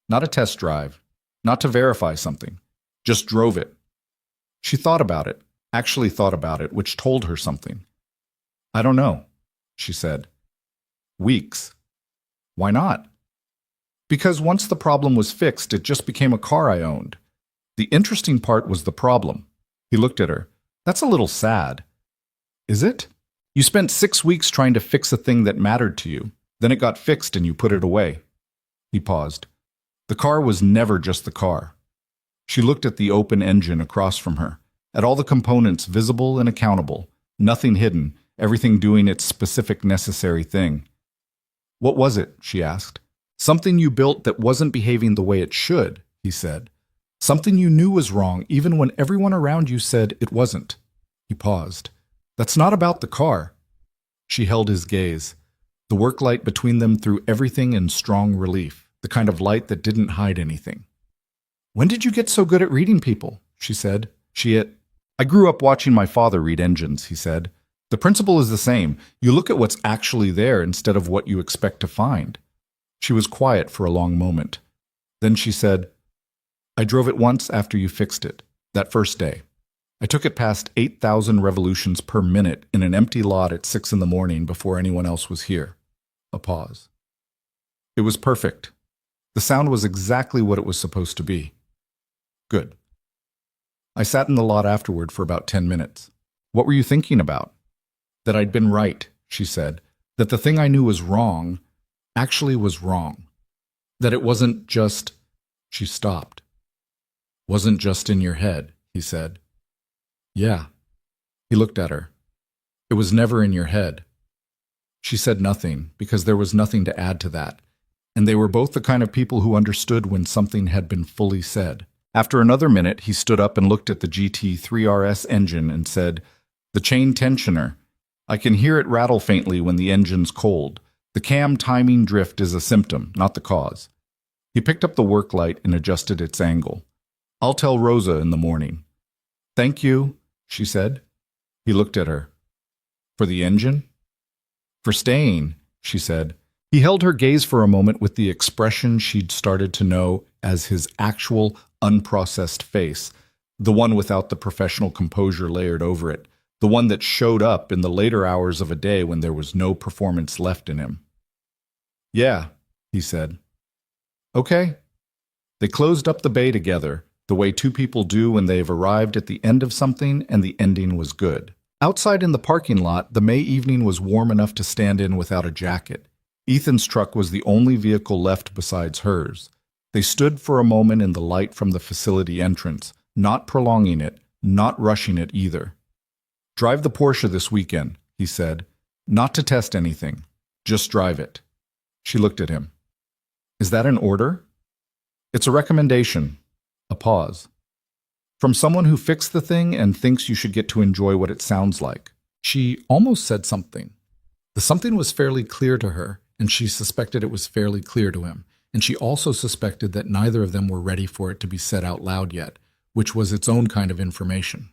"Not a test drive. Not to verify something. Just drove it." She thought about it, actually thought about it, which told her something. "I don't know," she said. "Weeks." "Why not?" "Because once the problem was fixed, it just became a car I owned. The interesting part was the problem." He looked at her. "That's a little sad." "Is it? You spent 6 weeks trying to fix a thing that mattered to you. Then it got fixed and you put it away." He paused. "The car was never just the car." She looked at the open engine across from her, at all the components visible and accountable, nothing hidden, everything doing its specific necessary thing. "What was it?" she asked. "Something you built that wasn't behaving the way it should," he said. "Something you knew was wrong even when everyone around you said it wasn't." He paused. "That's not about the car." She held his gaze. The work light between them threw everything in strong relief, the kind of light that didn't hide anything. "When did you get so good at reading people?" she said. "I grew up watching my father read engines," he said. "The principle is the same. You look at what's actually there instead of what you expect to find." She was quiet for a long moment. Then she said, "I drove it once after you fixed it, that first day. I took it past 8,000 revolutions per minute in an empty lot at 6 in the morning before anyone else was here." A pause. "It was perfect. The sound was exactly what it was supposed to be." "Good." "I sat in the lot afterward for about 10 minutes. What were you thinking about?" "That I'd been right," she said. "That the thing I knew was wrong actually was wrong. That it wasn't just—" She stopped. "Wasn't just in your head," he said. "Yeah." He looked at her. "It was never in your head." She said nothing, because there was nothing to add to that, and they were both the kind of people who understood when something had been fully said. After another minute, he stood up and looked at the GT3RS engine and said, "The chain tensioner. I can hear it rattle faintly when the engine's cold. The cam timing drift is a symptom, not the cause." He picked up the work light and adjusted its angle. "I'll tell Rosa in the morning." "Thank you," she said. He looked at her. "For the engine?" "For staying," she said. He held her gaze for a moment with the expression she'd started to know as his actual, unprocessed face, the one without the professional composure layered over it, the one that showed up in the later hours of a day when there was no performance left in him. "Yeah," he said. "Okay." They closed up the bay together, the way two people do when they've arrived at the end of something and the ending was good. Outside in the parking lot, the May evening was warm enough to stand in without a jacket. Ethan's truck was the only vehicle left besides hers. They stood for a moment in the light from the facility entrance, not prolonging it, not rushing it either. "Drive the Porsche this weekend," he said. "Not to test anything. Just drive it." She looked at him. "Is that an order?" "It's a recommendation." A pause. "From someone who fixed the thing and thinks you should get to enjoy what it sounds like." She almost said something. The something was fairly clear to her, and she suspected it was fairly clear to him, and she also suspected that neither of them were ready for it to be said out loud yet, which was its own kind of information.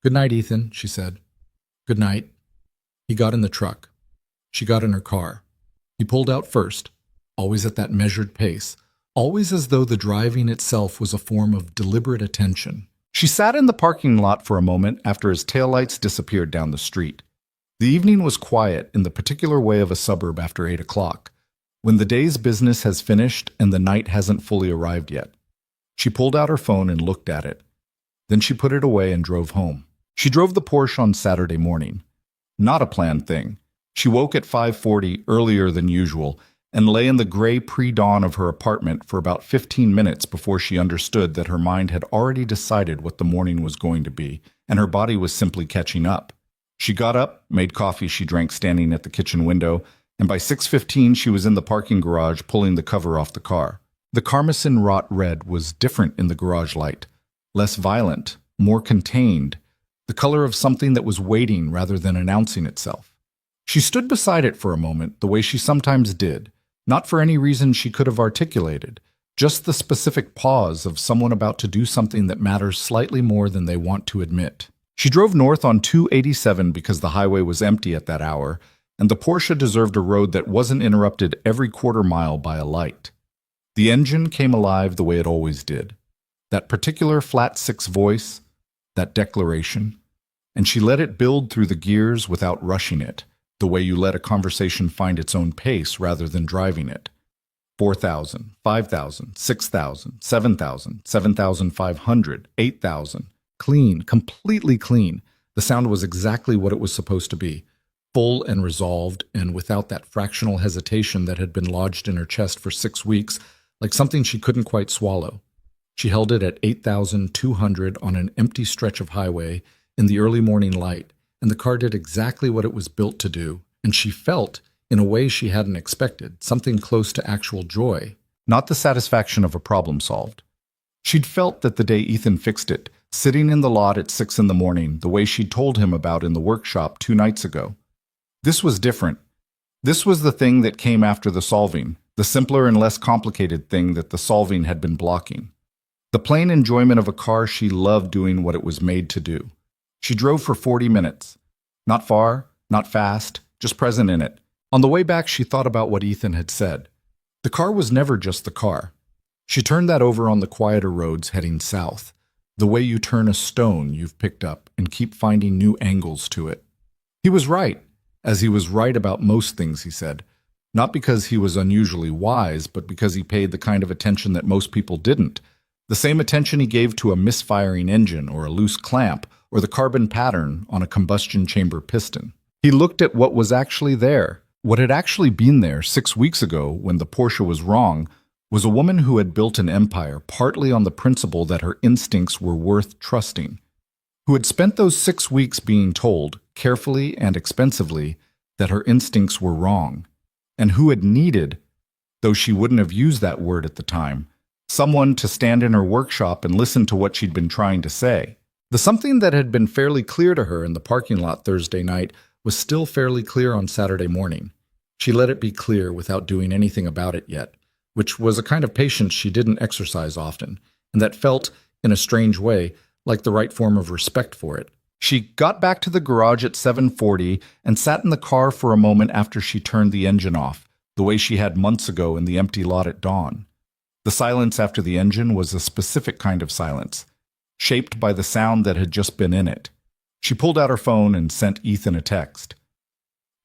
"Good night, Ethan," she said. "Good night." He got in the truck. She got in her car. He pulled out first, always at that measured pace, always as though the driving itself was a form of deliberate attention. She sat in the parking lot for a moment after his taillights disappeared down the street. The evening was quiet in the particular way of a suburb after 8 o'clock, when the day's business has finished and the night hasn't fully arrived yet. She pulled out her phone and looked at it. Then she put it away and drove home. She drove the Porsche on Saturday morning. Not a planned thing. She woke at 5:40 earlier than usual and lay in the gray pre-dawn of her apartment for about 15 minutes before she understood that her mind had already decided what the morning was going to be, and her body was simply catching up. She got up, made coffee she drank standing at the kitchen window, and by 6:15 she was in the parking garage pulling the cover off the car. The Carmesin wrought red was different in the garage light, less violent, more contained, the color of something that was waiting rather than announcing itself. She stood beside it for a moment, the way she sometimes did, not for any reason she could have articulated, just the specific pause of someone about to do something that matters slightly more than they want to admit. She drove north on 287 because the highway was empty at that hour, and the Porsche deserved a road that wasn't interrupted every quarter mile by a light. The engine came alive the way it always did. That particular flat-six voice, that declaration, and she let it build through the gears without rushing it, the way you let a conversation find its own pace rather than driving it. 4,000, 5,000, 6,000, 7,000, 7,500, 8,000. Clean, completely clean. The sound was exactly what it was supposed to be. Full and resolved, and without that fractional hesitation that had been lodged in her chest for 6 weeks, like something she couldn't quite swallow. She held it at 8,200 on an empty stretch of highway in the early morning light, and the car did exactly what it was built to do, and she felt, in a way she hadn't expected, something close to actual joy, not the satisfaction of a problem solved. She'd felt that the day Ethan fixed it, sitting in the lot at 6 in the morning, the way she'd told him about in the workshop 2 nights ago. This was different. This was the thing that came after the solving, the simpler and less complicated thing that the solving had been blocking. The plain enjoyment of a car she loved doing what it was made to do. She drove for 40 minutes. Not far, not fast, just present in it. On the way back, she thought about what Ethan had said. The car was never just the car. She turned that over on the quieter roads heading south, the way you turn a stone you've picked up and keep finding new angles to it. He was right, as he was right about most things he said, not because he was unusually wise, but because he paid the kind of attention that most people didn't, the same attention he gave to a misfiring engine or a loose clamp or the carbon pattern on a combustion chamber piston. He looked at what was actually there. What had actually been there 6 weeks ago when the Porsche was wrong was a woman who had built an empire partly on the principle that her instincts were worth trusting, who had spent those 6 weeks being told, carefully and expensively, that her instincts were wrong, and who had needed, though she wouldn't have used that word at the time. Someone to stand in her workshop and listen to what she'd been trying to say. The something that had been fairly clear to her in the parking lot Thursday night was still fairly clear on Saturday morning. She let it be clear without doing anything about it yet, which was a kind of patience she didn't exercise often, and that felt, in a strange way, like the right form of respect for it. She got back to the garage at 7:40 and sat in the car for a moment after she turned the engine off, the way she had months ago in the empty lot at dawn. The silence after the engine was a specific kind of silence, shaped by the sound that had just been in it. She pulled out her phone and sent Ethan a text.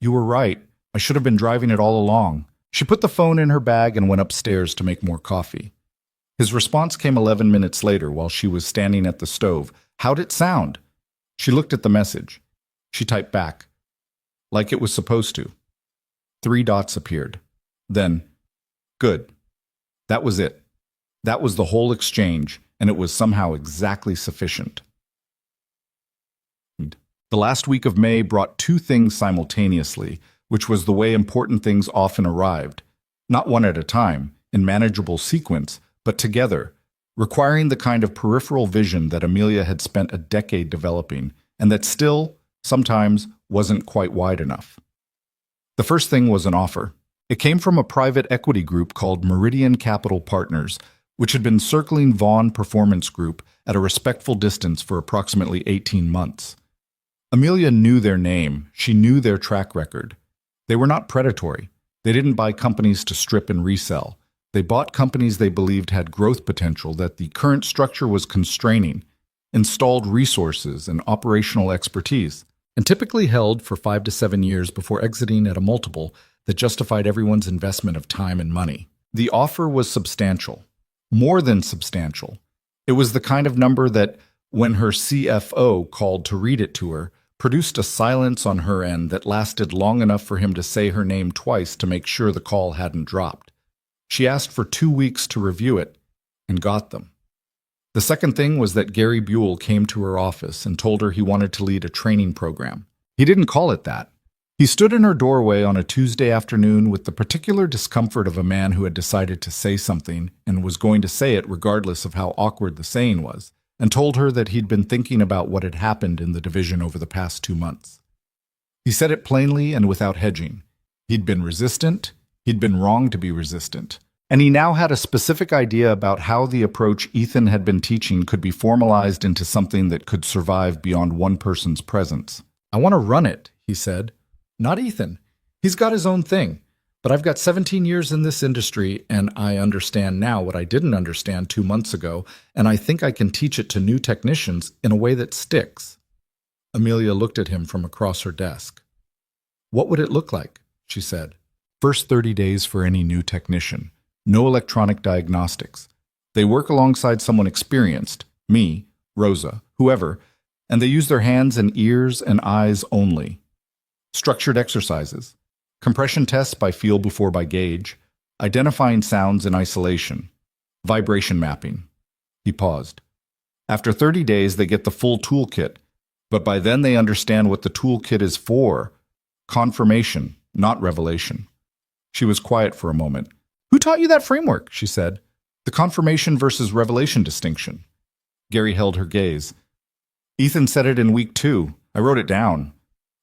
"You were right. I should have been driving it all along." She put the phone in her bag and went upstairs to make more coffee. His response came 11 minutes later while she was standing at the stove. "How'd it sound?" She looked at the message. She typed back, "Like it was supposed to." 3 dots appeared. Then, "Good." That was it. That was the whole exchange, and it was somehow exactly sufficient. The last week of May brought 2 things simultaneously, which was the way important things often arrived, not one at a time, in manageable sequence, but together, requiring the kind of peripheral vision that Amelia had spent a decade developing, and that still, sometimes, wasn't quite wide enough. The first thing was an offer. It came from a private equity group called Meridian Capital Partners, which had been circling Vaughn Performance Group at a respectful distance for approximately 18 months. Amelia knew their name. She knew their track record. They were not predatory. They didn't buy companies to strip and resell. They bought companies they believed had growth potential that the current structure was constraining, installed resources and operational expertise, and typically held for 5 to 7 years before exiting at a multiple that justified everyone's investment of time and money. The offer was substantial, more than substantial. It was the kind of number that, when her CFO called to read it to her, produced a silence on her end that lasted long enough for him to say her name twice to make sure the call hadn't dropped. She asked for 2 weeks to review it, and got them. The second thing was that Gary Buell came to her office and told her he wanted to lead a training program. He didn't call it that. He stood in her doorway on a Tuesday afternoon with the particular discomfort of a man who had decided to say something and was going to say it regardless of how awkward the saying was, and told her that he'd been thinking about what had happened in the division over the past 2 months. He said it plainly and without hedging. He'd been resistant. He'd been wrong to be resistant. And he now had a specific idea about how the approach Ethan had been teaching could be formalized into something that could survive beyond one person's presence. "I want to run it," he said. "Not Ethan. He's got his own thing. But I've got 17 years in this industry, and I understand now what I didn't understand 2 months ago, and I think I can teach it to new technicians in a way that sticks." Amelia looked at him from across her desk. "What would it look like?" she said. "First 30 days for any new technician. No electronic diagnostics. They work alongside someone experienced, me, Rosa, whoever, and they use their hands and ears and eyes only. Structured exercises. Compression tests by feel before by gauge. Identifying sounds in isolation. Vibration mapping." He paused. "After 30 days, they get the full toolkit, but by then they understand what the toolkit is for. Confirmation, not revelation." She was quiet for a moment. "Who taught you that framework?" she said. "The confirmation versus revelation distinction." Gary held her gaze. "Ethan said it in week 2. I wrote it down."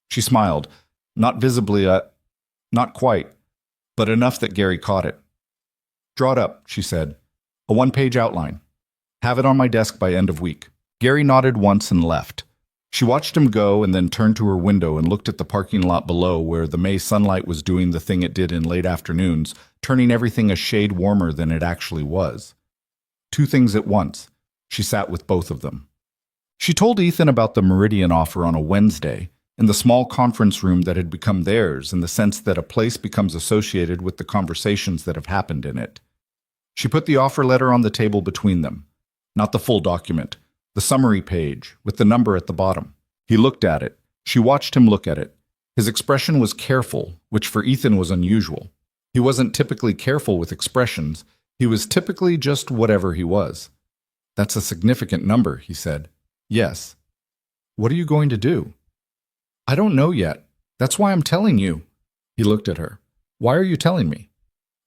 She smiled. Not visibly, not quite, but enough that Gary caught it. "Draw it up," she said. "A 1-page outline. Have it on my desk by end of week." Gary nodded once and left. She watched him go and then turned to her window and looked at the parking lot below where the May sunlight was doing the thing it did in late afternoons, turning everything a shade warmer than it actually was. 2 things at once. She sat with both of them. She told Ethan about the Meridian offer on a Wednesday, in the small conference room that had become theirs, in the sense that a place becomes associated with the conversations that have happened in it. She put the offer letter on the table between them. Not the full document, the summary page, with the number at the bottom. He looked at it. She watched him look at it. His expression was careful, which for Ethan was unusual. He wasn't typically careful with expressions. He was typically just whatever he was. "That's a significant number," he said. "Yes." "What are you going to do?" "I don't know yet. That's why I'm telling you." He looked at her. "Why are you telling me?"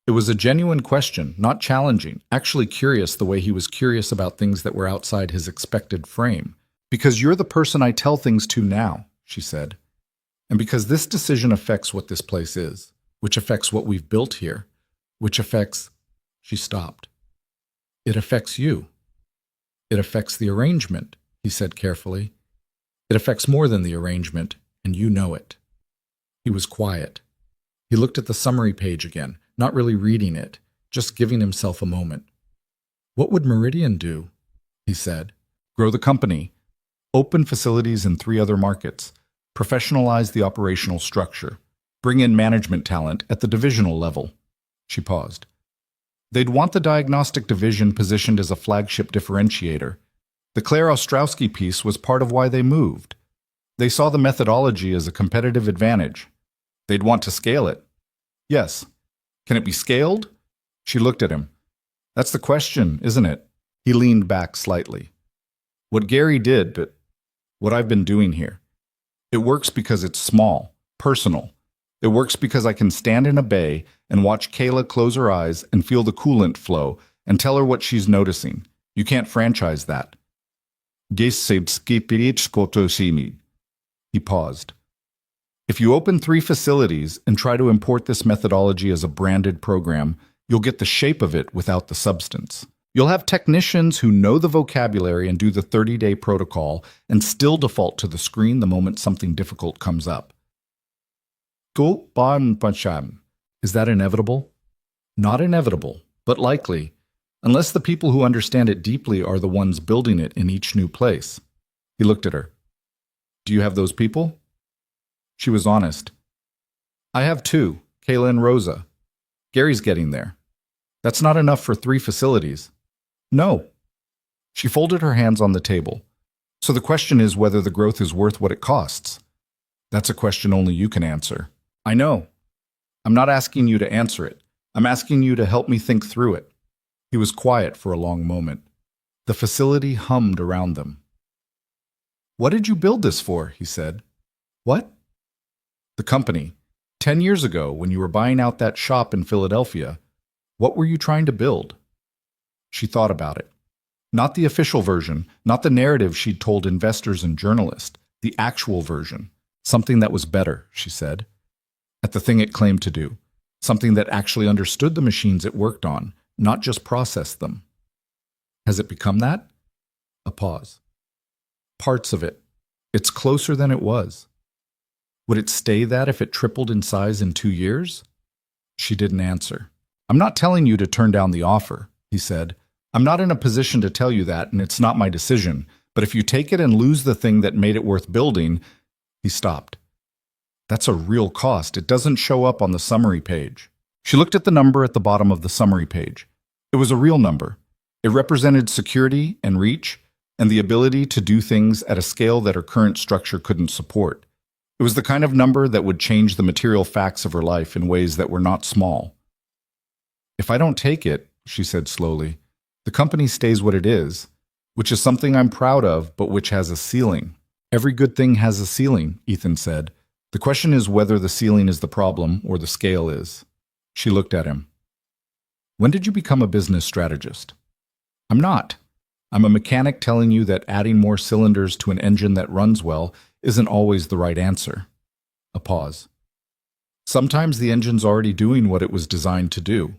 It was a genuine question, not challenging, actually curious the way he was curious about things that were outside his expected frame. Because you're the person I tell things to now, she said. And because this decision affects what this place is, which affects what we've built here, which affects... She stopped. It affects you. It affects the arrangement, he said carefully. It affects more than the arrangement, and you know it. He was quiet. He looked at the summary page again, not really reading it, just giving himself a moment. What would Meridian do? He said. Grow the company, open facilities in 3 other markets, professionalize the operational structure, bring in management talent at the divisional level. She paused. They'd want the diagnostic division positioned as a flagship differentiator. The Claire Ostrowski piece was part of why they moved. They saw the methodology as a competitive advantage. They'd want to scale it. Yes. Can it be scaled? She looked at him. That's the question, isn't it? He leaned back slightly. What Gary did, but what I've been doing here. It works because it's small, personal. It works because I can stand in a bay and watch Kayla close her eyes and feel the coolant flow and tell her what she's noticing. You can't franchise that. He paused. If you open 3 facilities and try to import this methodology as a branded program, you'll get the shape of it without the substance. You'll have technicians who know the vocabulary and do the 30-day protocol and still default to the screen the moment something difficult comes up. Is that inevitable? Not inevitable, but likely, unless the people who understand it deeply are the ones building it in each new place. He looked at her. Do you have those people? She was honest. I have 2, Kayla and Rosa. Gary's getting there. That's not enough for 3 facilities. No. She folded her hands on the table. So the question is whether the growth is worth what it costs. That's a question only you can answer. I know. I'm not asking you to answer it. I'm asking you to help me think through it. He was quiet for a long moment. The facility hummed around them. What did you build this for? He said. What? The company. 10 years ago, when you were buying out that shop in Philadelphia, what were you trying to build? She thought about it. Not the official version, not the narrative she'd told investors and journalists, the actual version. Something that was better, she said. At the thing it claimed to do. Something that actually understood the machines it worked on, not just processed them. Has it become that? A pause. Parts of it. It's closer than it was. Would it stay that if it tripled in size in 2 years? She didn't answer. I'm not telling you to turn down the offer, he said. I'm not in a position to tell you that, and it's not my decision. But if you take it and lose the thing that made it worth building... He stopped. That's a real cost. It doesn't show up on the summary page. She looked at the number at the bottom of the summary page. It was a real number. It represented security and reach and the ability to do things at a scale that her current structure couldn't support. It was the kind of number that would change the material facts of her life in ways that were not small. If I don't take it, she said slowly, the company stays what it is, which is something I'm proud of, but which has a ceiling. Every good thing has a ceiling, Ethan said. The question is whether the ceiling is the problem or the scale is. She looked at him. When did you become a business strategist? I'm not. I'm a mechanic telling you that adding more cylinders to an engine that runs well isn't always the right answer. A pause. Sometimes the engine's already doing what it was designed to do.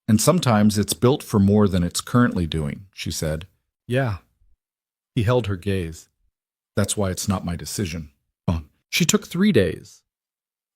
And sometimes it's built for more than it's currently doing, she said. Yeah. He held her gaze. That's why it's not my decision. She took 3 days.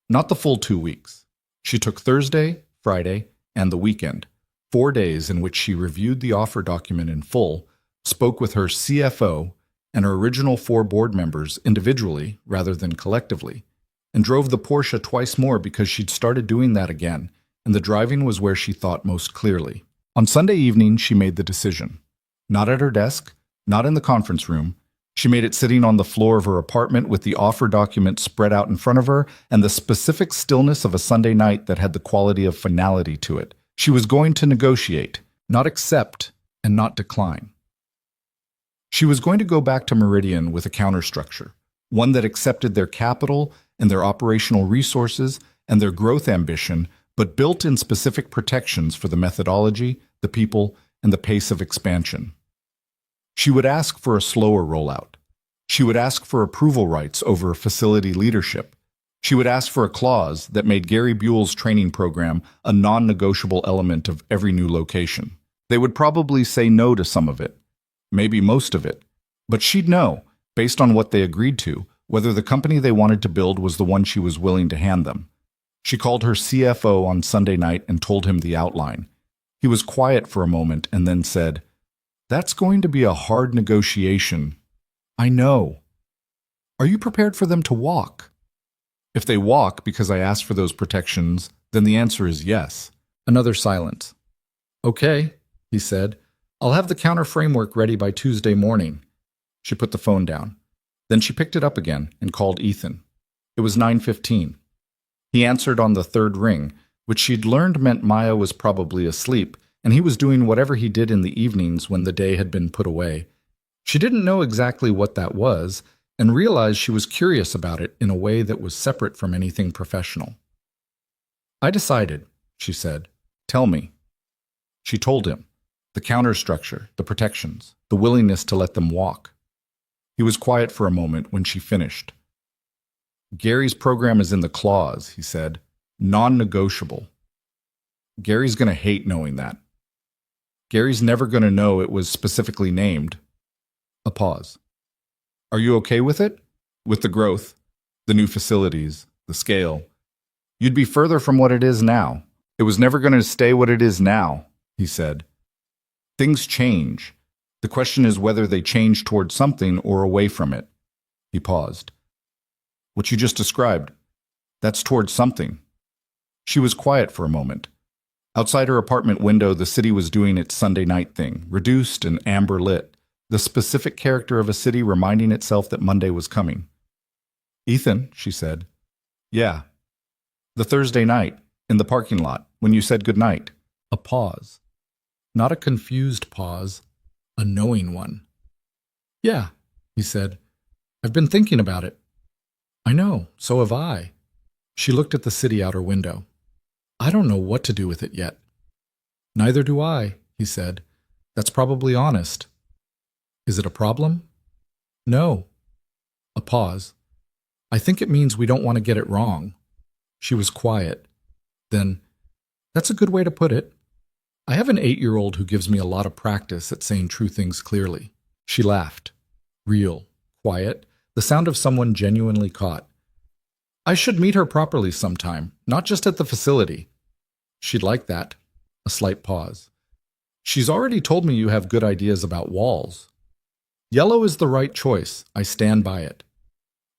Not the full 2 weeks. She took Thursday, Friday, and the weekend. 4 days in which she reviewed the offer document in full, spoke with her CFO and her original 4 board members individually rather than collectively, and drove the Porsche twice more because she'd started doing that again, and the driving was where she thought most clearly. On Sunday evening, she made the decision. Not at her desk, not in the conference room. She made it sitting on the floor of her apartment with the offer document spread out in front of her and the specific stillness of a Sunday night that had the quality of finality to it. She was going to negotiate, not accept and not decline. She was going to go back to Meridian with a counterstructure, one that accepted their capital and their operational resources and their growth ambition, but built in specific protections for the methodology, the people, and the pace of expansion. She would ask for a slower rollout. She would ask for approval rights over facility leadership. She would ask for a clause that made Gary Buell's training program a non-negotiable element of every new location. They would probably say no to some of it, maybe most of it, but she'd know, based on what they agreed to, whether the company they wanted to build was the one she was willing to hand them. She called her CFO on Sunday night and told him the outline. He was quiet for a moment and then said, "That's going to be a hard negotiation." "I know." "Are you prepared for them to walk?" "If they walk because I asked for those protections, then the answer is yes." Another silence. "Okay," he said. "I'll have the counter framework ready by Tuesday morning." She put the phone down. Then she picked it up again and called Ethan. It was 9:15. He answered on the third ring, which she'd learned meant Maya was probably asleep, and he was doing whatever he did in the evenings when the day had been put away. She didn't know exactly what that was, and realized she was curious about it in a way that was separate from anything professional. "I decided," she said. "Tell me." She told him. The counter structure, the protections, the willingness to let them walk. He was quiet for a moment when she finished. "Gary's program is in the clause," he said. "Non-negotiable." "Gary's going to hate knowing that." "Gary's never going to know it was specifically named." A pause. "Are you okay with it? With the growth, the new facilities, the scale? You'd be further from what it is now. It was never going to stay what it is now," he said. "Things change. The question is whether they change toward something or away from it." He paused. "What you just described, that's toward something." She was quiet for a moment. Outside her apartment window, the city was doing its Sunday night thing, reduced and amber lit, the specific character of a city reminding itself that Monday was coming. "Ethan," she said. "Yeah." "The Thursday night, in the parking lot, when you said goodnight." A pause. Not a confused pause, a knowing one. "Yeah," he said. "I've been thinking about it." "I know, so have I." She looked at the city out her window. "I don't know what to do with it yet." "Neither do I," he said. "That's probably honest." "Is it a problem?" "No." A pause. "I think it means we don't want to get it wrong." She was quiet. Then, "That's a good way to put it. I have an 8-year-old who gives me a lot of practice at saying true things clearly." She laughed. Real, quiet, the sound of someone genuinely caught. "I should meet her properly sometime, not just at the facility." "She'd like that." A slight pause. "She's already told me you have good ideas about walls." "Yellow is the right choice. I stand by it."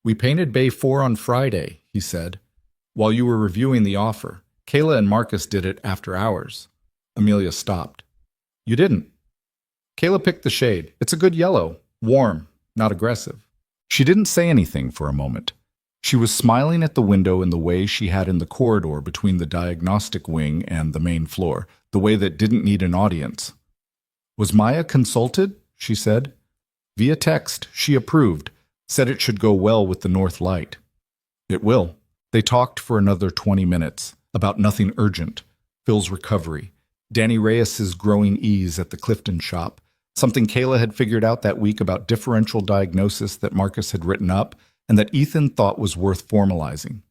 "We painted Bay 4 on Friday," he said. "While you were reviewing the offer. Kayla and Marcus did it after hours." Amelia stopped. "You didn't." "Kayla picked the shade. It's a good yellow. Warm, not aggressive." She didn't say anything for a moment. She was smiling at the window in the way she had in the corridor between the diagnostic wing and the main floor, the way that didn't need an audience. "Was Maya consulted?" she said. "Via text, she approved, said it should go well with the North Light." "It will." They talked for another 20 minutes, about nothing urgent, Phil's recovery, Danny Reyes's growing ease at the Clifton shop, something Kayla had figured out that week about differential diagnosis that Marcus had written up and that Ethan thought was worth formalizing.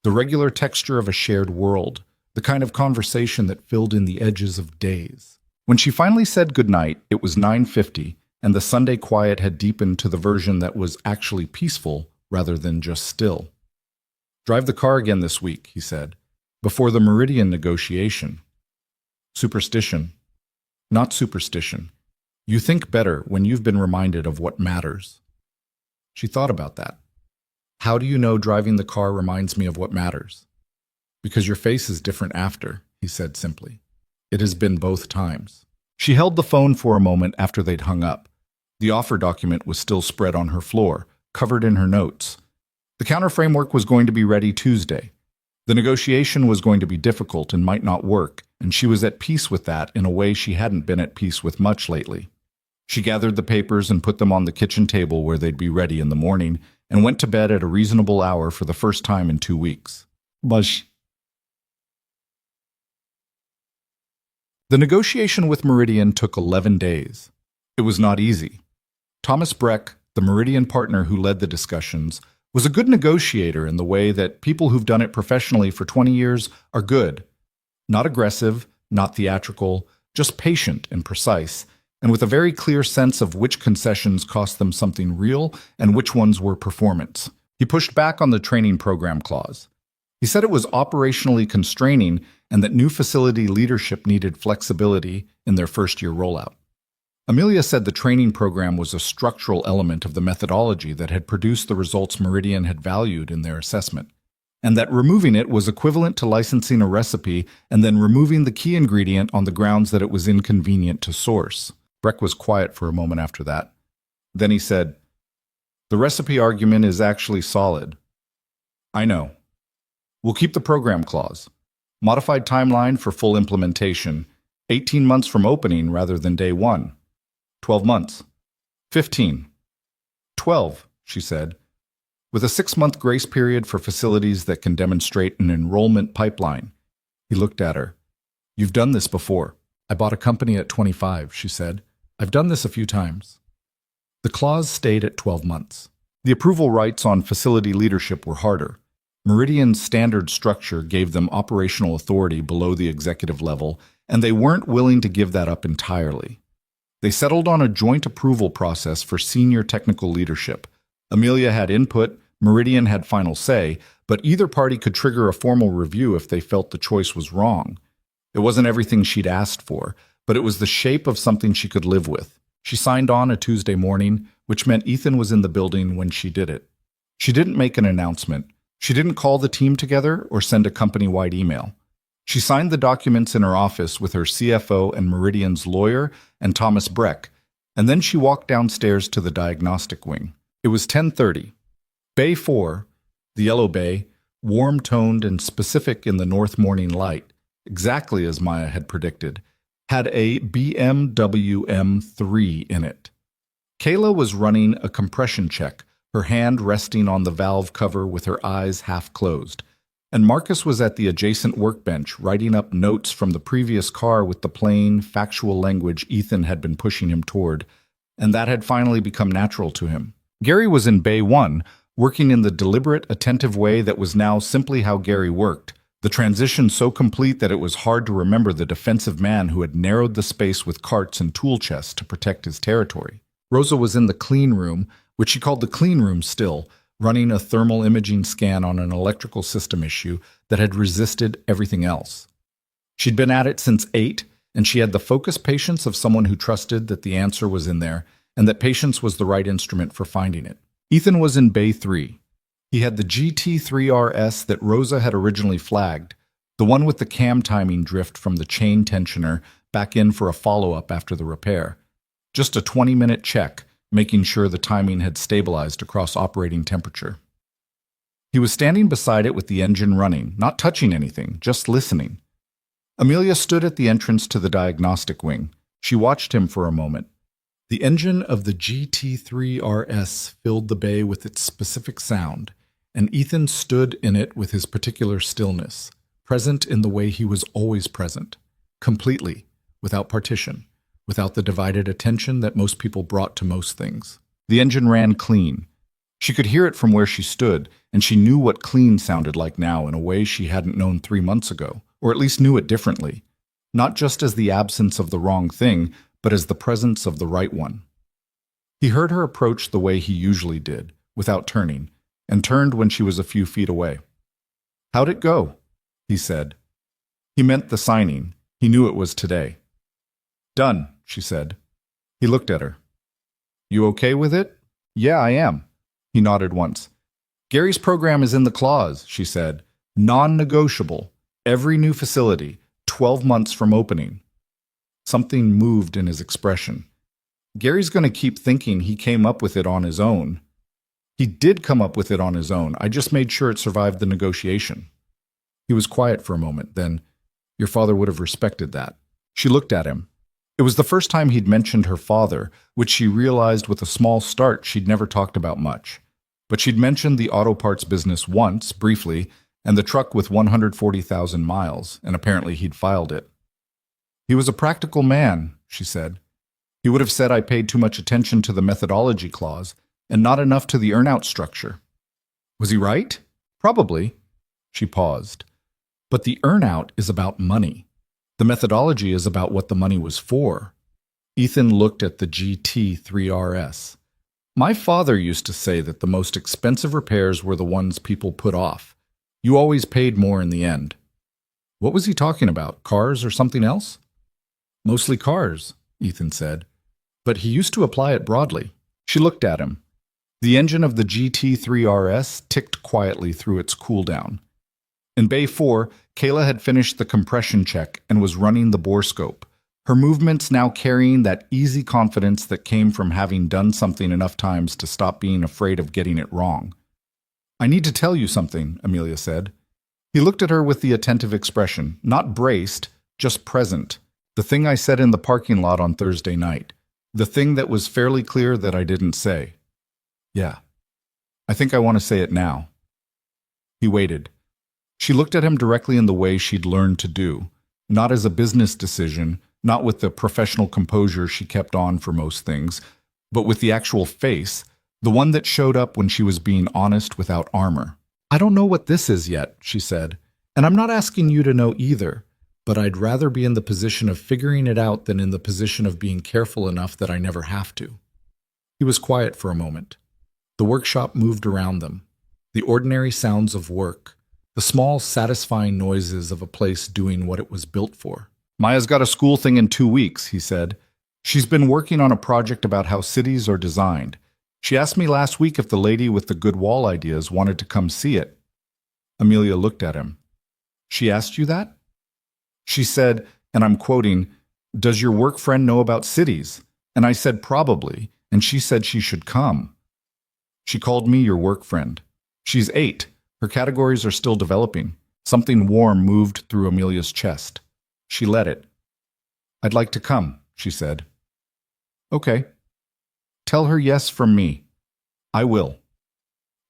The regular texture of a shared world, the kind of conversation that filled in the edges of days. When she finally said goodnight, it was 9:50, and the Sunday quiet had deepened to the version that was actually peaceful rather than just still. "Drive the car again this week," he said, "before the Meridian negotiation." Superstition. Not superstition. You think better when you've been reminded of what matters. She thought about that. "How do you know driving the car reminds me of what matters?" "Because your face is different after," he said simply. "It has been both times." She held the phone for a moment after they'd hung up. The offer document was still spread on her floor, covered in her notes. The counter framework was going to be ready Tuesday. The negotiation was going to be difficult and might not work, and she was at peace with that in a way she hadn't been at peace with much lately. She gathered the papers and put them on the kitchen table where they'd be ready in the morning, and went to bed at a reasonable hour for the first time in 2 weeks. But The negotiation with Meridian took 11 days. It was not easy. Thomas Breck, the Meridian partner who led the discussions, was a good negotiator in the way that people who've done it professionally for 20 years are good. Not aggressive, not theatrical, just patient and precise, and with a very clear sense of which concessions cost them something real and which ones were performance. He pushed back on the training program clause. He said it was operationally constraining and that new facility leadership needed flexibility in their first-year rollout. Amelia said the training program was a structural element of the methodology that had produced the results Meridian had valued in their assessment, and that removing it was equivalent to licensing a recipe and then removing the key ingredient on the grounds that it was inconvenient to source. Breck was quiet for a moment after that. Then he said, "The recipe argument is actually solid. I know. We'll keep the program clause. Modified timeline for full implementation. 18 months from opening rather than day one. 12 months. 15. 12, she said, with a 6-month grace period for facilities that can demonstrate an enrollment pipeline." He looked at her. "You've done this before. I bought a company at 25, she said. I've done this a few times." The clause stayed at 12 months. The approval rights on facility leadership were harder. Meridian's standard structure gave them operational authority below the executive level, and they weren't willing to give that up entirely. They settled on a joint approval process for senior technical leadership. Amelia had input, Meridian had final say, but either party could trigger a formal review if they felt the choice was wrong. It wasn't everything she'd asked for, but it was the shape of something she could live with. She signed on a Tuesday morning, which meant Ethan was in the building when she did it. She didn't make an announcement. She didn't call the team together or send a company-wide email. She signed the documents in her office with her CFO and Meridian's lawyer and Thomas Breck, and then she walked downstairs to the diagnostic wing. It was 10:30. Bay 4, the yellow bay, warm-toned and specific in the north morning light, exactly as Maya had predicted, had a BMW M3 in it. Kayla was running a compression check, her hand resting on the valve cover with her eyes half closed, and Marcus was at the adjacent workbench writing up notes from the previous car with the plain, factual language Ethan had been pushing him toward, and that had finally become natural to him. Gary was in Bay 1, working in the deliberate, attentive way that was now simply how Gary worked, the transition so complete that it was hard to remember the defensive man who had narrowed the space with carts and tool chests to protect his territory. Rosa was in the clean room, which she called the clean room still, running a thermal imaging scan on an electrical system issue that had resisted everything else. She'd been at it since 8, and she had the focused patience of someone who trusted that the answer was in there, and that patience was the right instrument for finding it. Ethan was in Bay 3. He had the GT3RS that Rosa had originally flagged, the one with the cam timing drift from the chain tensioner back in for a follow-up after the repair. Just a 20-minute check, making sure the timing had stabilized across operating temperature. He was standing beside it with the engine running, not touching anything, just listening. Amelia stood at the entrance to the diagnostic wing. She watched him for a moment. The engine of the GT3RS filled the bay with its specific sound, and Ethan stood in it with his particular stillness, present in the way he was always present, completely, without partition, without the divided attention that most people brought to most things. The engine ran clean. She could hear it from where she stood, and she knew what clean sounded like now in a way she hadn't known 3 months ago, or at least knew it differently, not just as the absence of the wrong thing, but as the presence of the right one. He heard her approach the way he usually did, without turning, and turned when she was a few feet away. "How'd it go?" he said. He meant the signing. He knew it was today. "Done," she said. He looked at her. "You okay with it?" "Yeah, I am." He nodded once. "Gary's program is in the clause," she said. "Non-negotiable. Every new facility, 12 months from opening." Something moved in his expression. Gary's going to keep thinking he came up with it on his own. He did come up with it on his own. I just made sure it survived the negotiation. He was quiet for a moment, then, "Your father would have respected that." She looked at him. It was the first time he'd mentioned her father, which she realized with a small start she'd never talked about much. But she'd mentioned the auto parts business once, briefly, and the truck with 140,000 miles, and apparently he'd filed it. He was a practical man, she said. He would have said I paid too much attention to the methodology clause and not enough to the earnout structure. Was he right? Probably. She paused. But the earnout is about money. The methodology is about what the money was for. Ethan looked at the GT3RS. My father used to say that the most expensive repairs were the ones people put off. You always paid more in the end. What was he talking about? Cars or something else? Mostly cars, Ethan said. But he used to apply it broadly. She looked at him. The engine of the GT3RS ticked quietly through its cooldown. In Bay 4, Kayla had finished the compression check and was running the borescope, her movements now carrying that easy confidence that came from having done something enough times to stop being afraid of getting it wrong. I need to tell you something, Amelia said. He looked at her with the attentive expression, not braced, just present. The thing I said in the parking lot on Thursday night. The thing that was fairly clear that I didn't say. Yeah. I think I want to say it now. He waited. She looked at him directly in the way she'd learned to do, not as a business decision, not with the professional composure she kept on for most things, but with the actual face, the one that showed up when she was being honest without armor. I don't know what this is yet, she said, and I'm not asking you to know either, but I'd rather be in the position of figuring it out than in the position of being careful enough that I never have to. He was quiet for a moment. The workshop moved around them. The ordinary sounds of work, the small, satisfying noises of a place doing what it was built for. Maya's got a school thing in 2 weeks, he said. She's been working on a project about how cities are designed. She asked me last week if the lady with the good wall ideas wanted to come see it. Amelia looked at him. She asked you that? She said, and I'm quoting, "Does your work friend know about cities?" And I said probably, and she said she should come. She called me your work friend. She's 8. Her categories are still developing. Something warm moved through Amelia's chest. She let it. I'd like to come, she said. Okay. Tell her yes from me. I will.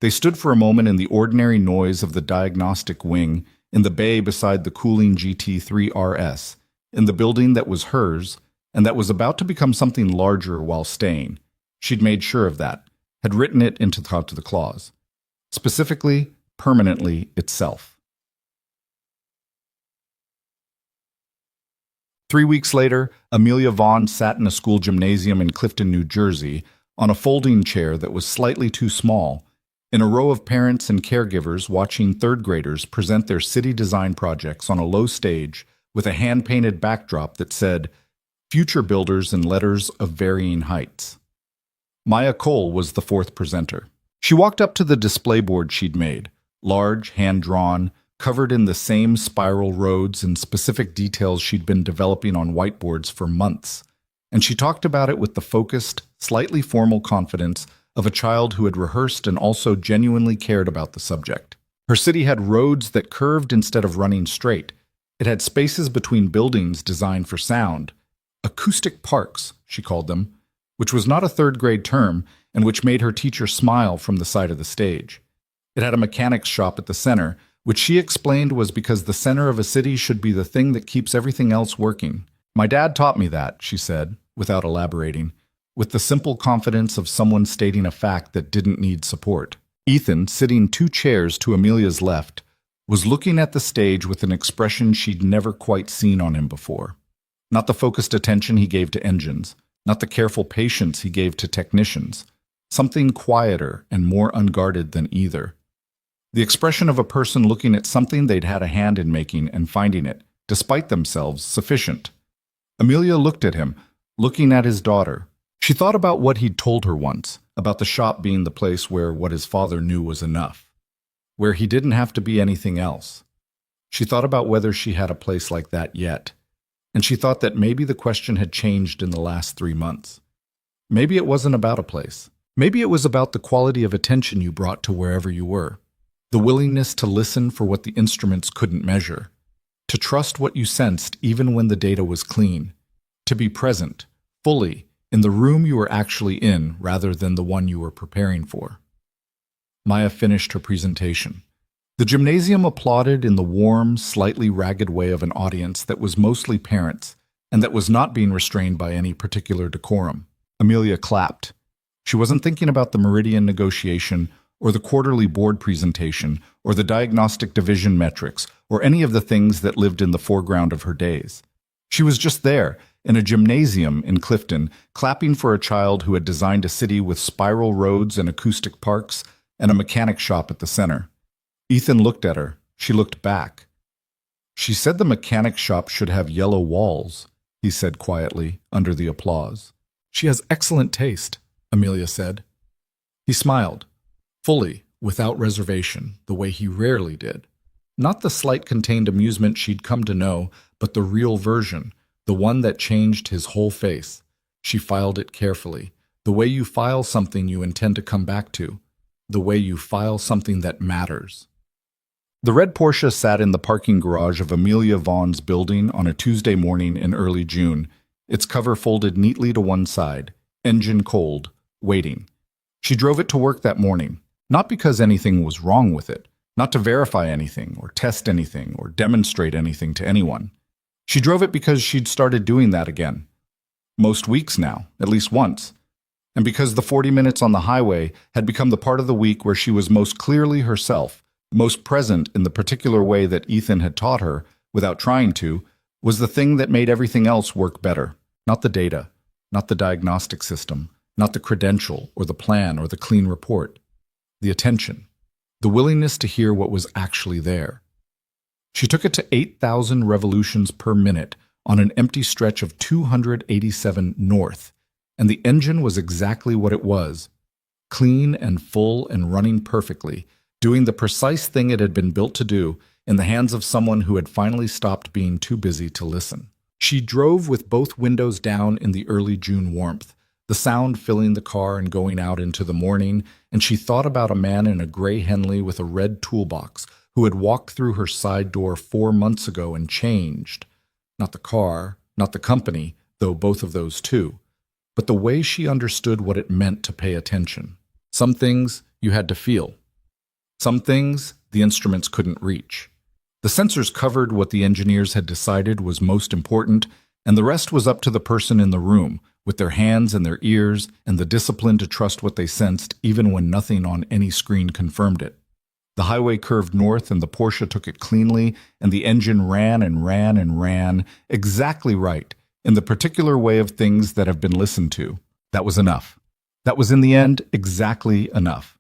They stood for a moment in the ordinary noise of the diagnostic wing, in the bay beside the cooling GT3RS, in the building that was hers, and that was about to become something larger while staying. She'd made sure of that, had written it into the clause. Specifically, permanently itself. 3 weeks later, Amelia Vaughn sat in a school gymnasium in Clifton, New Jersey, on a folding chair that was slightly too small, in a row of parents and caregivers watching third graders present their city design projects on a low stage with a hand-painted backdrop that said, "Future Builders" in letters of varying heights. Maya Cole was the 4th presenter. She walked up to the display board she'd made, large, hand-drawn, covered in the same spiral roads and specific details she'd been developing on whiteboards for months, and she talked about it with the focused, slightly formal confidence of a child who had rehearsed and also genuinely cared about the subject. Her city had roads that curved instead of running straight. It had spaces between buildings designed for sound. Acoustic parks, she called them, which was not a third-grade term and which made her teacher smile from the side of the stage. It had a mechanics shop at the center, which she explained was because the center of a city should be the thing that keeps everything else working. My dad taught me that, she said, without elaborating, with the simple confidence of someone stating a fact that didn't need support. Ethan, sitting 2 chairs to Amelia's left, was looking at the stage with an expression she'd never quite seen on him before. Not the focused attention he gave to engines, not the careful patience he gave to technicians. Something quieter and more unguarded than either. The expression of a person looking at something they'd had a hand in making and finding it, despite themselves, sufficient. Amelia looked at him, looking at his daughter. She thought about what he'd told her once, about the shop being the place where what his father knew was enough, where he didn't have to be anything else. She thought about whether she had a place like that yet, and she thought that maybe the question had changed in the last 3 months. Maybe it wasn't about a place. Maybe it was about the quality of attention you brought to wherever you were. The willingness to listen for what the instruments couldn't measure, to trust what you sensed even when the data was clean, to be present, fully, in the room you were actually in rather than the one you were preparing for. Maya finished her presentation. The gymnasium applauded in the warm, slightly ragged way of an audience that was mostly parents, and that was not being restrained by any particular decorum. Amelia clapped. She wasn't thinking about the Meridian negotiation, or the quarterly board presentation, or the diagnostic division metrics, or any of the things that lived in the foreground of her days. She was just there, in a gymnasium in Clifton, clapping for a child who had designed a city with spiral roads and acoustic parks, and a mechanic shop at the center. Ethan looked at her. She looked back. "She said the mechanic shop should have yellow walls," he said quietly, under the applause. "She has excellent taste," Amelia said. He smiled, fully, without reservation, the way he rarely did. Not the slight contained amusement she'd come to know, but the real version, the one that changed his whole face. She filed it carefully, the way you file something you intend to come back to, the way you file something that matters. The red Porsche sat in the parking garage of Amelia Vaughn's building on a Tuesday morning in early June, its cover folded neatly to one side, engine cold, waiting. She drove it to work that morning, not because anything was wrong with it, not to verify anything or test anything or demonstrate anything to anyone. She drove it because she'd started doing that again. Most weeks now, at least once. And because the 40 minutes on the highway had become the part of the week where she was most clearly herself, most present in the particular way that Ethan had taught her, without trying to, was the thing that made everything else work better. Not the data, not the diagnostic system, not the credential or the plan or the clean report. The attention, the willingness to hear what was actually there. She took it to 8,000 revolutions per minute on an empty stretch of 287 north, and the engine was exactly what it was, clean and full and running perfectly, doing the precise thing it had been built to do in the hands of someone who had finally stopped being too busy to listen. She drove with both windows down in the early June warmth, the sound filling the car and going out into the morning, and she thought about a man in a gray Henley with a red toolbox who had walked through her side door 4 months ago and changed. Not the car, not the company, though both of those too, but the way she understood what it meant to pay attention. Some things you had to feel. Some things the instruments couldn't reach. The sensors covered what the engineers had decided was most important, and the rest was up to the person in the room, with their hands and their ears and the discipline to trust what they sensed even when nothing on any screen confirmed it. The highway curved north and the Porsche took it cleanly, and the engine ran and ran and ran, exactly right, in the particular way of things that have been listened to. That was enough. That was in the end exactly enough.